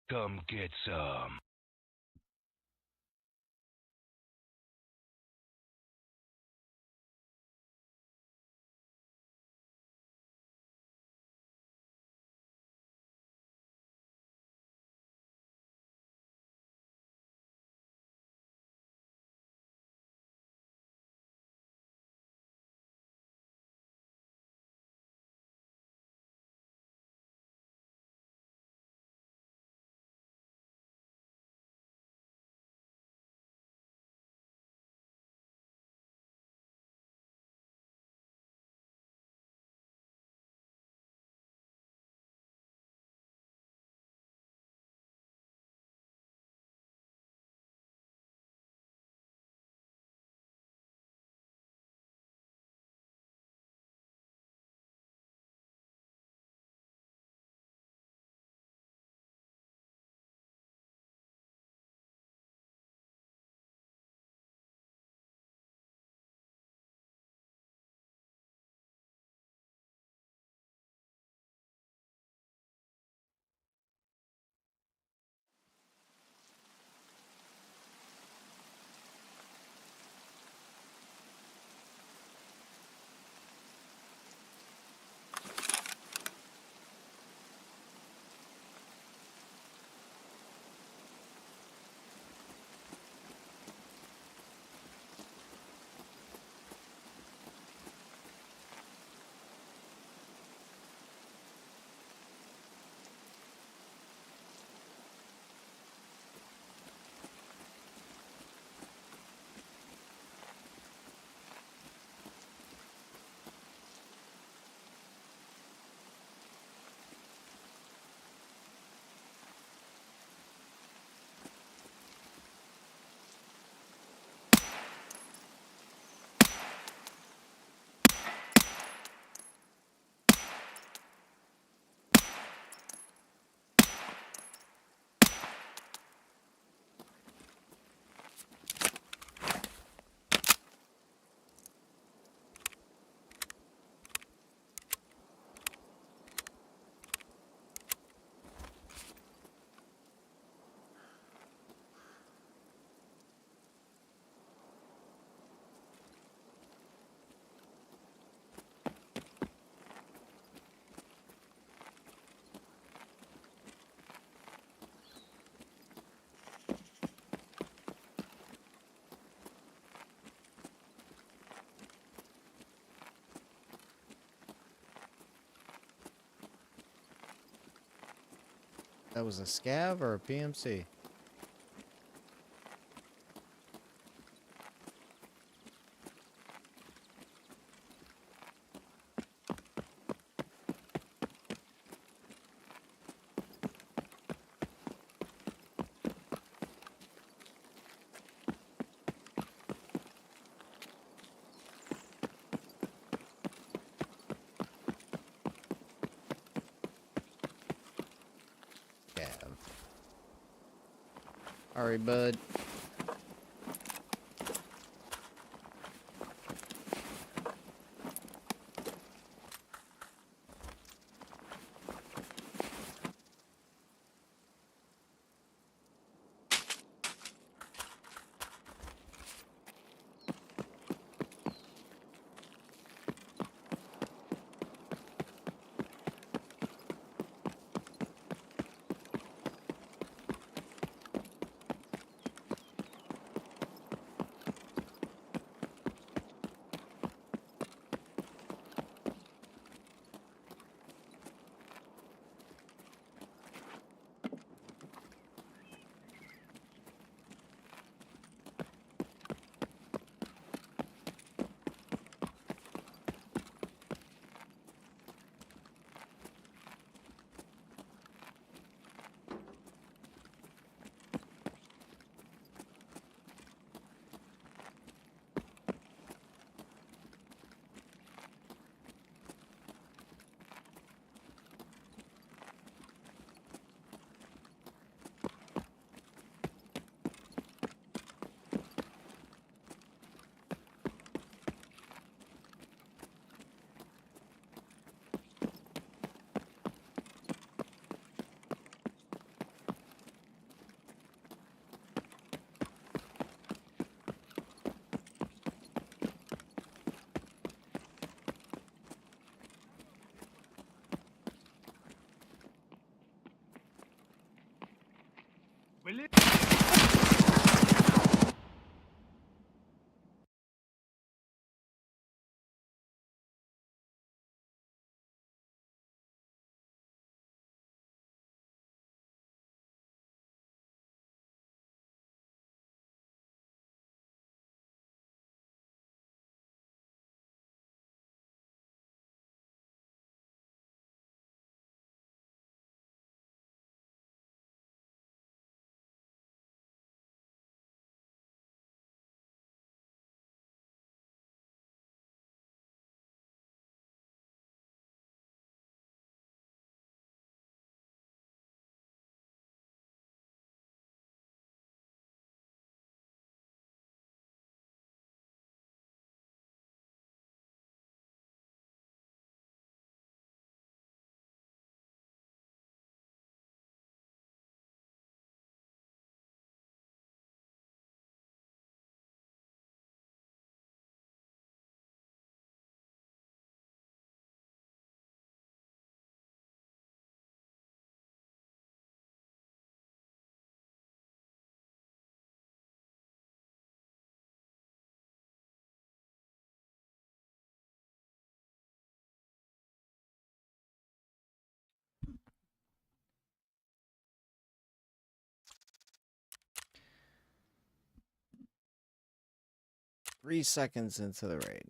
Come get some. That was a scav or a PMC? Scav. Alright, bud. 3 seconds into the raid.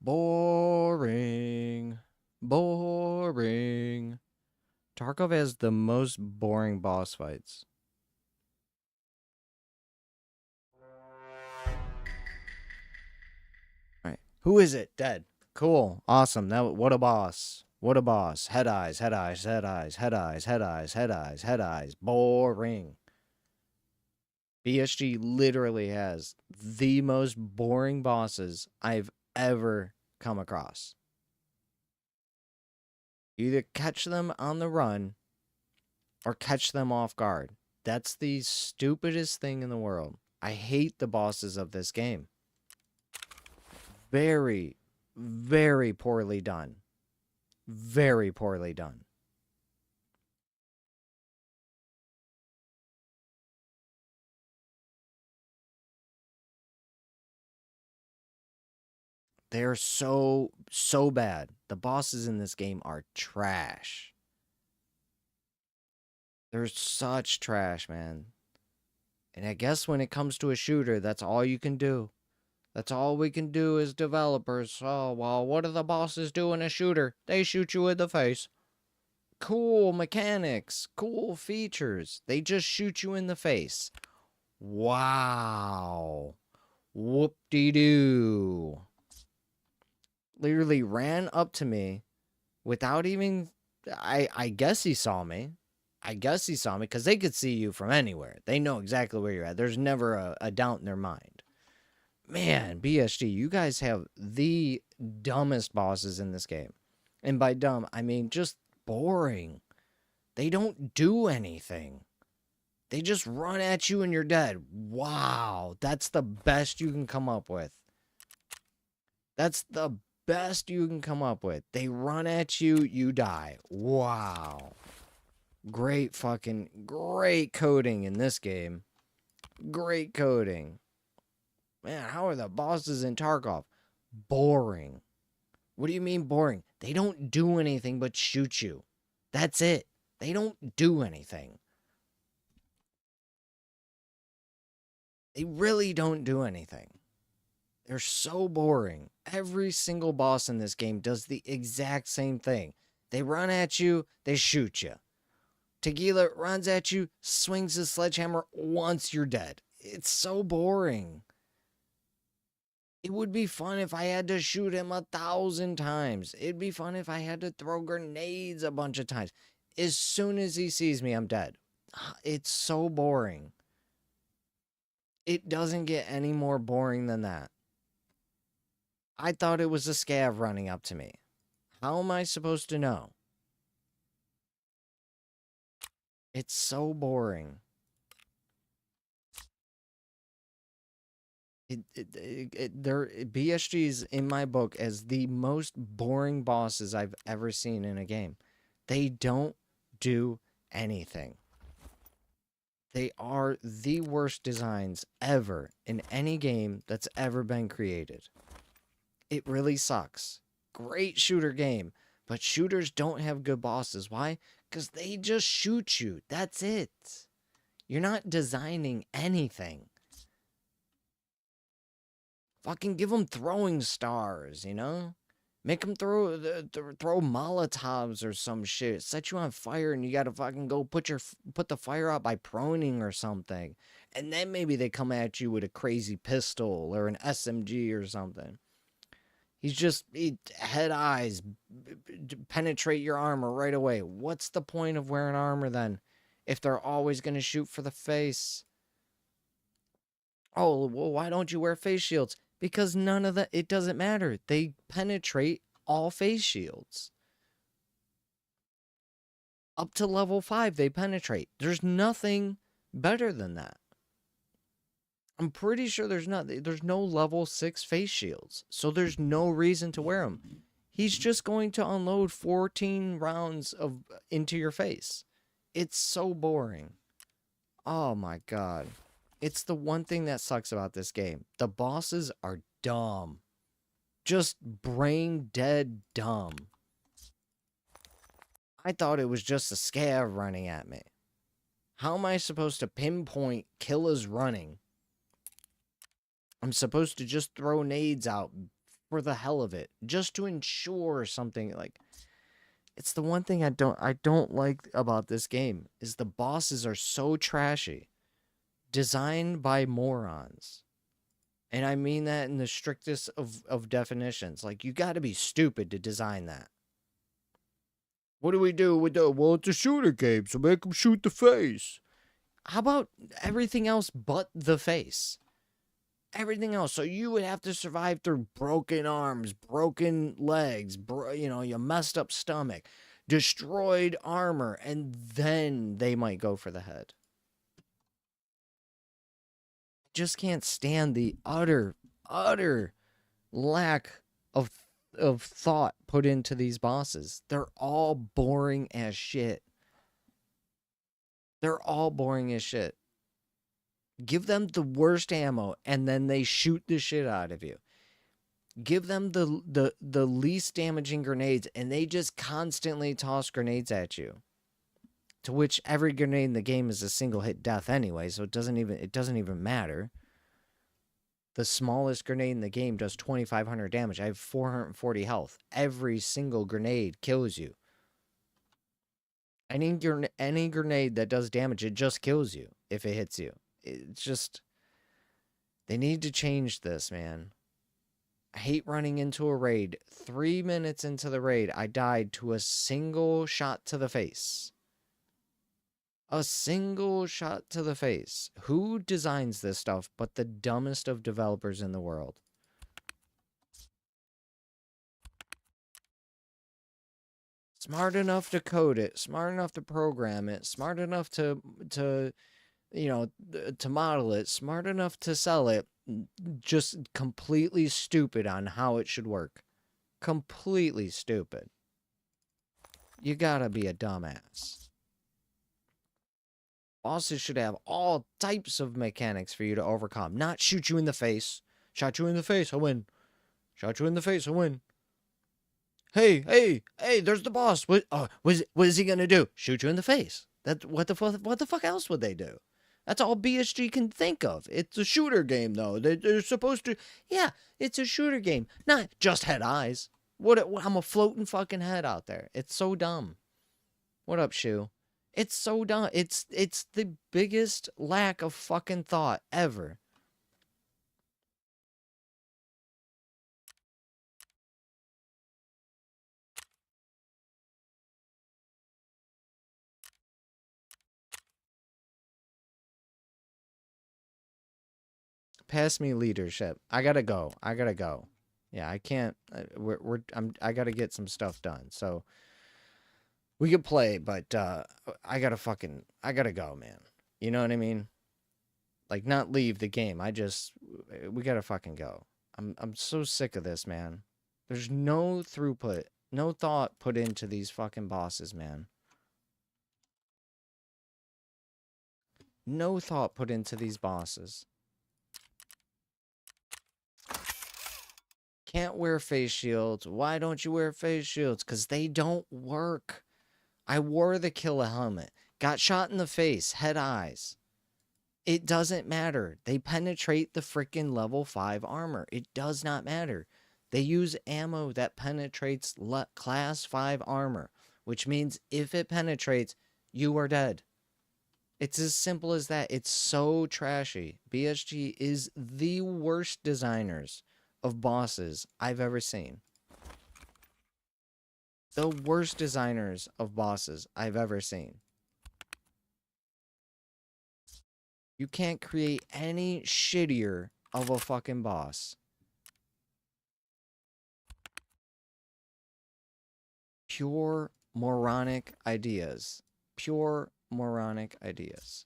Boring. Boring. Tarkov has the most boring boss fights. Alright. Who is it? Dead. Cool. Awesome. What a boss. What a boss. Head eyes, head eyes, head eyes, head eyes, head eyes, head eyes, head eyes. Boring. BSG literally has the most boring bosses I've ever come across. You either catch them on the run or catch them off guard. That's the stupidest thing in the world. I hate the bosses of this game. Very, very poorly done. Very poorly done. They're so bad. The bosses in this game are trash. They're such trash, man. And I guess when it comes to a shooter, that's all you can do. That's all we can do as developers. Oh, well, what do the bosses do in a shooter? They shoot you in the face. Cool mechanics. Cool features. They just shoot you in the face. Wow. Whoop-de-doo. Literally ran up to me without even... I guess he saw me. I guess he saw me because they could see you from anywhere. They know exactly where you're at. There's never a doubt in their mind. Man, BSG, you guys have the dumbest bosses in this game. And by dumb, I mean just boring. They don't do anything. They just run at you and you're dead. Wow, that's the best you can come up with. That's the best you can come up with. They run at you, you die. Wow. Great coding in this game. Great coding. Man, how are the bosses in Tarkov? Boring. What do you mean boring? They don't do anything but shoot you. That's it. They don't do anything. They really don't do anything. They're so boring. Every single boss in this game does the exact same thing. They run at you, they shoot you. Tequila runs at you, swings his sledgehammer once you're dead. It's so boring. It would be fun if I had to shoot him 1,000 times. It'd be fun if I had to throw grenades a bunch of times. As soon as he sees me, I'm dead. It's so boring. It doesn't get any more boring than that. I thought it was a scav running up to me. How am I supposed to know? It's so boring. BSG's in my book as the most boring bosses I've ever seen in a game. They don't do anything. They are the worst designs ever in any game that's ever been created. It really sucks. Great shooter game, but shooters don't have good bosses. Why? Because they just shoot you. That's it. You're not designing anything. Fucking give them throwing stars, you know? Make them throw Molotovs or some shit. Set you on fire and you gotta fucking go put the fire out by proning or something. And then maybe they come at you with a crazy pistol or an SMG or something. Head eyes, penetrate your armor right away. What's the point of wearing armor then? If they're always gonna shoot for the face? Oh, well, why don't you wear face shields? Because none of that, it doesn't matter. They penetrate all face shields. Up to level 5, they penetrate. There's nothing better than that. I'm pretty sure there's no level 6 face shields. So there's no reason to wear them. He's just going to unload 14 rounds into your face. It's so boring. Oh my god. It's the one thing that sucks about this game. The bosses are dumb. Just brain dead dumb. I thought it was just a scav running at me. How am I supposed to pinpoint killers running? I'm supposed to just throw nades out for the hell of it. Just to ensure something like... It's the one thing I don't like about this game. Is the bosses are so trashy. Designed by morons. And I mean that in the strictest of definitions. Like, you gotta be stupid to design that. What do we do with the... Well, it's a shooter game, so make them shoot the face. How about everything else but the face? Everything else. So you would have to survive through broken arms, broken legs, your messed up stomach, destroyed armor, and then they might go for the head. Just can't stand the utter lack of thought put into these bosses. They're all boring as shit. They're all boring as shit. Give them the worst ammo and then they shoot the shit out of you. Give them the least damaging grenades and they just constantly toss grenades at you. To which every grenade in the game is a single hit death anyway, so it doesn't even matter. The smallest grenade in the game does 2,500 damage. I have 440 health. Every single grenade kills you. Any grenade that does damage, it just kills you if it hits you. It's just... They need to change this, man. I hate running into a raid. 3 minutes into the raid, I died to a single shot to the face. A single shot to the face. Who designs this stuff but the dumbest of developers in the world? Smart enough to code it, smart enough to program it, smart enough to model it, smart enough to sell it, just completely stupid on how it should work. Completely stupid. You gotta be a dumbass. Bosses should have all types of mechanics for you to overcome. Not shoot you in the face. Shot you in the face, I win. Shot you in the face, I win. Hey, there's the boss. What is he gonna do? Shoot you in the face. What the fuck else would they do? That's all BSG can think of. It's a shooter game, though. They're supposed to... Yeah, it's a shooter game. Not just head eyes. I'm a floating fucking head out there. It's so dumb. What up, Shu? It's so dumb. It's the biggest lack of fucking thought ever. Pass me leadership. I gotta go. Yeah, I can't. I gotta get some stuff done. So we could play, but I gotta go, man. You know what I mean? Like, not leave the game. We gotta fucking go. I'm so sick of this, man. There's no throughput, no thought put into these fucking bosses, man. No thought put into these bosses. Can't wear face shields. Why don't you wear face shields? Because they don't work. I wore the killer helmet. Got shot in the face. Head eyes. It doesn't matter. They penetrate the freaking level 5 armor. It does not matter. They use ammo that penetrates class 5 armor. Which means if it penetrates, you are dead. It's as simple as that. It's so trashy. BSG is the worst designers of bosses I've ever seen. The worst designers of bosses I've ever seen. You can't create any shittier of a fucking boss. Pure moronic ideas. Pure moronic ideas.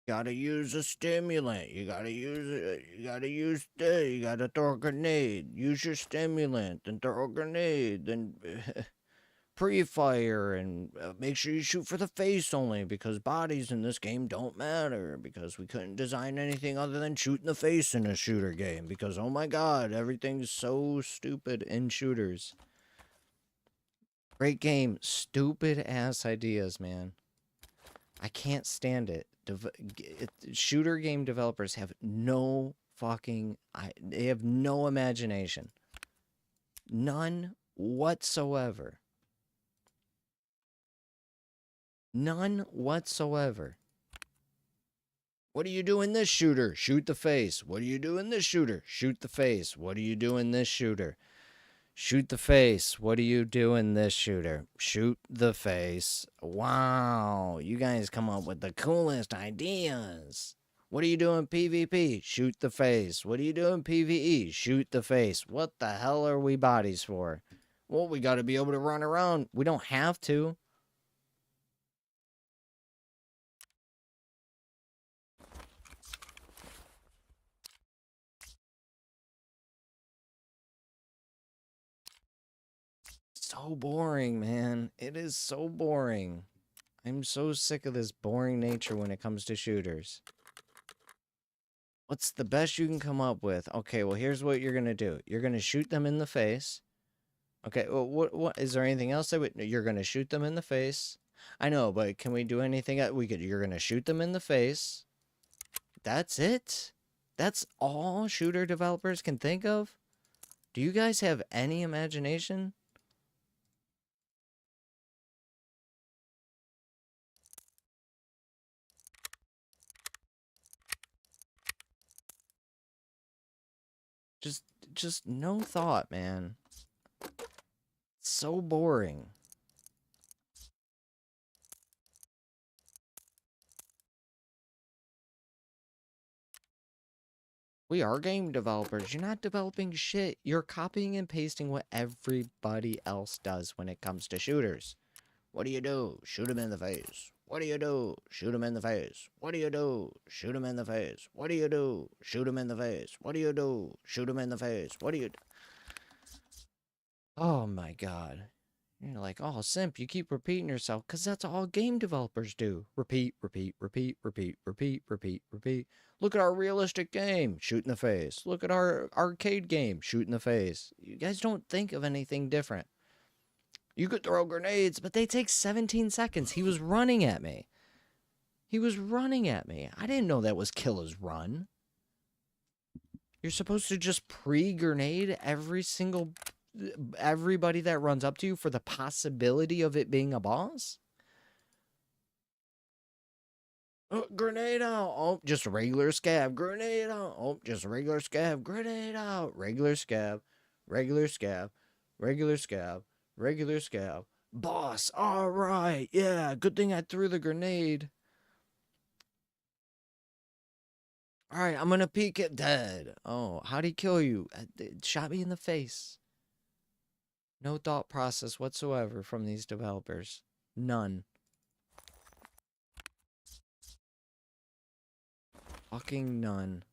Gotta use a stimulant. You gotta use it. You gotta throw a grenade. Use your stimulant, then throw a grenade, then pre-fire, and make sure you shoot for the face only, because bodies in this game don't matter, because we couldn't design anything other than shooting the face in a shooter game, because oh my god, everything's so stupid in shooters. Great game, stupid ass ideas, man. I can't stand it. Shooter game developers have no fucking... they have no imagination. None whatsoever. None whatsoever. What do you do in this shooter? Shoot the face. What do you do in this shooter? Shoot the face. What do you do in this shooter? Shoot the face. What do you do in this shooter? Shoot the face. Wow, you guys come up with the coolest ideas. What do you do in PvP? Shoot the face. What do you do in PvE? Shoot the face. What the hell are we bodies for? Well, we gotta be able to run around. We don't have to. So boring, man. It is so boring. I'm so sick of this boring nature when it comes to shooters. What's the best you can come up with? Okay, well, here's what you're gonna do. You're gonna shoot them in the face. Okay, well, what is there anything else you're gonna shoot them in the face? I know, but can we do anything you're gonna shoot them in the face. That's it? That's all shooter developers can think of? Do you guys have any imagination? Just no thought, man. So boring. We are game developers. You're not developing shit. You're copying and pasting what everybody else does when it comes to shooters. What do? Shoot them in the face. What do you do? Shoot him in the face. What do you do? Shoot him in the face. What do you do? Shoot him in the face. What do you do? Shoot him in the face. What do you do? Oh my god. You're like, oh, Simp, you keep repeating yourself, because that's all game developers do. Repeat, repeat, repeat, repeat, repeat, repeat, repeat. Look at our realistic game. Shoot in the face. Look at our arcade game. Shoot in the face. You guys don't think of anything different. You could throw grenades, but they take 17 seconds. He was running at me. He was running at me. I didn't know that was killer's run. You're supposed to just pre-grenade everybody that runs up to you for the possibility of it being a boss? Oh, grenade out. Oh, just a regular scab. Grenade out. Oh, just a regular scab. Grenade out. Regular scab. Regular scab. Regular scab. Regular scab. Boss. All right. Yeah. Good thing I threw the grenade. All right. I'm going to peek it. Dead. Oh, how'd he kill you? It shot me in the face. No thought process whatsoever from these developers. None. Fucking none.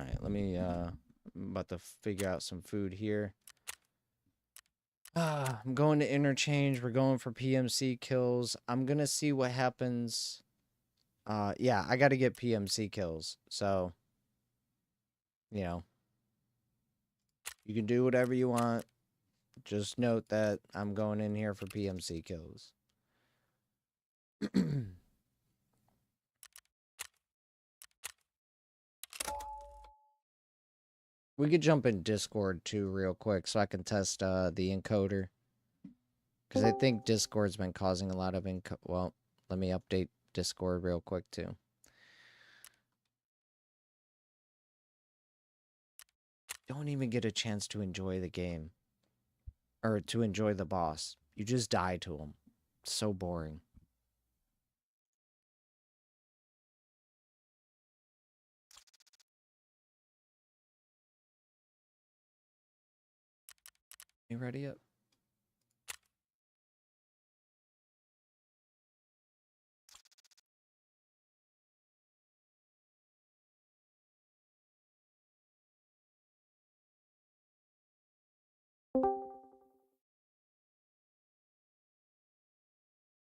All right, let me, I'm about to figure out some food here. I'm going to interchange. We're going for PMC kills. I'm going to see what happens. Yeah, I got to get PMC kills. So, you know, you can do whatever you want. Just note that I'm going in here for PMC kills. We could jump in Discord too real quick so I can test the encoder. Because I think Discord's been causing a lot of well, let me update Discord real quick too. Don't even get a chance to enjoy the game. Or to enjoy the boss. You just die to him. It's so boring. You ready yet?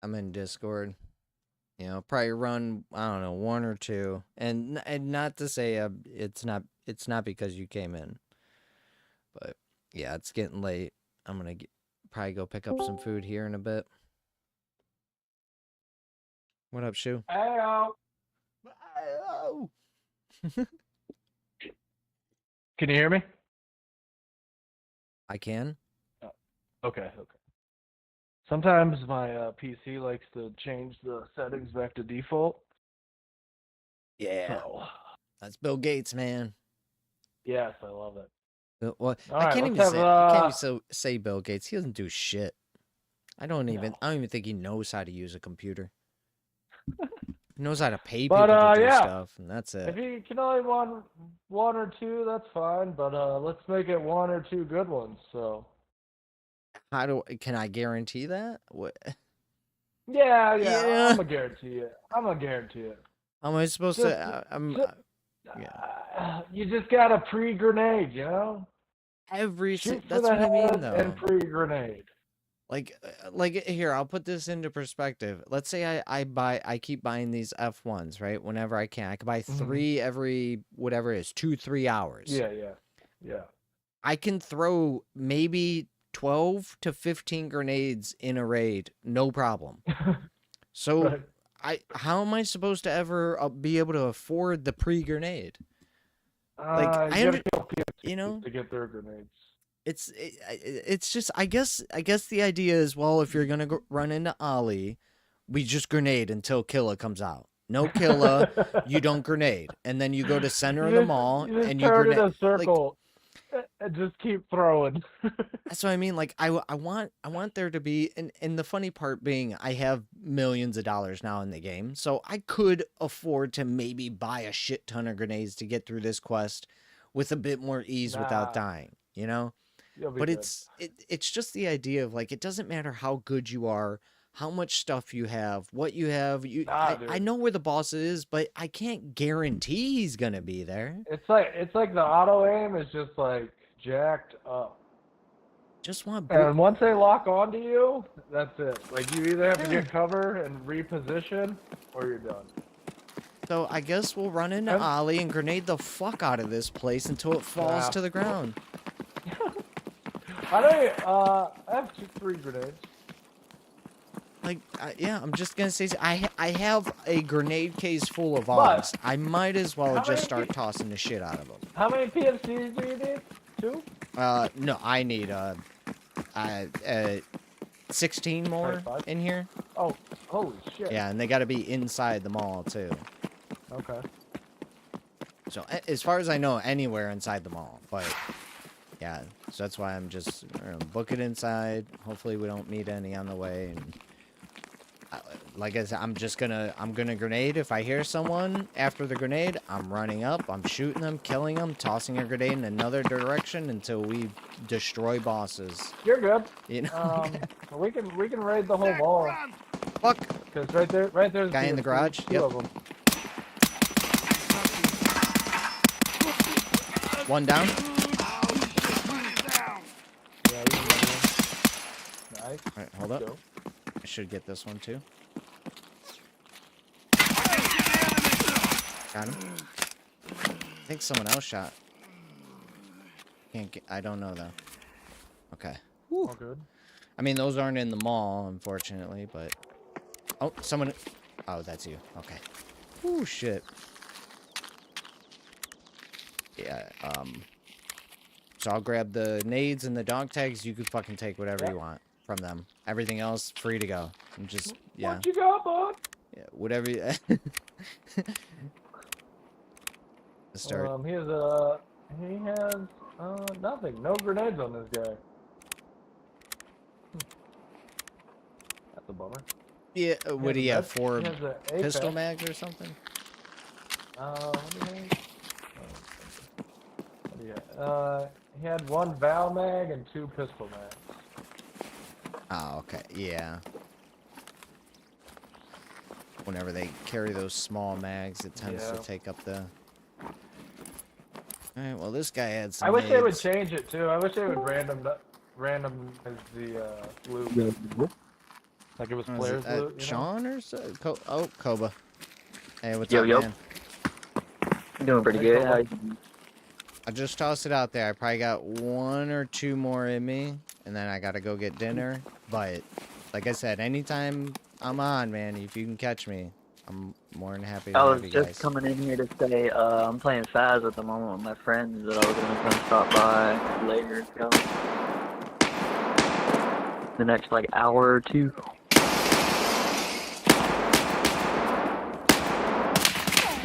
I'm in Discord. You know, probably run, I don't know, 1 or 2. And not to say it's not because you came in. But yeah, it's getting late. I'm gonna probably go pick up some food here in a bit. What up, Shu? Hey-o. Hey-o. Can you hear me? I can. Oh, okay. Sometimes my PC likes to change the settings back to default. Yeah. So. That's Bill Gates, man. Yes, I love it. Well, All I right, can't let's even have, say Bill Gates. He doesn't do shit. I don't even think he knows how to use a computer. He knows how to pay people to do stuff, and that's it. If you can only one or two, that's fine. But let's make it 1 or 2 good ones. So. Can I guarantee that? What? Yeah. I'm gonna guarantee it. How am I supposed to? You just got a pre-grenade, you know. That's what I mean, though. And pre-grenade. Like here, I'll put this into perspective. Let's say I keep buying these F1s, right? Whenever I can, I can buy 3 every whatever it is, 2-3 hours. Yeah. I can throw maybe 12 to 15 grenades in a raid, no problem. So Right. how am I supposed to ever be able to afford the pre-grenade? Like You gotta kill you know, to get their grenades. it's just I guess the idea is, well, if you're gonna run into Ollie, we just grenade until Killa comes out. No Killa, you don't grenade, and then you go to center of the mall and you turn in grenade. a circle and just keep throwing. That's what I mean. Like I want there to be, and the funny part being, I have millions of dollars now in the game, so I could afford to maybe buy a shit ton of grenades to get through this quest with a bit more ease without dying. You know. But good. it's just the idea of, like, it doesn't matter how good you are, how much stuff you have, what you have. I know where the boss is, but I can't guarantee he's gonna be there. It's like the auto aim is just like jacked up. Just want. And once they lock onto you, that's it. Like you either have to get cover and reposition, or you're done. So I guess we'll run into Ollie and grenade the fuck out of this place until it falls to the ground. I have 3 grenades. Like, yeah, I'm just gonna say, I have a grenade case full of AUGs. I might as well just start tossing the shit out of them. How many PFCs do you need? 2? No, I need 16 more in here. Oh, holy shit. Yeah, and they got to be inside the mall too. Okay. So as far as I know, anywhere inside the mall, but. Yeah, so that's why I'm just book it inside. Hopefully we don't meet any on the way. And like I said, I'm gonna grenade. If I hear someone after the grenade, I'm running up. I'm shooting them, killing them, tossing a grenade in another direction until we destroy bosses. You're good. You know. we can raid the whole mall. Fuck. Because right there's guy in the garage. Two of them. One down. Nice. Alright, hold up. I should get this one too. Got him. I think someone else shot. Can't get. I don't know though. Okay. All good. I mean, those aren't in the mall, unfortunately, but. Oh, someone. Oh, that's you. Okay. Ooh, shit. Yeah. So I'll grab the nades and the dog tags. You can fucking take whatever you want from them. Everything else, free to go. I'm just, yeah. What you got, bud? Yeah, whatever you... Start. He has nothing. No grenades on this guy. That's a bummer. Yeah, what do you have? 4 he has a pistol mags or something? What do you have? He had 1 Val mag and 2 pistol mags. Oh, okay. Yeah. Whenever they carry those small mags, it tends to take up the... Alright, well, this guy had some I wish nades. they would change it, too. I wish they would random as the loot. Like it was players loot, you Sean or so? Oh, Koba. Hey, what's yo, up, yo. man? Doing pretty good. How I just tossed it out there. I probably got 1 or 2 more in me, and then I gotta go get dinner. But, like I said, anytime I'm on, man, if you can catch me, I'm more than happy to I have was you just guys. coming in here to say I'm playing Faz at the moment with my friends that I was going to come stop by later. So. The next, like, hour or 2.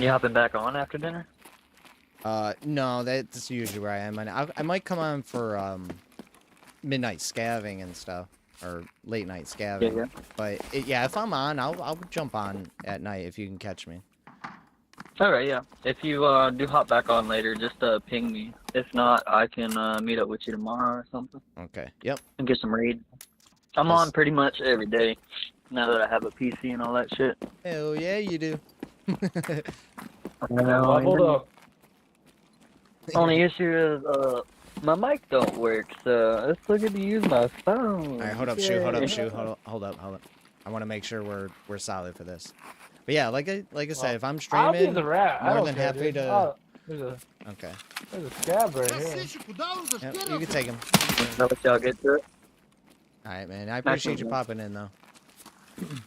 You hopping back on after dinner? No, that's usually where I am. I might come on for, midnight scavving and stuff. Or late night scavenging. Yeah. But, yeah, if I'm on, I'll jump on at night if you can catch me. Alright, yeah. If you do hop back on later, just ping me. If not, I can meet up with you tomorrow or something. Okay, yep. And get some raid. I'm on pretty much every day, now that I have a PC and all that shit. Hell yeah, you do. Leveled up. Only issue is, my mic don't work, so it's still good to use my phone. Alright, hold up, Shu, hold up. I want to make sure we're solid for this. But yeah, like I said, if I'm streaming, I'll be the rat. more than happy to Okay. There's a scab right here. Yep, you can take him. Now let y'all get to it. Alright, man. I appreciate you popping in, though.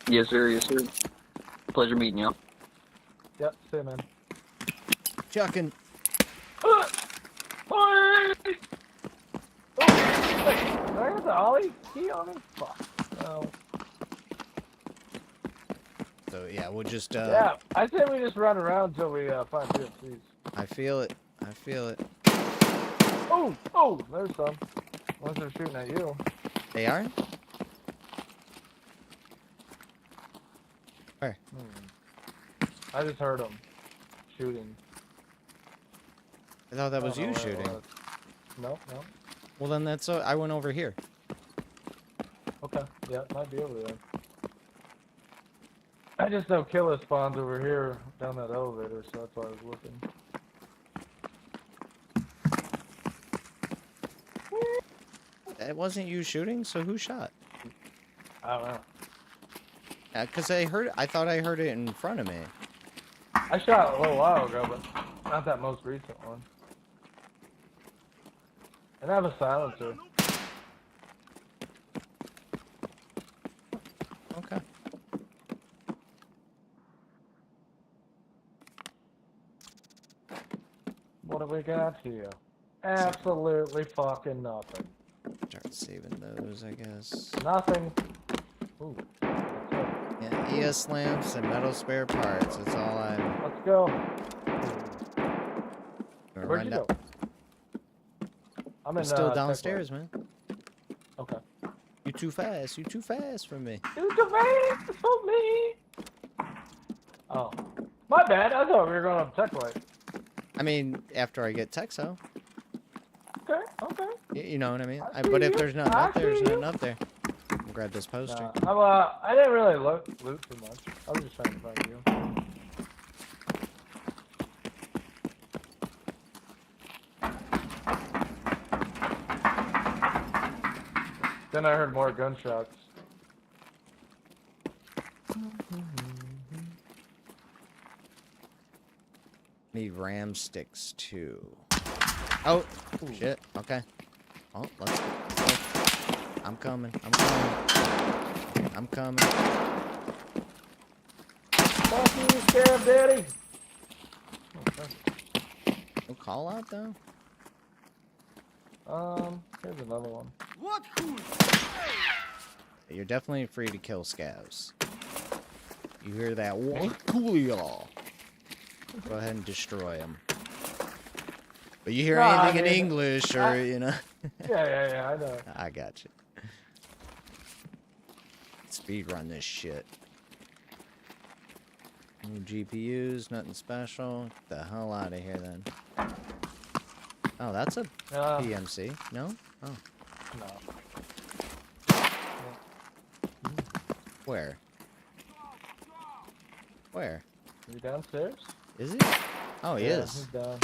Yes, sir. Yes, sir. Pleasure meeting y'all. Yep, see you, man. Chucking. Oh, did I get the ollie key on him? Fuck. No. So, yeah, we'll just, Yeah, I say we just run around until we find PFCs. I feel it. I feel it. Oh, there's some. Unless they're shooting at you. They are? Where? I just heard them shooting. I thought that was you shooting. No. Well, then that's, I went over here. Okay, yeah, it might be over there. I just know killer spawns over here down that elevator, so that's why I was looking. It wasn't you shooting, so who shot? I don't know. Yeah, because I thought I heard it in front of me. I shot a little while ago, but not that most recent one. And I have a silencer. Okay. What have we got here? Absolutely fucking nothing. Start saving those, I guess. Nothing. Ooh. Yeah, ES lamps and metal spare parts. That's all I'm. Let's go. Where'd you go? I'm still downstairs, man. Okay. You too fast. You too fast for me. You too fast for me. Oh, my bad. I thought we were going up tech light. I mean, after I get Texo. Okay. You know what I mean? But if there's nothing up there, there's nothing up there. I'll grab this poster. I didn't really loot too much. I was just trying to find you. Then I heard more gunshots. Need ram sticks too. Oh, shit. Okay. Oh, let's go. I'm coming. Fuck you, scab daddy. No call out though. Here's another one. What cool? You're definitely free to kill scavs. You hear that? What cool y'all? Go ahead and destroy them. But you hear anything in English or, you know? Yeah, I know. I got you. Speed run this shit. New GPUs, nothing special. Get the hell out of here then. Oh, that's a PMC. No? Oh. No. Where? Where? Is he downstairs? Is he? Oh, he is. He's down.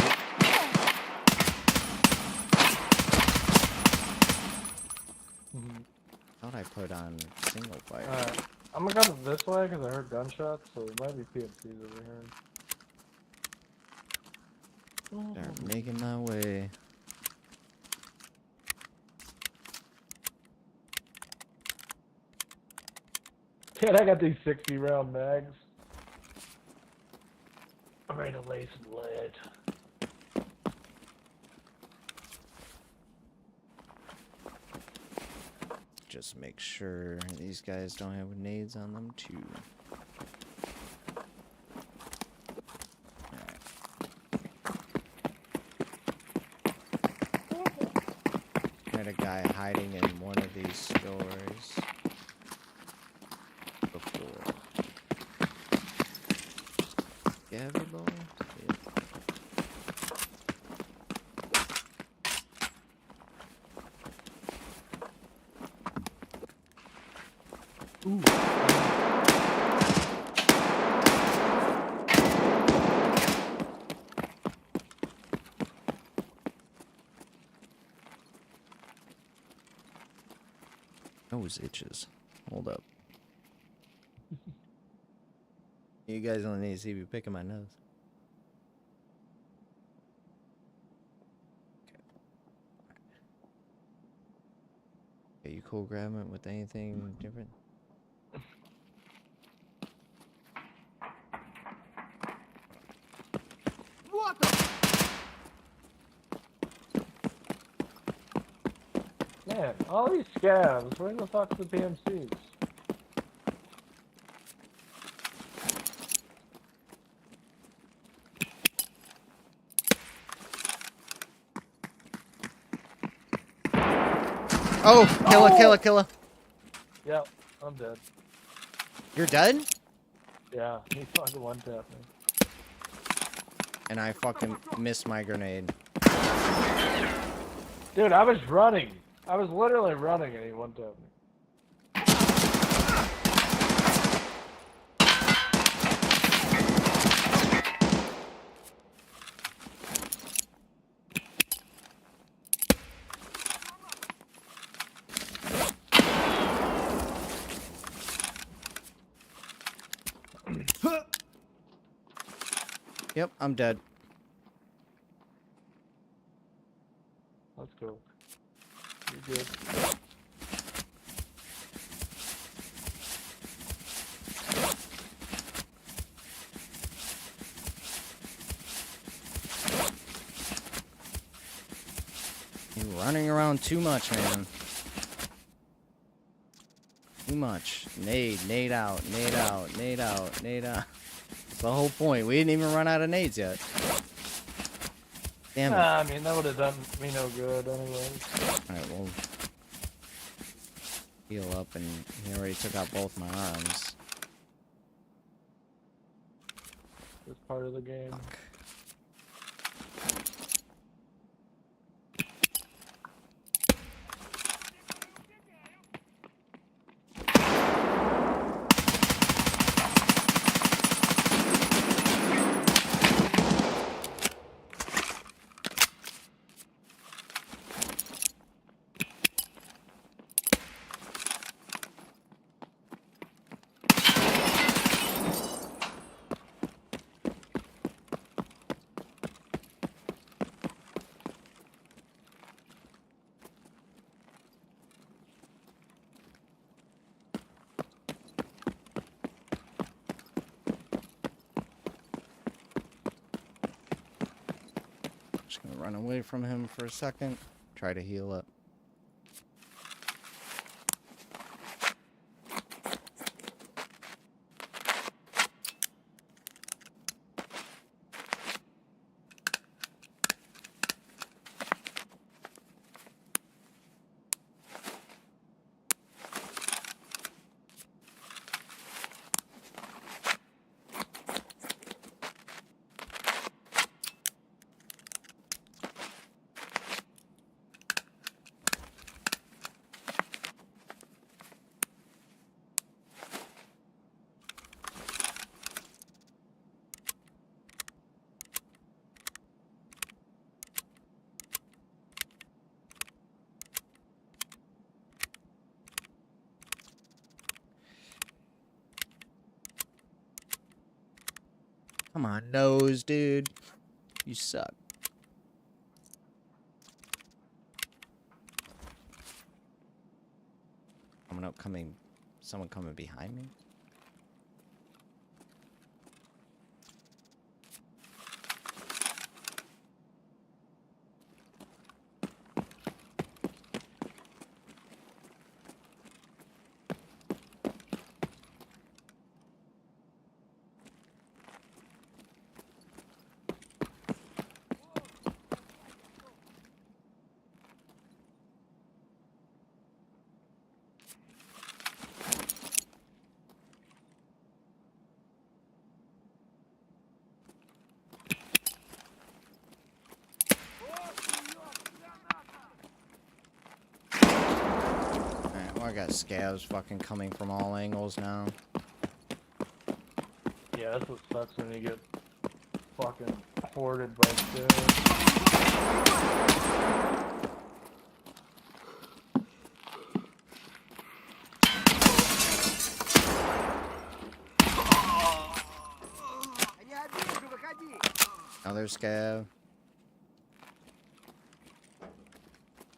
Thought I put on single fire. Alright. I'm gonna go this way because I heard gunshots, so there might be PMCs over here. Start making my way. Kid, I got these 60 round mags. I'm ready to lay some lead. Just make sure these guys don't have nades on them too. Got a guy hiding in one of these stores. Before. Gabby ball? Yeah. Ooh. Nose itches. Hold up. You guys only need to see me picking my nose. cool grabbing it with anything different. What the? Man, all these scavs, where the fuck's the PMCs? Oh, killer. Yep, I'm dead. You're dead? Yeah, he fucking one-tapped me. And I fucking missed my grenade. Dude, I was running. I was literally running and he one-tapped me. Yep, I'm dead. Let's go. You're good. You're running around too much, man. Too much. Nade out. That's the whole point. We didn't even run out of nades yet. Damn it. I mean, that would have done me no good anyways. Alright, well. Heal up, and he already took out both my arms. It's part of the game. Fuck. Just gonna run away from him for a second. Try to heal up. Come on, nose, dude. You suck. Someone coming behind me? I got scavs fucking coming from all angles now. Yeah, that's what sucks when you get fucking hoarded by scavs. Another scav.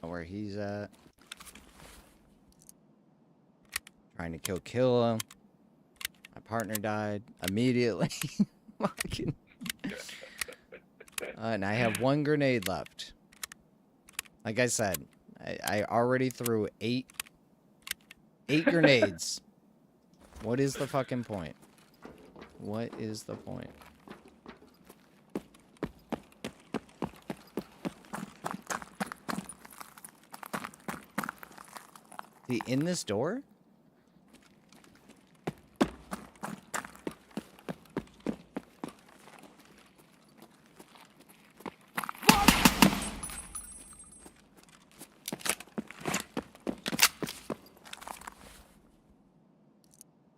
Oh, where he's at. Trying to kill Killa. My partner died immediately. Fucking. And I have 1 grenade left. Like I said, I already threw 8 grenades. What is the fucking point? What is the point? Is he in this door?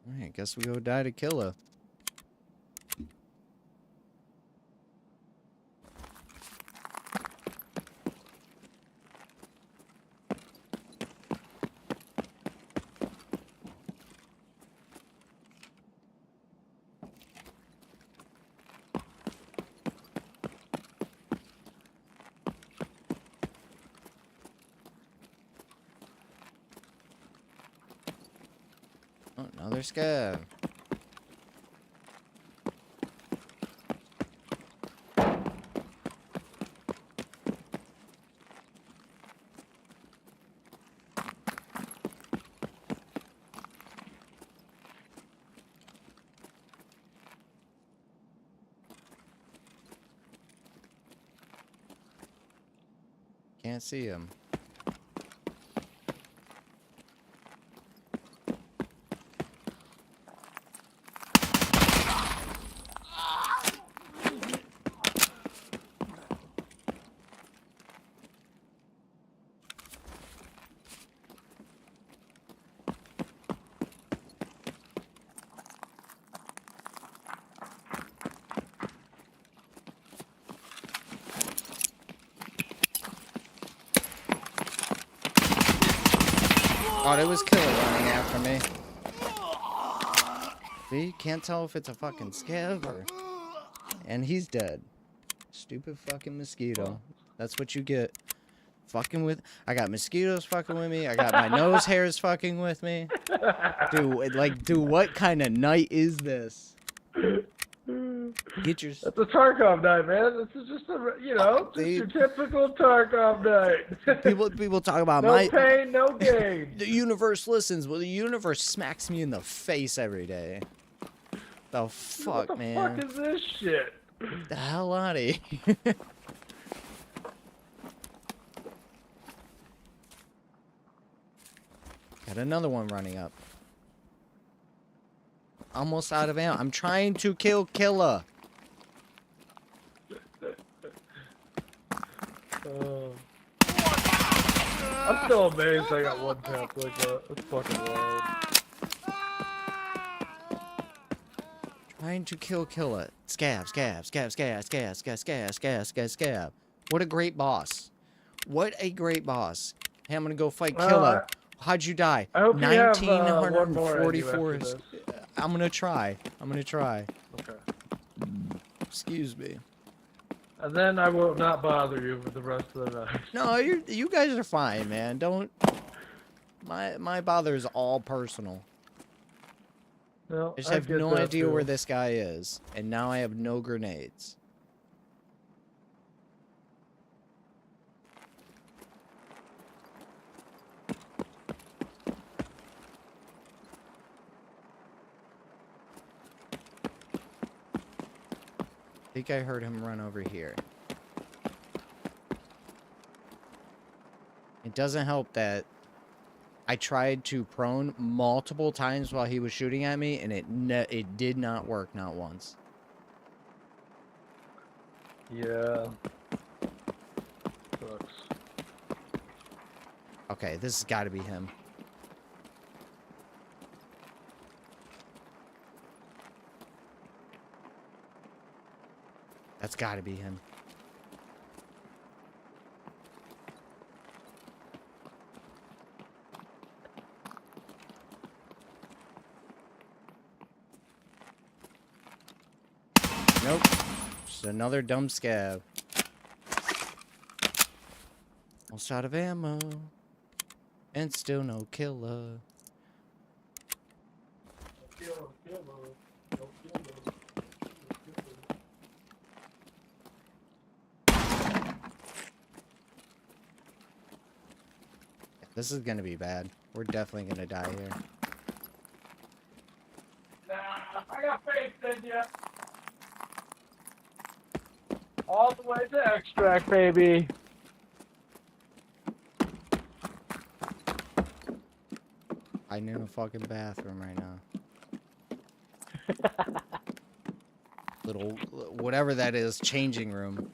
Alright, guess we go die to Killa. Oh, another scav. Can't see him. Oh, there was Killer running after me. See? Can't tell if it's a fucking scav or... And he's dead. Stupid fucking mosquito. That's what you get. Fucking with... I got mosquitoes fucking with me. I got my nose hairs fucking with me. Dude, what kind of night is this? Get your... That's a Tarkov night, man. This is just a, you know, just your typical Tarkov night. people talk about no pain, no gain. The universe listens. Well, the universe smacks me in the face every day. The fuck, what the man? fuck is this shit? The hell out of here. Got another one running up. Almost out of ammo. I'm trying to kill Killa. I'm still amazed I got 1 tap like that. That's fucking wild. Trying to kill Killa. Scab. What a great boss. What a great boss. Hey, I'm gonna go fight Killa. How'd you die? I hope you have 1944. I'm gonna try. Okay. Excuse me. And then I will not bother you for the rest of the night. No, you guys are fine, man. Don't. My bother is all personal. No, I just have no idea where this guy is, and now I have no grenades. I think I heard him run over here. It doesn't help that I tried to prone multiple times while he was shooting at me, and it did not work, not once. Yeah. Sucks. Okay, this has got to be him. That's got to be him. Nope. Just another dumb scab. Almost out of ammo. And still no killer. This is gonna be bad. We're definitely gonna die here. Nah, I got faith in you. All the way to extract, baby. I'm in a fucking bathroom right now. Little, whatever that is, changing room.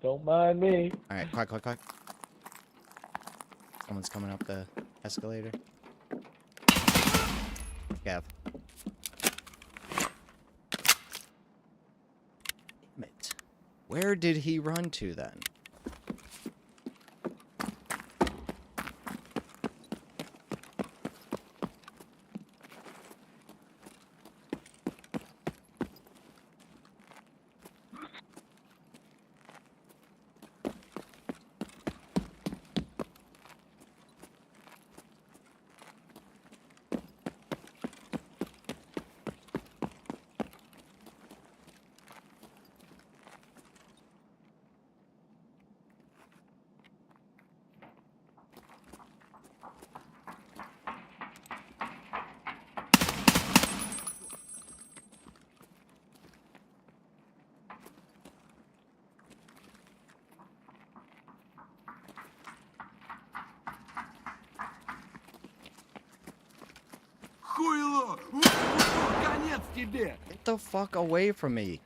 Don't mind me. Alright, quick, quick, quick. Someone's coming up the escalator. Gav. Damn it. Where did he run to then? Хуйло! Конец тебе! Get the fuck away from me.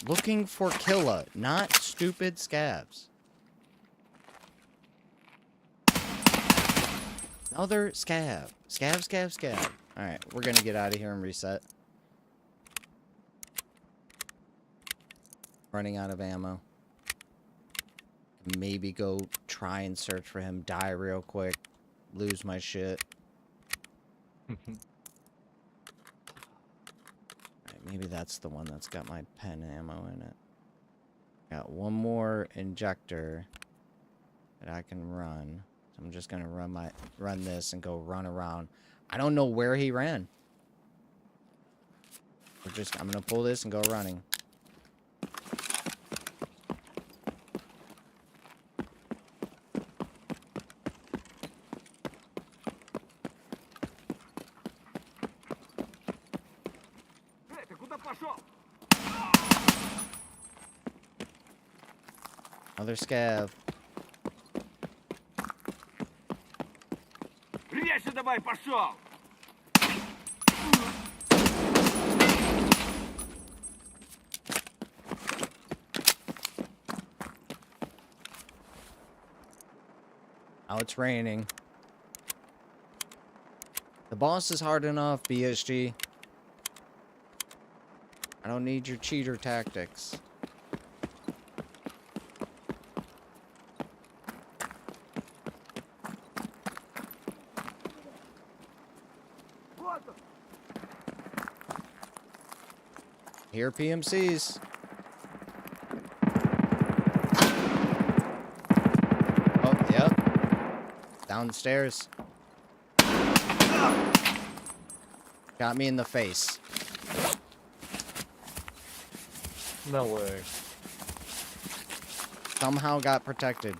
Looking for Killa, not stupid scabs. Another scab. Scab, scab, scab. Alright, we're gonna get out of here and reset. Running out of ammo. Maybe go try and search for him, die real quick, lose my shit. Alright, maybe that's the one that's got my pen ammo in it. Got one more injector that I can run. So I'm just gonna run this and go run around. I don't know where he ran. I'm gonna pull this and go running. Another scav. Резче давай, пошел! Now it's raining. The boss is hard enough, BSG. I don't need your cheater tactics. Here, PMCs. Oh, yep. Downstairs. Got me in the face. No way. Somehow got protected.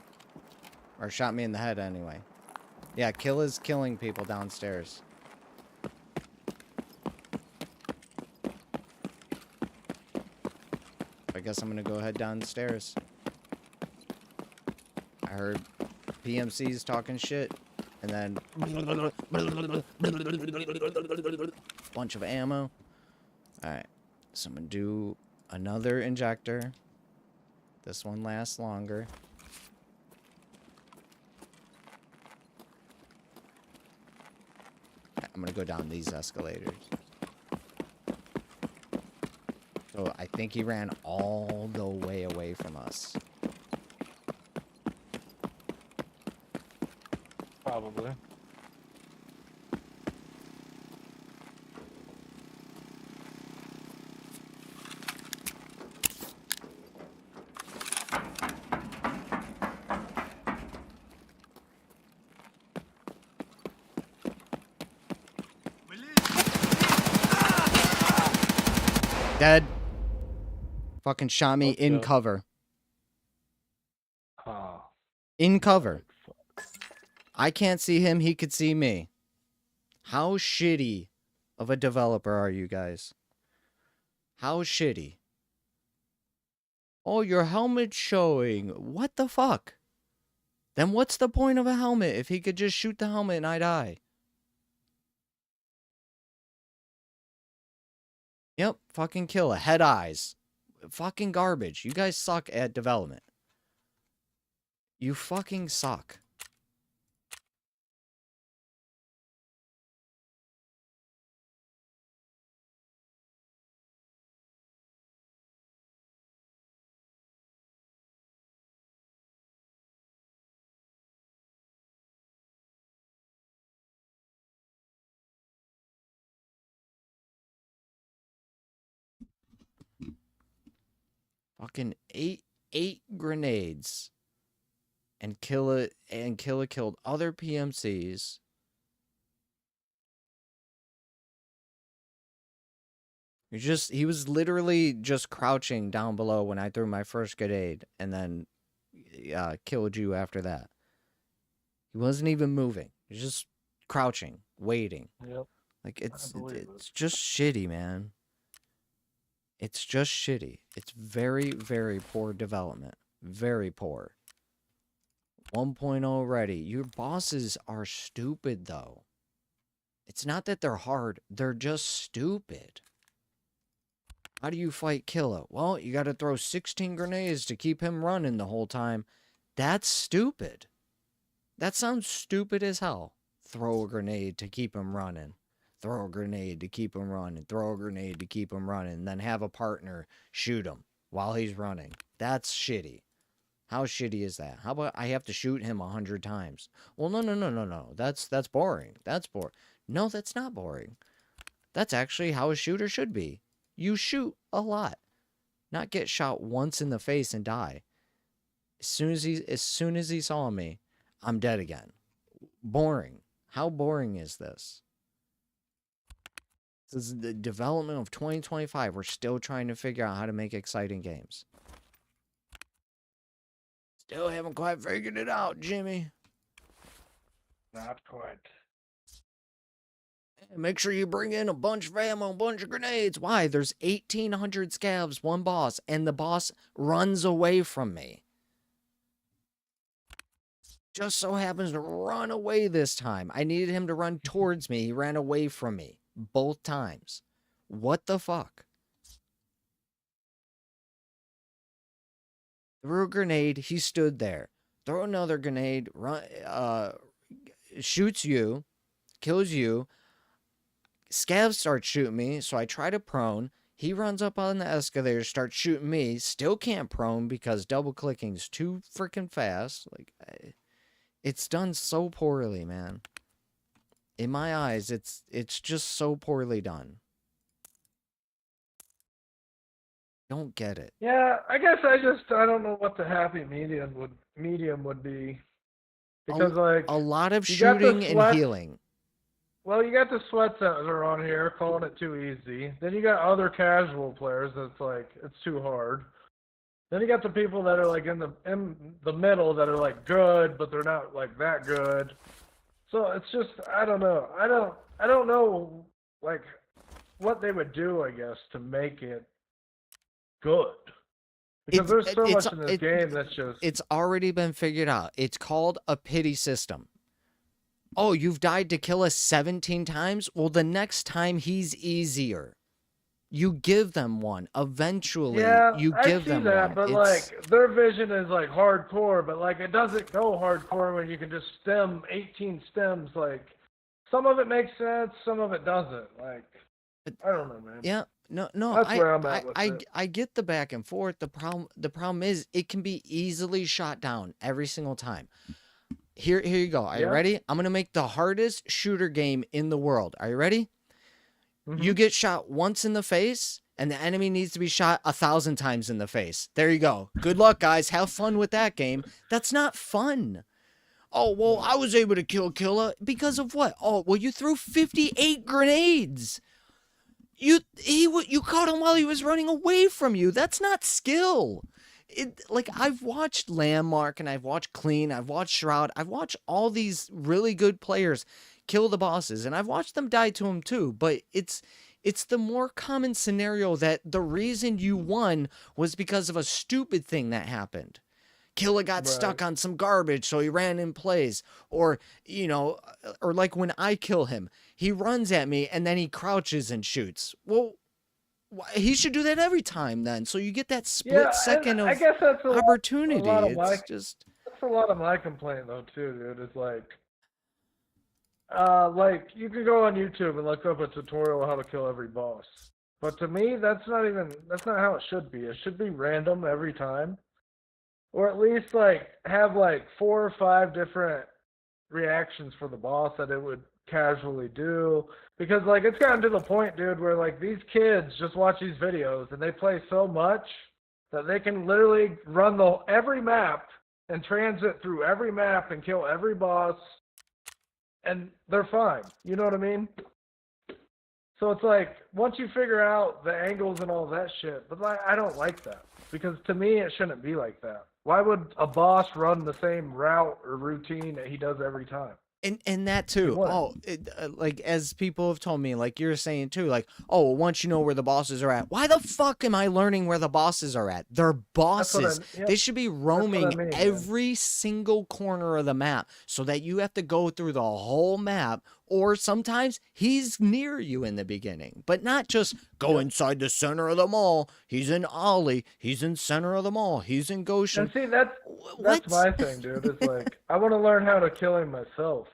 Or shot me in the head anyway. Yeah, Killa's killing people downstairs. I guess I'm gonna go ahead downstairs. I heard PMCs talking shit, and then bunch of ammo. Alright, so I'm gonna do another injector. This one lasts longer. I'm gonna go down these escalators. So I think he ran all the way away from us. Probably. Dead. Fucking shot me in cover. In cover. I can't see him, he could see me. How shitty of a developer are you guys? How shitty? Oh, your helmet's showing. What the fuck? Then what's the point of a helmet if he could just shoot the helmet and I die? Yep, fucking kill it. Head eyes. Fucking garbage. You guys suck at development. You fucking suck. Fucking eight grenades. And Killa killed other PMCs. He was literally just crouching down below when I threw my first grenade and then killed you after that. He wasn't even moving. He was just crouching, waiting. Yep. Like it's just shitty, man. It's just shitty. It's very, very poor development. Very poor. 1.0 ready. Your bosses are stupid, though. It's not that they're hard. They're just stupid. How do you fight Killa? Well, you got to throw 16 grenades to keep him running the whole time. That's stupid. That sounds stupid as hell. Throw a grenade to keep him running. Throw a grenade to keep him running. Throw a grenade to keep him running. And then have a partner shoot him while he's running. That's shitty. How shitty is that? How about I have to shoot him 100 times? Well, no. That's boring. That's boring. No, that's not boring. That's actually how a shooter should be. You shoot a lot. Not get shot once in the face and die. As soon as he saw me, I'm dead again. Boring. How boring is this? This is the development of 2025. We're still trying to figure out how to make exciting games. Still haven't quite figured it out, Jimmy. Not quite. Make sure you bring in a bunch of ammo, a bunch of grenades. Why? There's 1,800 scavs, one boss, and the boss runs away from me. Just so happens to run away this time. I needed him to run towards me. He ran away from me. Both times. What the fuck? Threw a grenade. He stood there. Throw another grenade. Run. Shoots you. Kills you. Scav starts shooting me. So I try to prone. He runs up on the escalator. Starts shooting me. Still can't prone because double clicking is too freaking fast. Like, it's done so poorly, man. In my eyes, it's just so poorly done. Don't get it. Yeah, I guess I don't know what the happy medium would be. Because a lot of shooting and healing. Well, you got the sweats that are on here calling it too easy. Then you got other casual players that's like it's too hard. Then you got the people that are like in the middle that are like good, but they're not like that good. So it's just I don't know. I don't know like what they would do, I guess, to make it good. Because there's so much in this game that's just it's already been figured out. It's called a pity system. Oh, you've died to kill us 17 times? Well, the next time he's easier. You give them one. Eventually, you give them one. But like their vision is like hardcore, but like it doesn't go hardcore when you can just stem 18 stems. Like some of it makes sense, some of it doesn't. Like I don't know, man. Yeah, no. That's where I'm at with it. I get the back and forth. The problem is it can be easily shot down every single time. Here you go. Are you ready? I'm gonna make the hardest shooter game in the world. Are you ready? Mm-hmm. You get shot once in the face, and the enemy needs to be shot 1,000 times in the face. There you go. Good luck, guys. Have fun with that game. That's not fun. Oh, well, I was able to kill Killa because of what? Oh, well, you threw 58 grenades. You caught him while he was running away from you. That's not skill. Like, I've watched Landmark and I've watched Clean, I've watched Shroud, I've watched all these really good players kill the bosses, and I've watched them die to them too, but it's the more common scenario that the reason you won was because of a stupid thing that happened. Killer got stuck on some garbage, so he ran in place. Or, or like when I kill him, he runs at me and then he crouches and shoots. Well, he should do that every time then, so you get that split second of I guess that's opportunity. That's a lot of my complaint though too, dude. It's like you can go on YouTube and look up a tutorial on how to kill every boss. But to me, that's not how it should be. It should be random every time. Or at least have 4 or 5 different reactions for the boss that it would casually do. Because it's gotten to the point, dude, where these kids just watch these videos and they play so much that they can literally run every map and transit through every map and kill every boss, and they're fine. You know what I mean? So it's once you figure out the angles and all that shit, but I don't like that. Because to me, it shouldn't be like that. Why would a boss run the same route or routine that he does every time? And that too. As people have told me, like you're saying too, once you know where the bosses are at, why the fuck am I learning where the bosses are at? They're bosses. They should be roaming every single corner of the map so that you have to go through the whole map. Or sometimes he's near you in the beginning, but not just go inside the center of the mall. He's in Ollie. He's in center of the mall. He's in Goshen. And see, that's my thing, dude. It's I want to learn how to kill him myself,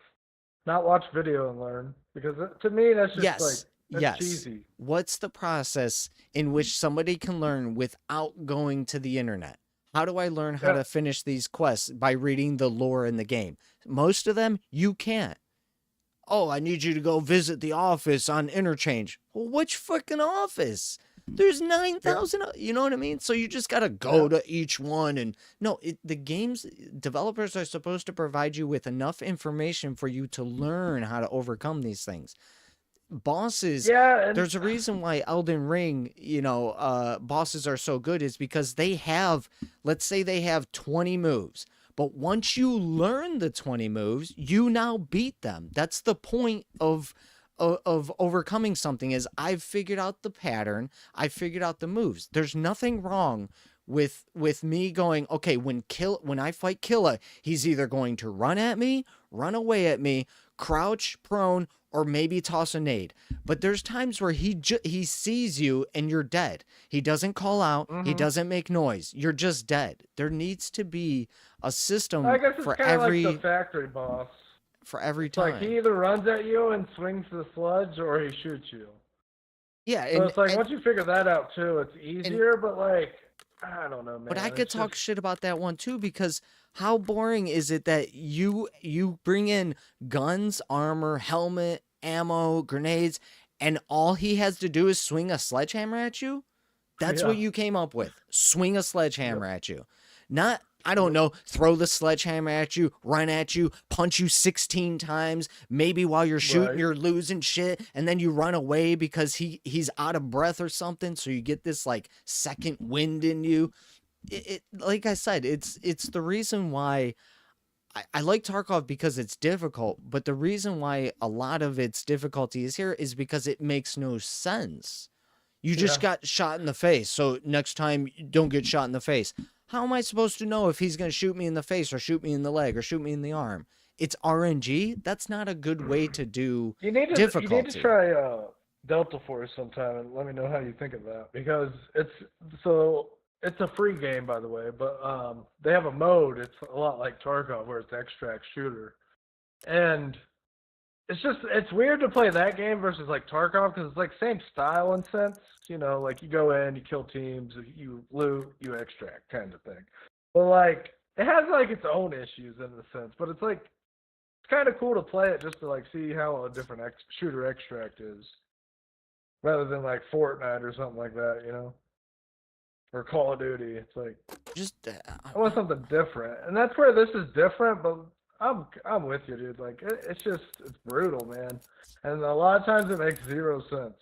not watch video and learn. Because to me, that's just that's cheesy. What's the process in which somebody can learn without going to the internet? How do I learn how to finish these quests? By reading the lore in the game. Most of them, you can't. Oh, I need you to go visit the office on Interchange. Well, which fucking office? There's 9,000, you know what I mean? So you just got to go to each one. And no, the game's developers are supposed to provide you with enough information for you to learn how to overcome these things. Bosses, there's a reason why Elden Ring, bosses are so good is because they have, let's say they have 20 moves. But once you learn the 20 moves, you now beat them. That's the point of overcoming something is I've figured out the pattern. I figured out the moves. There's nothing wrong with me going, okay, when I fight Killa, he's either going to run at me, run away at me, crouch, prone, or maybe toss a nade. But there's times where he sees you and you're dead. He doesn't call out. He doesn't make noise. You're just dead. There needs to be a system for every like the factory boss. For every time. He either runs at you and swings the sludge or he shoots you. Yeah. So it's once you figure that out too, it's easier, but I don't know, man. But I could talk shit about that one too, because how boring is it that you bring in guns, armor, helmet, ammo, grenades, and all he has to do is swing a sledgehammer at you? That's what you came up with. Swing a sledgehammer at you. Not, I don't know, throw the sledgehammer at you, run at you, punch you 16 times, maybe while you're shooting you're losing shit, and then you run away because he's out of breath or something, so you get this second wind in you. It like I said, it's the reason why I like Tarkov, because it's difficult, but the reason why a lot of its difficulty is here is because it makes no sense. You just got shot in the face, so next time don't get shot in the face. How am I supposed to know if he's going to shoot me in the face or shoot me in the leg or shoot me in the arm? It's RNG. That's not a good way to do difficulty. You need to try Delta Force sometime and let me know how you think of that, because it's a free game, by the way, but they have a mode. It's a lot like Tarkov, where it's extract shooter, and it's weird to play that game versus Tarkov, because it's same style and sense. You go in, you kill teams, you loot, you extract, kind of thing. But it has its own issues in a sense. But it's kind of cool to play it just to see how a different shooter extract is, rather than Fortnite or something like that, or Call of Duty. It's I want something different, and that's where this is different. But I'm with you, dude. It's brutal, man, and a lot of times it makes zero sense.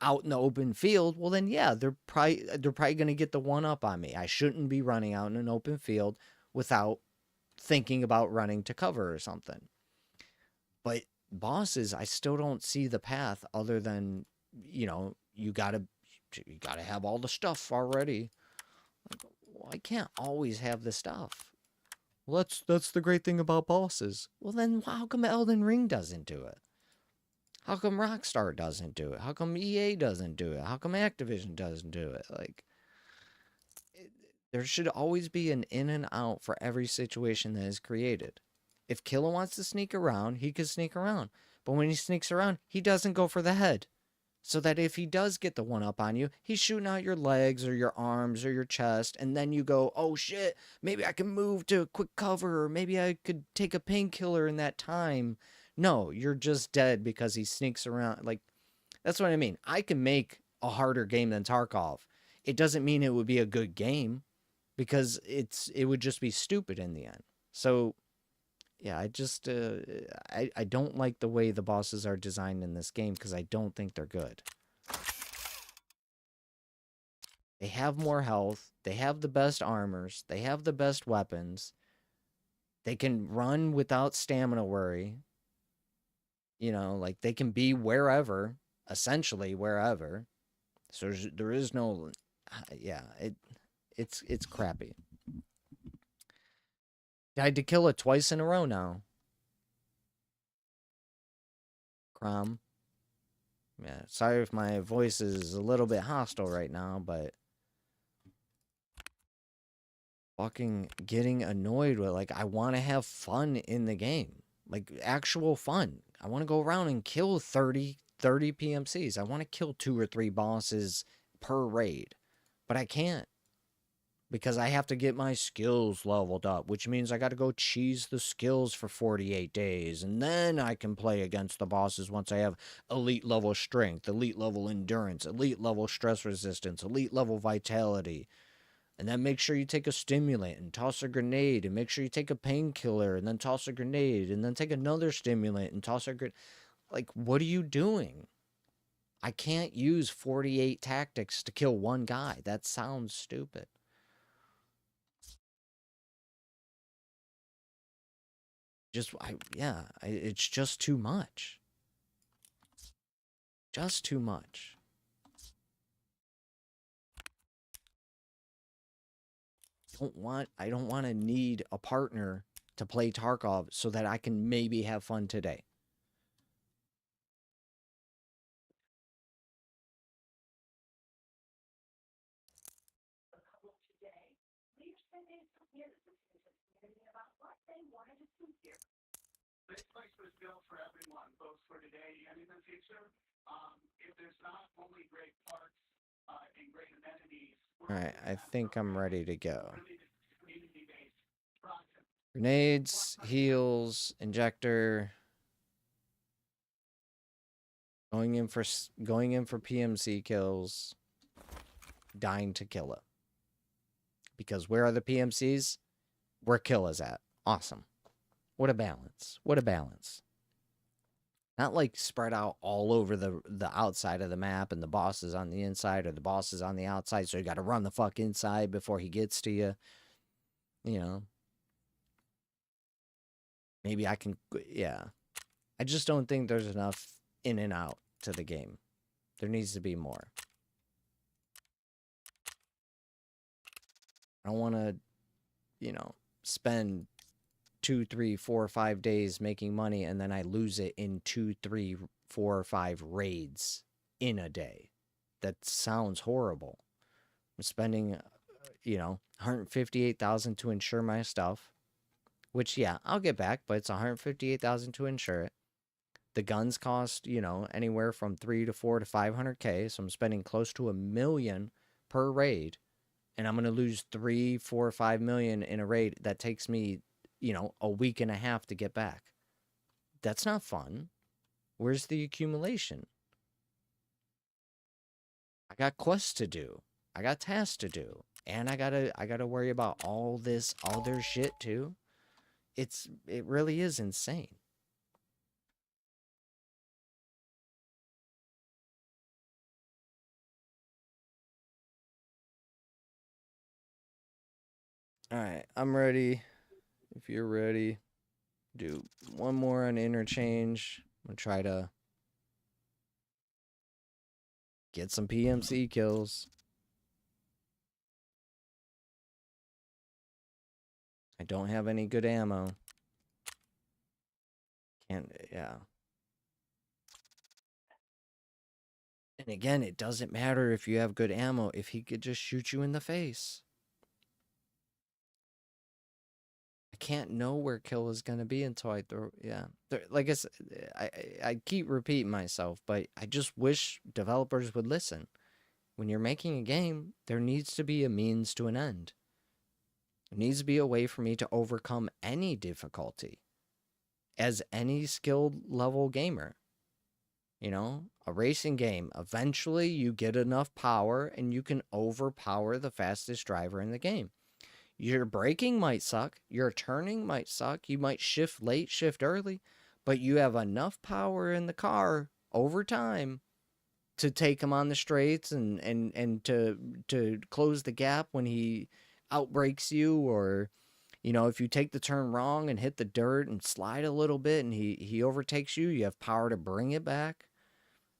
out in the open field, well then yeah, they're probably going to get the one up on me. I shouldn't be running out in an open field without thinking about running to cover or something. But bosses, I still don't see the path other than, you know, you gotta have all the stuff already. Like, well, I can't always have the stuff. Well, that's the great thing about bosses. Well, then how come Elden Ring doesn't do it? How come Rockstar doesn't do it? How come EA doesn't do it? How come Activision doesn't do it? Like, there should always be an in and out for every situation that is created. If Killa wants to sneak around, he can sneak around. But when he sneaks around, he doesn't go for the head. So that if he does get the one up on you, he's shooting out your legs or your arms or your chest, and then you go, oh shit, maybe I can move to a quick cover, or maybe I could take a painkiller in that time. No, you're just dead because he sneaks around. Like, that's what I mean. I can make a harder game than Tarkov. It doesn't mean it would be a good game, because it would just be stupid in the end. So yeah, I don't like the way the bosses are designed in this game, because I don't think they're good. They have more health. They have the best armors. They have the best weapons. They can run without stamina worry. You know, like, they can be wherever, essentially wherever. So there is no, yeah, it's crappy. Died to Killa twice in a row now. Crom. Yeah, sorry if my voice is a little bit hostile right now, but fucking getting annoyed with, like, I want to have fun in the game. Like, actual fun. I want to go around and kill 30 PMCs. I want to kill 2 or 3 bosses per raid. But I can't, because I have to get my skills leveled up, which means I got to go cheese the skills for 48 days, and then I can play against the bosses once I have elite level strength, elite level endurance, elite level stress resistance, elite level vitality. And then make sure you take a stimulant and toss a grenade, and make sure you take a painkiller and then toss a grenade, and then take another stimulant and toss a grenade. Like, what are you doing? I can't use 48 tactics to kill one guy. That sounds stupid. It's just too much. Just too much. I don't want to need a partner to play Tarkov so that I can maybe have fun today. This place was built for everyone, both for today and in the future. If there's not only great parks and great amenities. Alright, I think I'm ready to go. Grenades, heals, injector. Going in for PMC kills. Dying to kill it. Because where are the PMCs? Where Killa's at. Awesome. What a balance. What a balance. Not like spread out all over the outside of the map, and the boss is on the inside or the boss is on the outside, so you got to run the fuck inside before he gets to you. You know. Maybe I can, yeah. I just don't think there's enough in and out to the game. There needs to be more. I don't want to, you know, spend 2, 3, 4, 5 days making money, and then I lose it in 2, 3, 4, or 5 raids in a day. That sounds horrible. I'm spending, you know, $158,000 to insure my stuff, which, yeah, I'll get back, but it's $158,000 to insure it. The guns cost, you know, anywhere from 3 to 4 to 500K, so I'm spending close to $1 million per raid, and I'm gonna lose 3, 4, 5 million in a raid that takes me, you know, a week and a half to get back. That's not fun. Where's the accumulation? I got quests to do. I got tasks to do. And I gotta worry about all this other shit too. It really is insane. Alright, I'm ready. If you're ready, do one more on interchange. I'm gonna try to get some PMC kills. I don't have any good ammo. Can't, yeah. And again, it doesn't matter if you have good ammo, if he could just shoot you in the face. I can't know where kill is going to be until I throw, yeah. Like I said, I keep repeating myself, but I just wish developers would listen. When you're making a game, there needs to be a means to an end. There needs to be a way for me to overcome any difficulty as any skilled level gamer. You know, a racing game, eventually you get enough power and you can overpower the fastest driver in the game. Your braking might suck, your turning might suck, you might shift late, shift early, but you have enough power in the car over time to take him on the straights and to close the gap when he outbrakes you, or you know, if you take the turn wrong and hit the dirt and slide a little bit and he overtakes you, you have power to bring it back.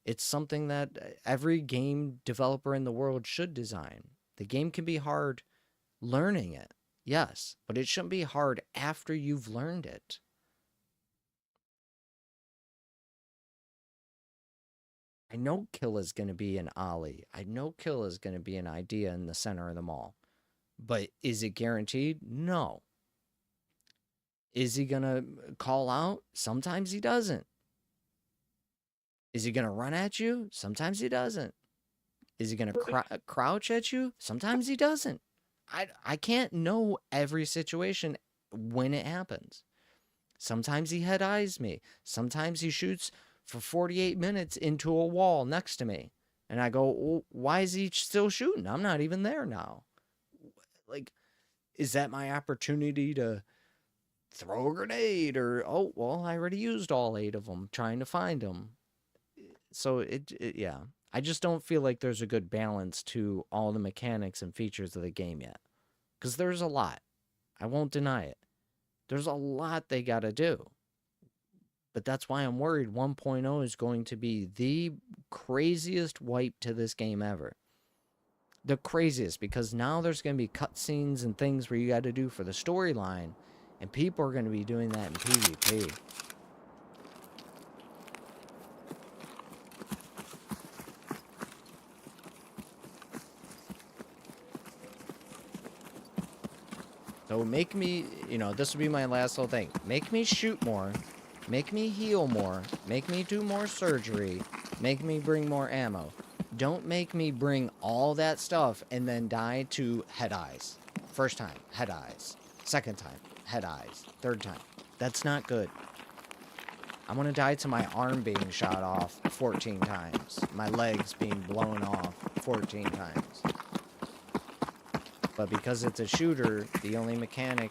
It's something that every game developer in the world should design. The game can be hard learning it, yes, but it shouldn't be hard after you've learned it. I know kill is going to be an ollie. I know kill is going to be an idea in the center of the mall. But is it guaranteed? No. Is he going to call out? Sometimes he doesn't. Is he going to run at you? Sometimes he doesn't. Is he going to crouch at you? Sometimes he doesn't. I can't know every situation when it happens. Sometimes he head eyes me. Sometimes he shoots for 48 minutes into a wall next to me. And I go, well, why is he still shooting? I'm not even there now. Like, is that my opportunity to throw a grenade? Or, oh, well, I already used all 8 of them trying to find them. So, yeah. I just don't feel like there's a good balance to all the mechanics and features of the game yet. Because there's a lot. I won't deny it. There's a lot they got to do. But that's why I'm worried 1.0 is going to be the craziest wipe to this game ever. The craziest, because now there's going to be cutscenes and things where you got to do for the storyline, and people are going to be doing that in PvP. So make me, you know, this will be my last little thing. Make me shoot more. Make me heal more. Make me do more surgery. Make me bring more ammo. Don't make me bring all that stuff and then die to head eyes. First time, head eyes. Second time, head eyes. Third time. That's not good. I'm gonna die to my arm being shot off 14 times. My legs being blown off 14 times. But because it's a shooter, the only mechanic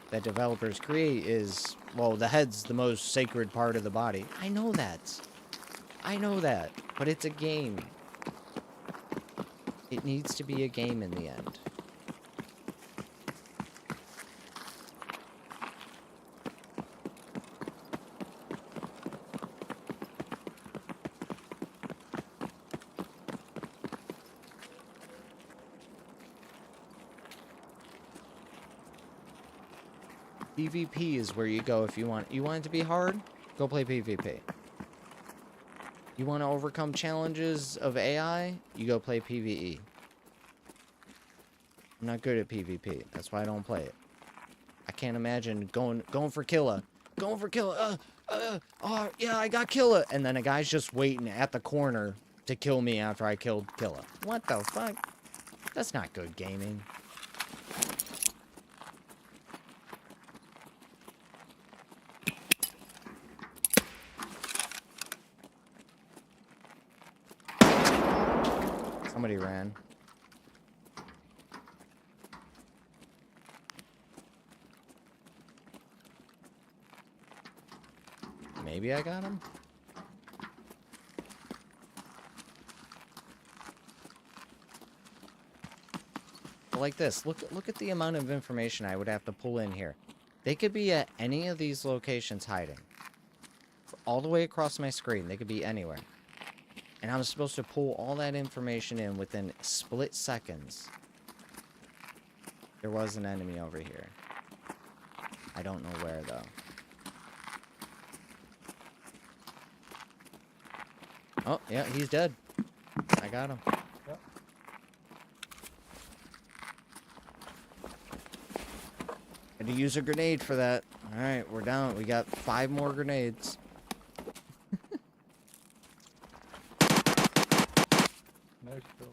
that developers create is, well, the head's the most sacred part of the body. I know that. I know that. But it's a game. It needs to be a game in the end. PvP is where you go if you want it to be hard, go play PvP. You want to overcome challenges of AI, you go play PvE. I'm not good at PvP, that's why I don't play it. I can't imagine going for Killa. Going for Killa, oh yeah, I got Killa, and then a guy's just waiting at the corner to kill me after I killed Killa. What the fuck? That's not good gaming. Somebody ran. Maybe I got him? like this. Look at the amount of information I would have to pull in here. They could be at any of these locations hiding. All the way across my screen. They could be anywhere. And I'm supposed to pull all that information in within split seconds. There was an enemy over here. I don't know where, though. Oh, yeah, he's dead. I got him. Yep. Had to use a grenade for that. Alright, we're down. We got 5 more grenades. Nice kill.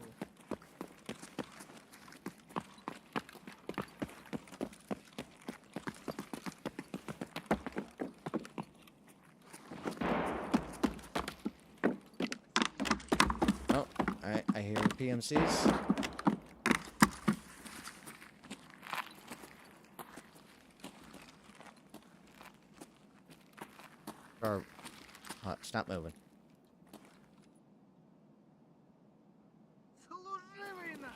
Oh, alright, I hear PMCs. Or, stop moving.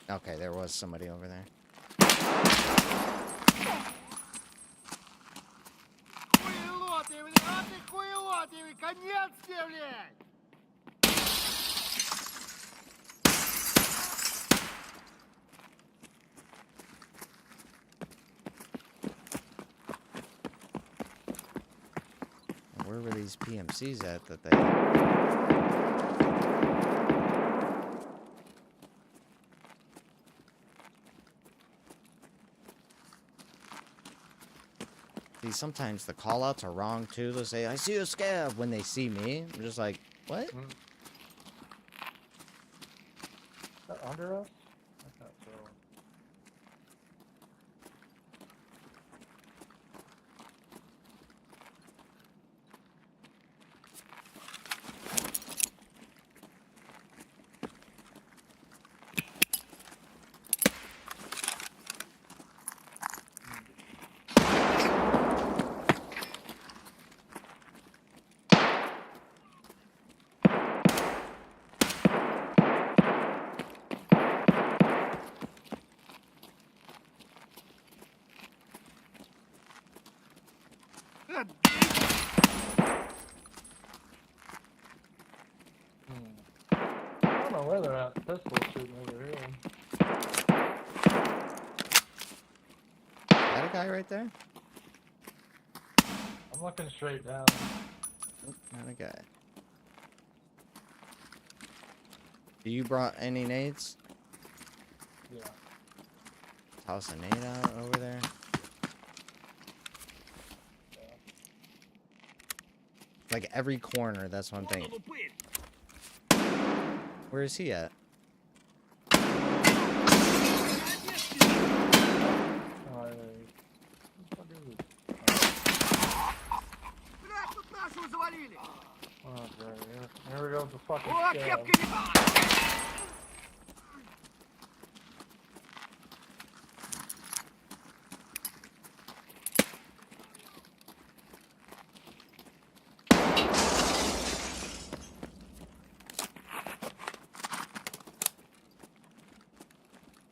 Okay, there was somebody over there. Where were these PMCs at that they... See, sometimes the callouts are wrong too. They'll say, I see a scav when they see me. I'm just like, what? Is that under us? I thought so. I don't know where they're at. Pistol shooting over here. That a guy right there? I'm looking straight down. Nope, not a guy. You brought any nades? Yeah. Toss a nade out over there. Like every corner, that's one thing. Where is he at? Here we go with the fucking scab.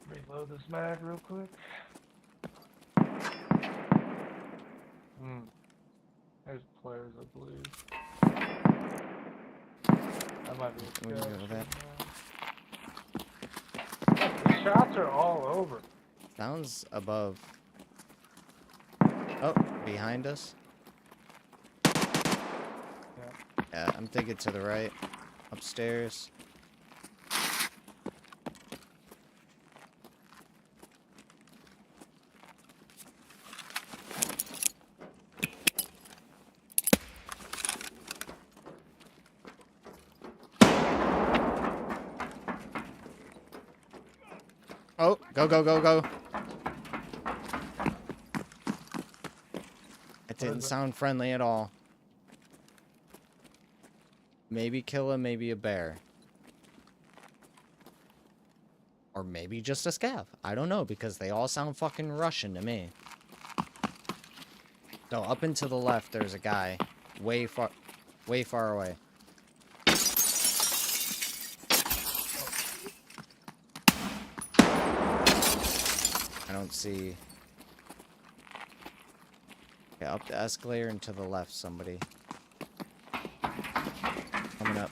Reload this mag real quick. There's players, I believe. That might be a We can go with that. The shots are all over. Sounds above. Oh, behind us. Yeah, I'm thinking to the right. Upstairs. Oh, go, go, go, go. It didn't sound friendly at all. Maybe kill him, maybe a bear. Or maybe just a scav. I don't know, because they all sound fucking Russian to me. So up and to the left, there's a guy. Way far away. don't see. Okay, up the escalator and to the left, somebody. Coming up.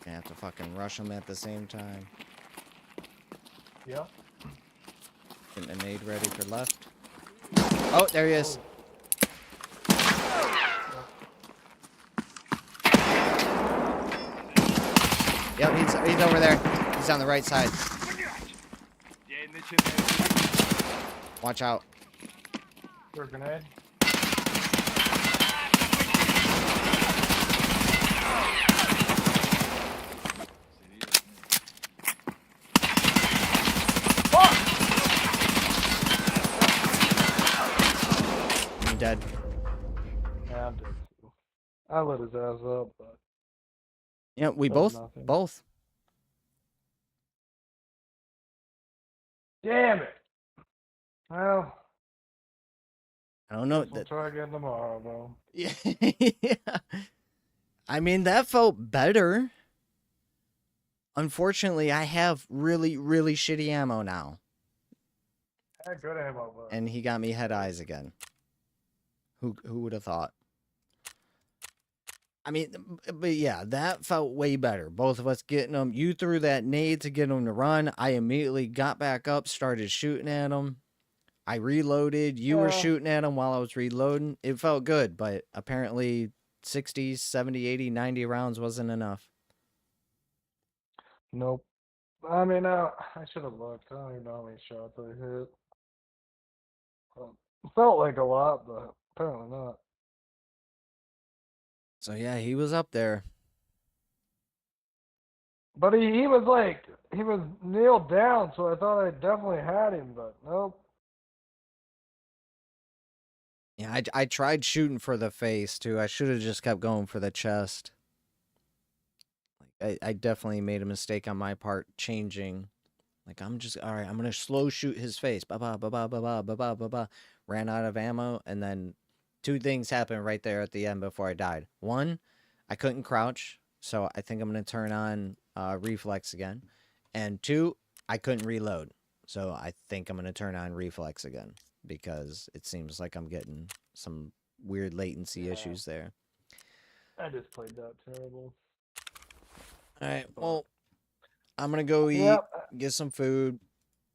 I have to fucking rush them at the same time. Yep. Getting a nade ready for left. Oh, there he is. Yep, he's over there. He's on the right side. Watch out. Your grenade. I'm dead. Yeah, I'm dead too. I lit his ass up, but Yeah, we does both. nothing. Both. Damn it. Well, I don't know. guess we'll try again tomorrow, bro. Yeah. I mean, that felt better. Unfortunately, I have really, really shitty ammo now. I had good ammo, but And he got me head eyes again. Who would have thought? I mean, but yeah, that felt way better. Both of us getting them. You threw that nade to get him to run. I immediately got back up, started shooting at him. I reloaded. You were shooting at him while I was reloading. It felt good, but apparently 60, 70, 80, 90 rounds wasn't enough. nope. I mean, I should have looked. I don't even know how many shots I hit. It felt like a lot, but apparently not. So yeah, he was up there. But he was like, he was kneeled down, so I thought I definitely had him, but nope. Yeah, I tried shooting for the face too. I should have just kept going for the chest. Like I definitely made a mistake on my part changing. Like I'm just all right. I'm gonna slow shoot his face. Ba ba ba ba ba ba ba ba ba ba. Ran out of ammo, and then two things happened right there at the end before I died. One, I couldn't crouch, so I think I'm gonna turn on reflex again. And two, I couldn't reload, so I think I'm gonna turn on reflex again because it seems like I'm getting some weird latency issues there. I just played that terrible. All right, well, I'm gonna go eat, get some food.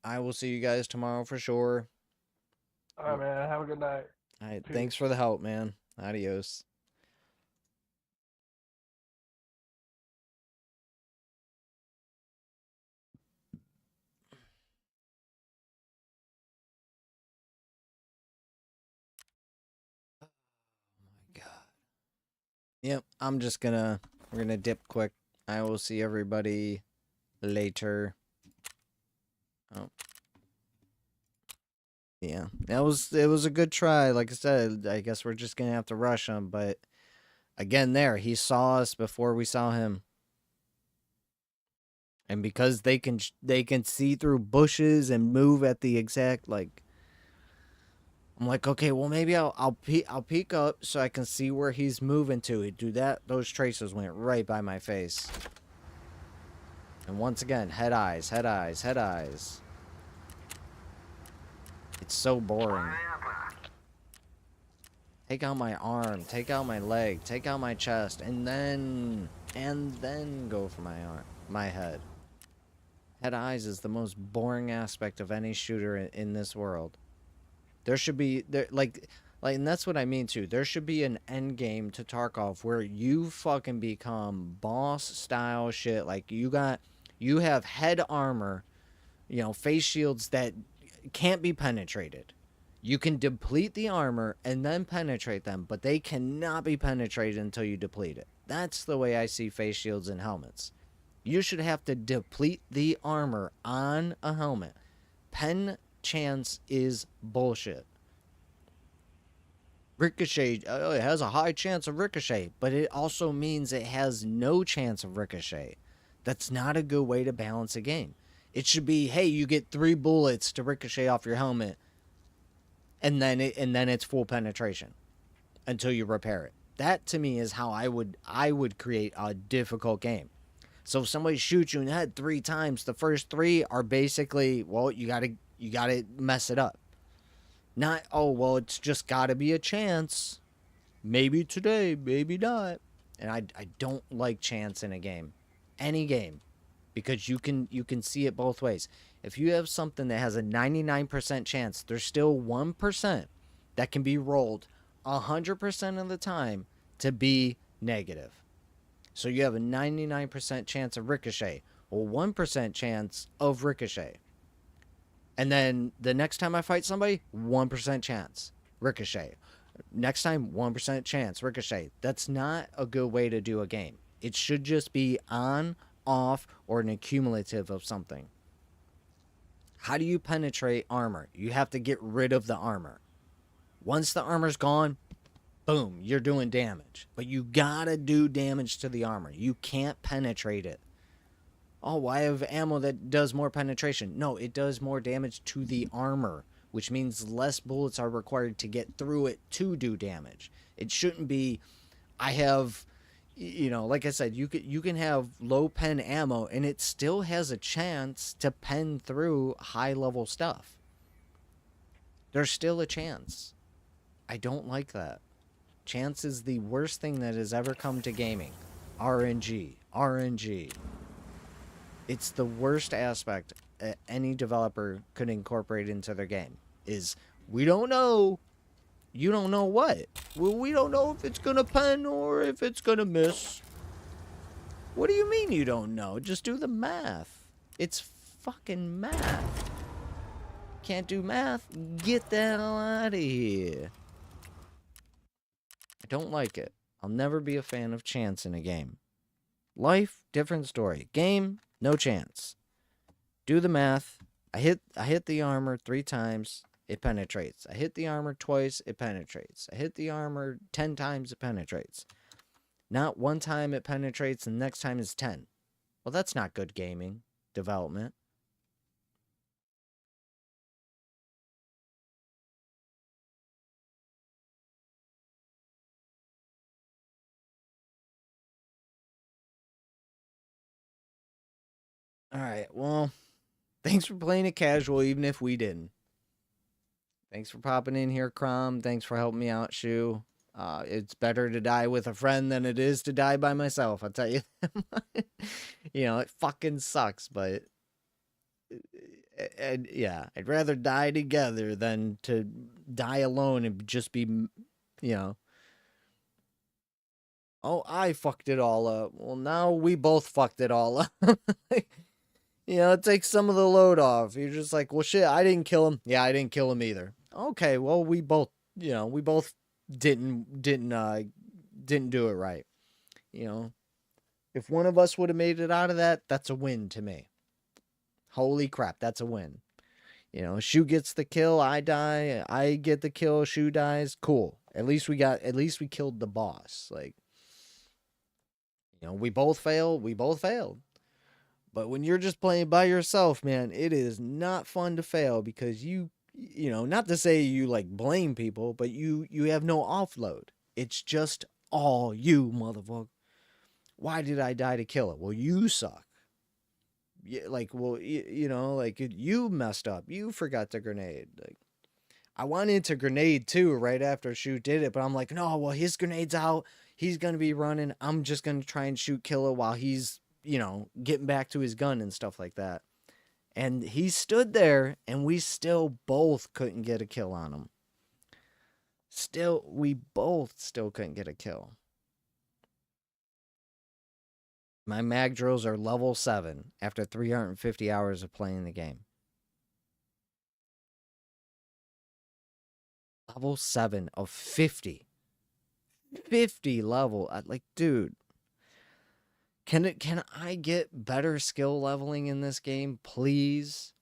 I will see you guys tomorrow for sure. All right, man. Have a good night. All right, Peace. thanks for the help, man. Adios. Oh my God. Yep, we're gonna dip quick. I will see everybody later. Oh. Yeah, it was a good try. Like I said, I guess we're just gonna have to rush him. But again, he saw us before we saw him, and because they can see through bushes and move at the exact like. I'm like, okay, well maybe I'll peek up so I can see where he's moving to. Do that. Those traces went right by my face. And once again, head eyes, head eyes, head eyes. It's so boring. Take out my arm, take out my leg, take out my chest, and then go for my head. Head eyes is the most boring aspect of any shooter in this world. There should be like, and that's what I mean too. There should be an end game to Tarkov where you fucking become boss style shit. Like you have head armor, face shields that can't be penetrated. You can deplete the armor and then penetrate them, but they cannot be penetrated until you deplete it. That's the way I see face shields and helmets. You should have to deplete the armor on a helmet. Pen chance is bullshit. Ricochet, it has a high chance of ricochet, but it also means it has no chance of ricochet. That's not a good way to balance a game. It should be, hey, you get 3 bullets to ricochet off your helmet, and then it's full penetration until you repair it. That to me is how I would create a difficult game. So if somebody shoots you in the head 3 times, the first 3 are basically, well, you gotta mess it up. Not, oh, well, it's just gotta be a chance. Maybe today, maybe not. And I don't like chance in a game. Any game. Because you can see it both ways. If you have something that has a 99% chance, there's still 1% that can be rolled 100% of the time to be negative. So you have a 99% chance of ricochet, or 1% chance of ricochet. And then the next time I fight somebody, 1% chance, ricochet. Next time, 1% chance, ricochet. That's not a good way to do a game. It should just be on, off, or an accumulative of something. How do you penetrate armor? You have to get rid of the armor. Once the armor's gone, boom, you're doing damage. But you gotta do damage to the armor. You can't penetrate it. Oh, I have ammo that does more penetration. No, it does more damage to the armor, which means less bullets are required to get through it to do damage. It shouldn't be, I have, like I said, you can have low pen ammo and it still has a chance to pen through high level stuff. There's still a chance. I don't like that. Chance is the worst thing that has ever come to gaming. RNG. It's the worst aspect any developer could incorporate into their game. Is, we don't know. You don't know what? Well, we don't know if it's gonna pen or if it's gonna miss. What do you mean you don't know? Just do the math. It's fucking math. Can't do math? Get the hell out of here. I don't like it. I'll never be a fan of chance in a game. Life, different story. Game, no chance. Do the math. I hit the armor 3 times, it penetrates. I hit the armor twice, it penetrates. I hit the armor 10 times, it penetrates. Not 1 time it penetrates and the next time is 10. Well, that's not good gaming development. Alright, well, thanks for playing it casual, even if we didn't. Thanks for popping in here, Crom. Thanks for helping me out, Shu. It's better to die with a friend than it is to die by myself, I'll tell you. It fucking sucks, but... yeah, I'd rather die together than to die alone and just be, oh, I fucked it all up. Well, now we both fucked it all up. It takes some of the load off. You're just like, well, shit, I didn't kill him. Yeah, I didn't kill him either. Okay, well, we both didn't do it right. If one of us would have made it out of that, that's a win to me. Holy crap, that's a win. Shu gets the kill, I die, I get the kill, Shu dies. Cool. At least we killed the boss. Like, we both failed. But when you're just playing by yourself, man, it is not fun to fail because not to say you like blame people, but you have no offload. It's just all you, motherfucker. Why did I die to kill it? Well, you suck. Yeah, like, well, you messed up. You forgot the grenade. Like, I wanted to grenade too right after Shu did it, but I'm like, no, well, his grenade's out. He's going to be running. I'm just going to try and shoot Killer while he's, getting back to his gun and stuff like that. And he stood there, and we still both couldn't get a kill on him. We both still couldn't get a kill. My mag drills are level 7 after 350 hours of playing the game. Level 7 of 50. 50 level. Like, dude. Can I get better skill leveling in this game, please?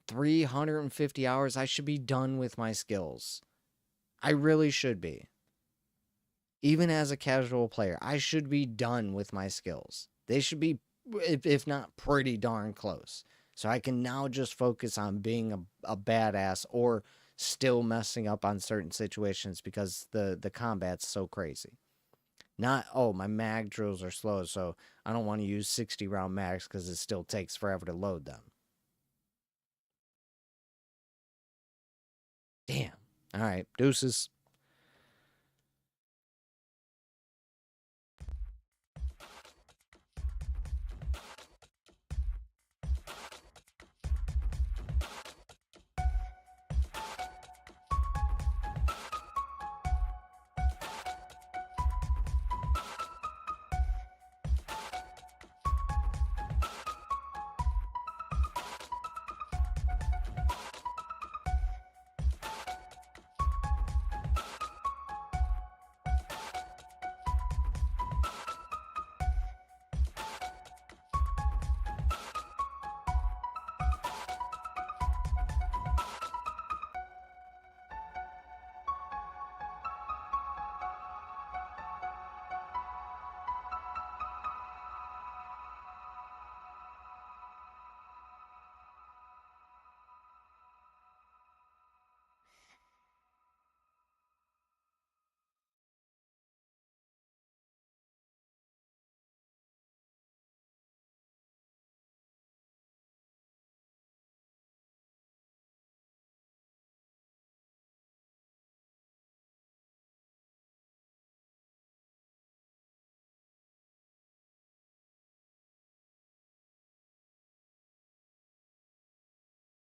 350 hours. I should be done with my skills. I really should be. Even as a casual player, I should be done with my skills. They should be, if not pretty darn close. So I can now just focus on being a badass or still messing up on certain situations because the combat's so crazy. Not, oh, my mag drills are slow, so I don't want to use 60 round mags because it still takes forever to load them. Damn. All right, deuces.